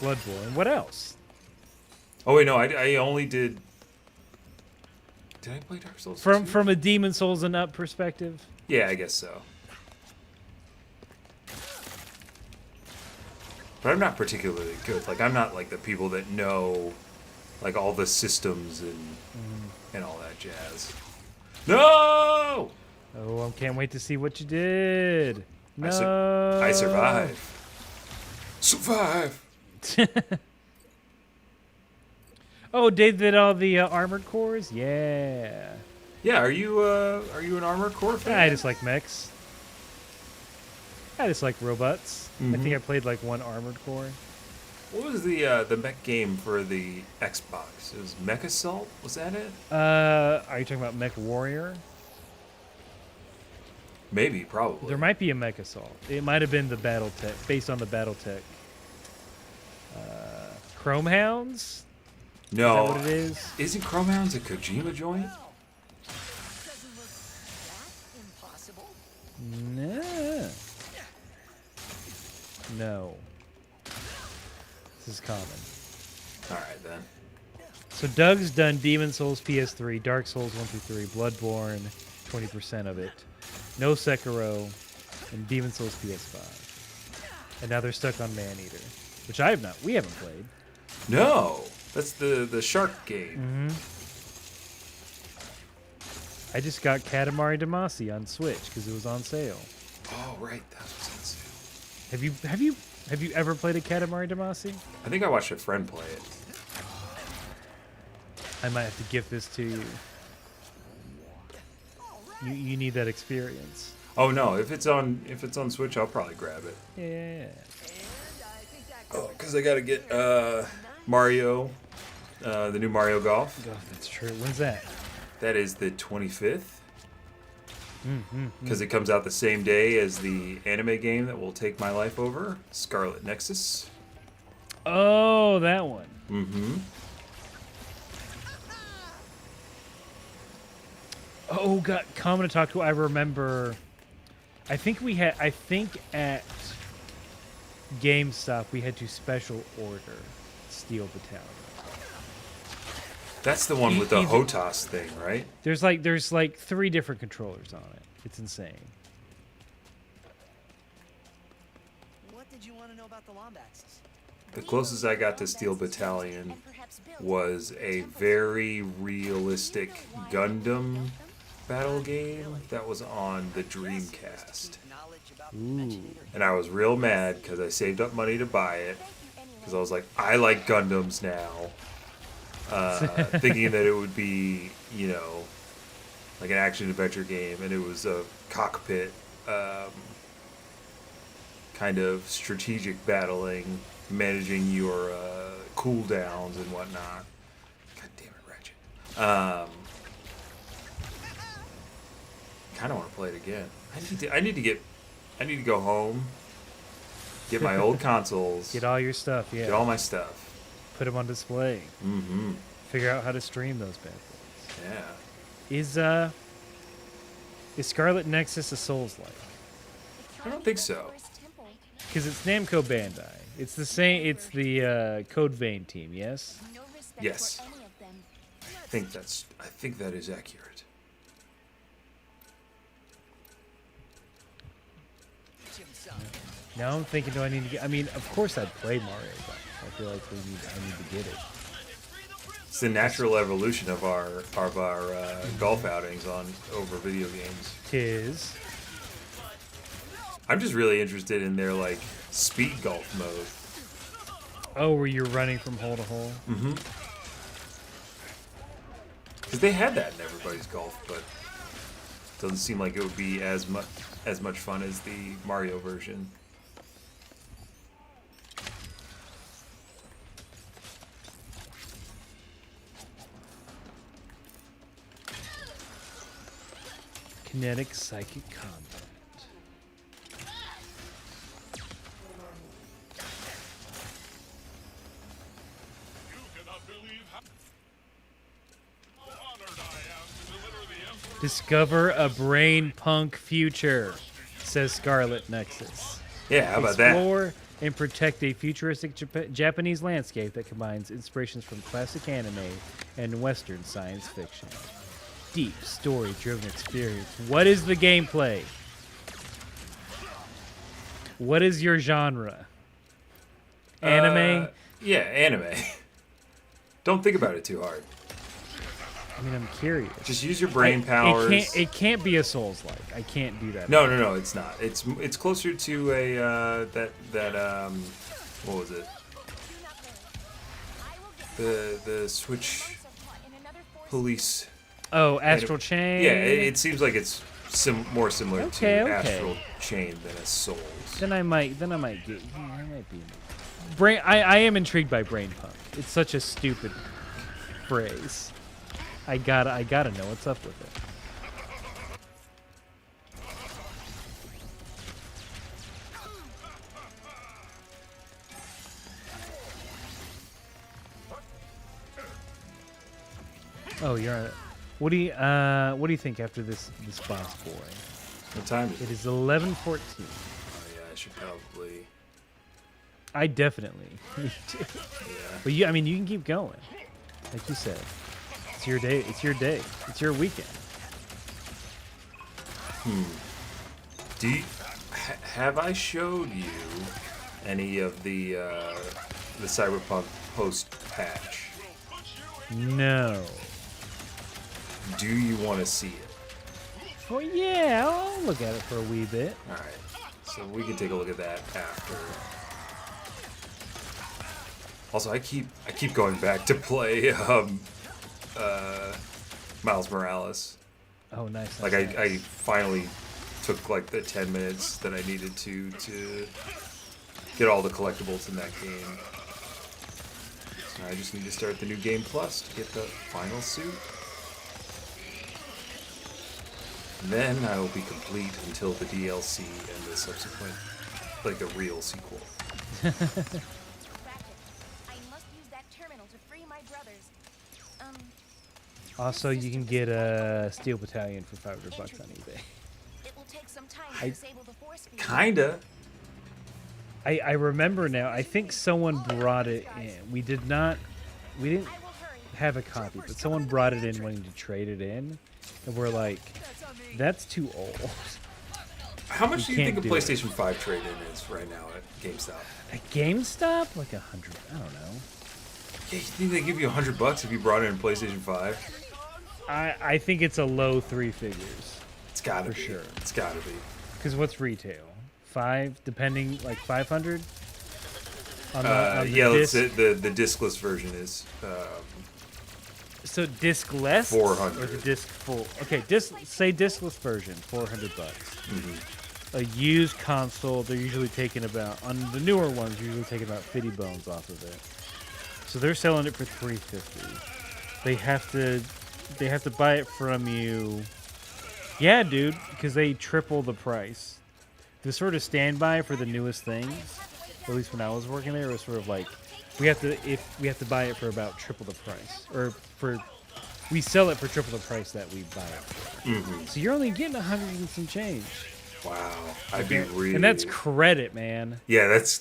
Bloodborne. What else? Oh wait, no, I only did. Did I play Dark Souls? From a Demon Souls and up perspective. Yeah, I guess so. But I'm not particularly good. Like, I'm not like the people that know like all the systems and all that jazz. No! Oh, I can't wait to see what you did. No. I survived. Survive. Oh, Dave did all the armored cores? Yeah. Yeah, are you an Armored Core fan? I just like mechs. I just like robots. I think I played like one armored core. What was the mech game for the Xbox? It was Mech Assault? Was that it? Are you talking about Mech Warrior? Maybe, probably. There might be a Mech Assault. It might have been the BattleTech, based on the BattleTech. Chrome Hounds? No. Is that what it is? Isn't Chrome Hounds a Kojima joint? Doesn't look that impossible. No. No. This is common. Alright then. So Doug's done Demon Souls PS3, Dark Souls 1 through 3, Bloodborne, 20% of it, no Sekiro, and Demon Souls PS5. And now they're stuck on Maneater, which we haven't played. No! That's the shark game. I just got Katamari Damacy on Switch because it was on sale. Oh right, that was on sale. Have you ever played a Katamari Damacy? I think I watched a friend play it. I might have to gift this to you. You need that experience. Oh no, if it's on Switch, I'll probably grab it. Yeah. Oh, because I gotta get Mario, the new Mario Golf. Oh, that's true. When's that? That is the 25th. Because it comes out the same day as the anime game that will take my life over, Scarlet Nexus. Oh, that one. Mm-hmm. Oh God, Kame to talk to. I remember. I think at GameStop we had to special order Steel Battalion. That's the one with the HOTAS thing, right? There's like 3 different controllers on it. It's insane. What did you want to know about the Lombaxes? The closest I got to Steel Battalion was a very realistic Gundam battle game that was on the Dreamcast. Ooh. And I was real mad because I saved up money to buy it because I was like, I like Gundams now. Thinking that it would be, like an action-adventure game, and it was a cockpit kind of strategic battling, managing your cooldowns and whatnot. God damn it, Ratchet. Kind of want to play it again. I need to go home, get my old consoles, Get all your stuff, yeah. get all my stuff. Put them on display. Mm-hmm. Figure out how to stream those bad boys. Yeah. Is Scarlet Nexus a Souls-like? I don't think so. Because it's Namco Bandai. It's the same. It's the Code Vein team. Yes. Yes. I think that is accurate. Now I'm thinking, do I need to get? I mean, of course I'd play Mario Golf. I feel like I need to get it. It's the natural evolution of our golf outings over video games. Tis. I'm just really interested in their like speed golf mode. Oh, where you're running from hole to hole. Mm-hmm. Because they had that in Everybody's Golf, but it doesn't seem like it would be as much fun as the Mario version. Kinetic psychic combat. You cannot believe how honored I am to deliver the Emperor. Discover a brain punk future, says Scarlet Nexus. Yeah, how about that? Explore and protect a futuristic Japanese landscape that combines inspirations from classic anime and Western science fiction. Deep story-driven experience. What is the gameplay? What is your genre? Anime? Yeah, anime. Don't think about it too hard. I mean, I'm curious. Just use your brain powers. It can't be a Souls-like. I can't do that. No, it's not. It's closer to a what was it? The Switch police. Oh, Astral Chain. Yeah, it seems like it's more similar to Astral Chain than a Souls. Then I might get. Yeah, I might be. I am intrigued by Brain Punk. It's such a stupid phrase. I gotta know what's up with it. Oh, you're on it. What do you think after this boss boy? What time is it? It is 11:14. Oh yeah, I should probably. I definitely need to. Yeah. But you can keep going. Like you said. It's your day. It's your day. It's your weekend. Do you, have I showed you any of the Cyberpunk post patch? No. Do you want to see it? Well, yeah, I'll look at it for a wee bit. All right, so we can take a look at that after. Also, I keep going back to play Miles Morales. Oh, nice. Like I finally took like the 10 minutes that I needed to get all the collectibles in that game. So I just need to start the new game plus to get the final suit. And then I will be complete until the DLC and the subsequent, like a real sequel. Ratchet, I must use that terminal to free my brothers. Also, you can get a Steel Battalion for $500 on eBay. It will take some time to disable the force field. Kinda. I remember now. I think someone brought it in. We didn't have a copy, but someone brought it in wanting to trade it in, and we're like, that's too old. How much do you think a do PlayStation 5 trade-in is right now at GameStop? At GameStop, like 100. I don't know. Yeah, you think they give you $100 if you brought in a PlayStation 5? I think it's a low three figures. It's gotta For be. sure. It's gotta be. Because what's retail? 5, depending, like 500. Yeah, let's say the discless version is. So discless 400. or the disc full? Okay, say discless version, $400. Mm-hmm. A used console, they're usually taking about on the newer ones, usually taking about 50 bones off of it. So they're selling it for $350. They have to buy it from you. Yeah, dude, because they triple the price. The sort of standby for the newest things, at least when I was working there, was sort of like we have to buy it for about triple the price, or we sell it for triple the price that we buy it for. Mm-hmm. So you're only getting 100 and some change. Wow, I'd be really. And that's credit, man. Yeah, that's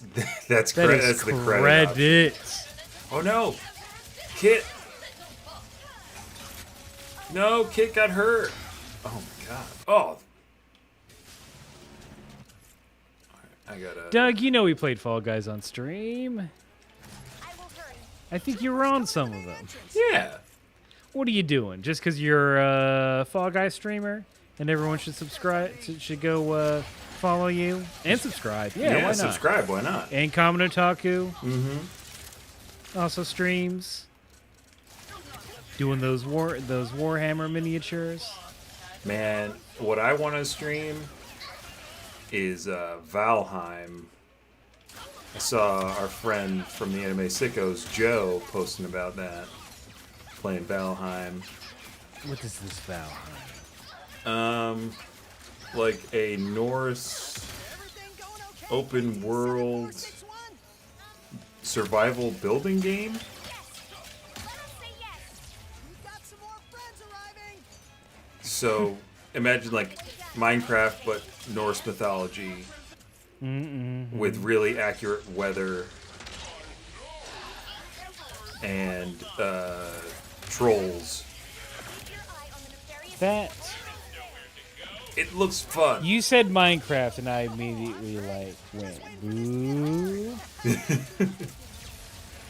That credit. is That's the credit. credit. Oh no, Kit! No, Kit got hurt. Oh my god. Oh. I gotta. Doug, you know we played Fall Guys on stream. I think you were on some of them. Yeah. What are you doing? Just because you're a Fall Guys streamer and everyone should subscribe, should go follow you and subscribe? Yeah, why not? Subscribe. Why not? And Kame Otaku. Mm-hmm. Also streams. Doing those Warhammer miniatures. Man, what I want to stream is Valheim. I saw our friend from the Anime Sickos, Joe, posting about that. Playing Valheim. What is this Valheim? Like a Norse open world survival building game. So imagine like Minecraft, but Norse mythology with really accurate weather and trolls. That It looks fun. you said Minecraft, and I immediately like went boo.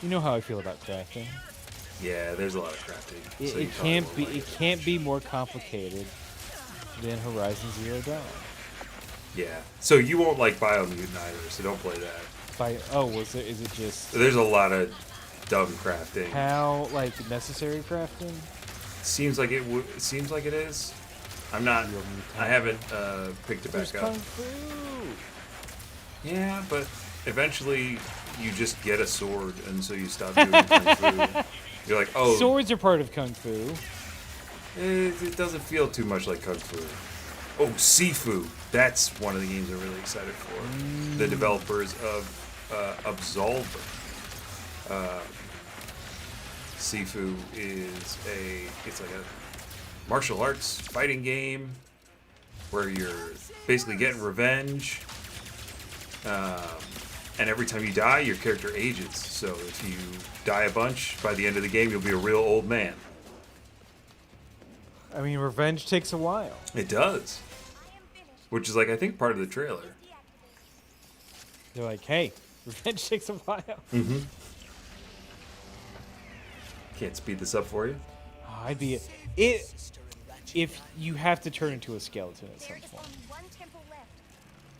You know how I feel about crafting. Yeah, there's a lot of crafting. It, so you it probably can't won't be. like It can't be more complicated than Horizon Zero Dawn. Yeah. So you won't like Biomutant either, so don't play that. Was it? Is it just There's a lot of dumb crafting. how like necessary crafting? Seems like seems like it is. I'm not. I haven't picked it There's back kung up. fu. Yeah, but eventually you just get a sword, and so you stop doing kung fu. You're like, oh, Swords are part of kung fu. it doesn't feel too much like kung fu. Oh, Sifu. That's one of the games I'm really excited for. The developers of Absolver. Sifu is it's like a martial arts fighting game where you're basically getting revenge. And every time you die, your character ages. So if you die a bunch, by the end of the game, you'll be a real old man. I mean, revenge takes a while. It does. Which is like, I think, part of the trailer. They're like, hey, revenge takes a while. Mm-hmm. Can't speed this up for you. Oh, I'd be it if you have to turn into a skeleton at some point.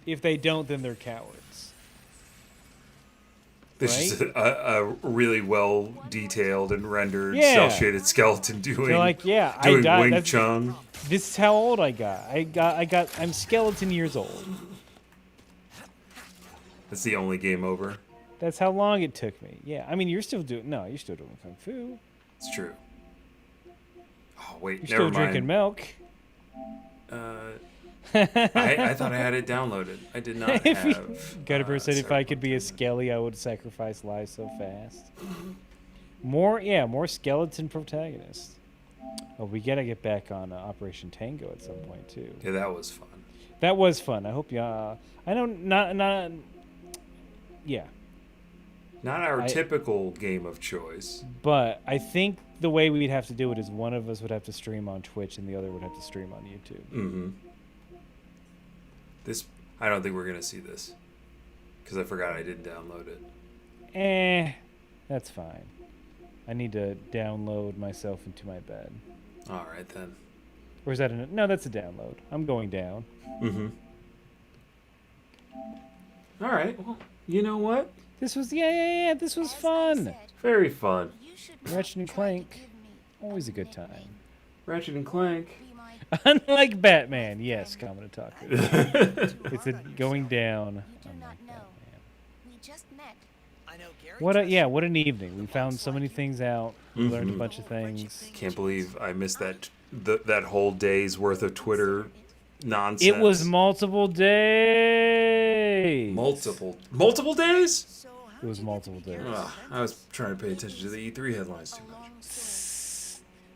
If they don't, then they're cowards. This Right? is a really well detailed and rendered Yeah. cell shaded skeleton doing They're like, yeah, I doing died. Wing That's- Chun. This is how old I got. I'm skeleton years old. That's the only game over. That's how long it took me. Yeah, I mean, you're still doing kung fu. It's true. Oh wait, You're never still drinking mind. milk. I thought I had it downloaded. I did not have. Gutterbird said if I could be a Cyberpunk. skelly, I would sacrifice lives so fast. More skeleton protagonists. Oh, we gotta get back on Operation Tango at some point too. Yeah, that was fun. That was fun. I hope you. I know not. Yeah, Not our typical game of choice. but I think the way we'd have to do it is one of us would have to stream on Twitch and the other would have to stream on YouTube. Mm-hmm. I don't think we're gonna see this because I forgot I didn't download it. That's fine. I need to download myself into my bed. All right then. Or is that no? That's a download. I'm going down. Mm-hmm. All right. Well, you know what? This was This was fun. Very fun. Ratchet and Clank, always a good time. Ratchet and Clank. Unlike Batman, yes, Common Otaku. It's a going down. Unlike Batman. We just met. I know Gary. What an evening. We found so many things out. We learned a bunch of things. Can't believe I missed that whole day's worth of Twitter nonsense. It was multiple days. Multiple days? It was multiple days. Ugh, I was trying to pay attention to the E3 headlines too much.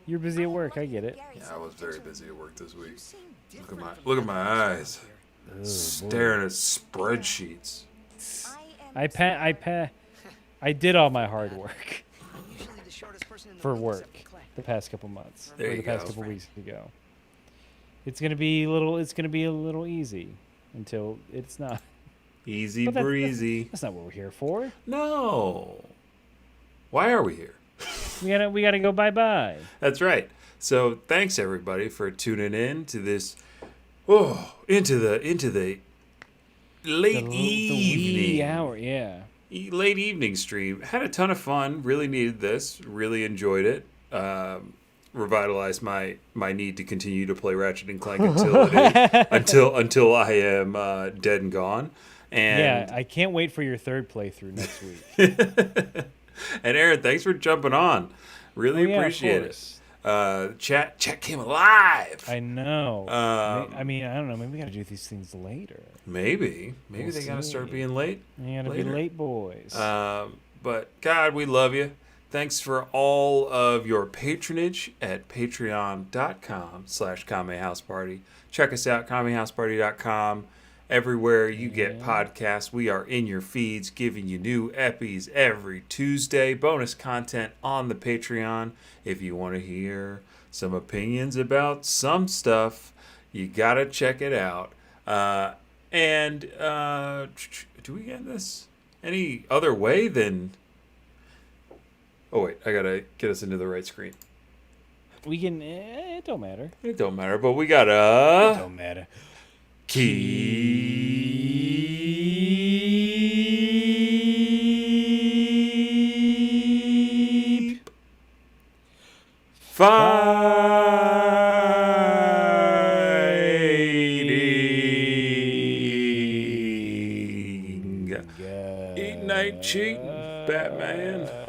You're busy at work. I get it. Yeah, I was very busy at work this week. Look at my eyes. Staring at spreadsheets. I did all my hard work Usually the shortest person in the for room is work up to Clank. the past couple months. There or you the past go. couple weeks ago. It's gonna be a little easy until it's not. Easy But breezy. That's not what we're here for. No. Why are we here? We gotta go bye. That's right. So thanks everybody for tuning in to this. Into the late The evening wee hour, yeah. late evening stream. Had a ton of fun. Really needed this. Really enjoyed it. Revitalized my need to continue to play Ratchet and Clank until I am dead and gone. And Yeah, I can't wait for your third playthrough next week. and Aaron, thanks for jumping on. Really Oh, yeah, of appreciate it. course. Chat came alive. I know. I mean, I don't know. Maybe we gotta do these things later. Maybe We'll they gotta start see. being late. You gotta later. be late, boys. But God, we love you. Thanks for all of your patronage at patreon.com/Kame House Party. Check us out, kamehouseparty.com. Everywhere you get podcasts, we are in your feeds, giving you new epis every Tuesday. Bonus content on the Patreon. If you want to hear some opinions about some stuff, you gotta check it out. Do we get this any other way than? Oh wait, I gotta get us into the right screen. We can. It don't matter. It don't matter, but we gotta Don't matter. keep fighting. Eat night cheating, Batman.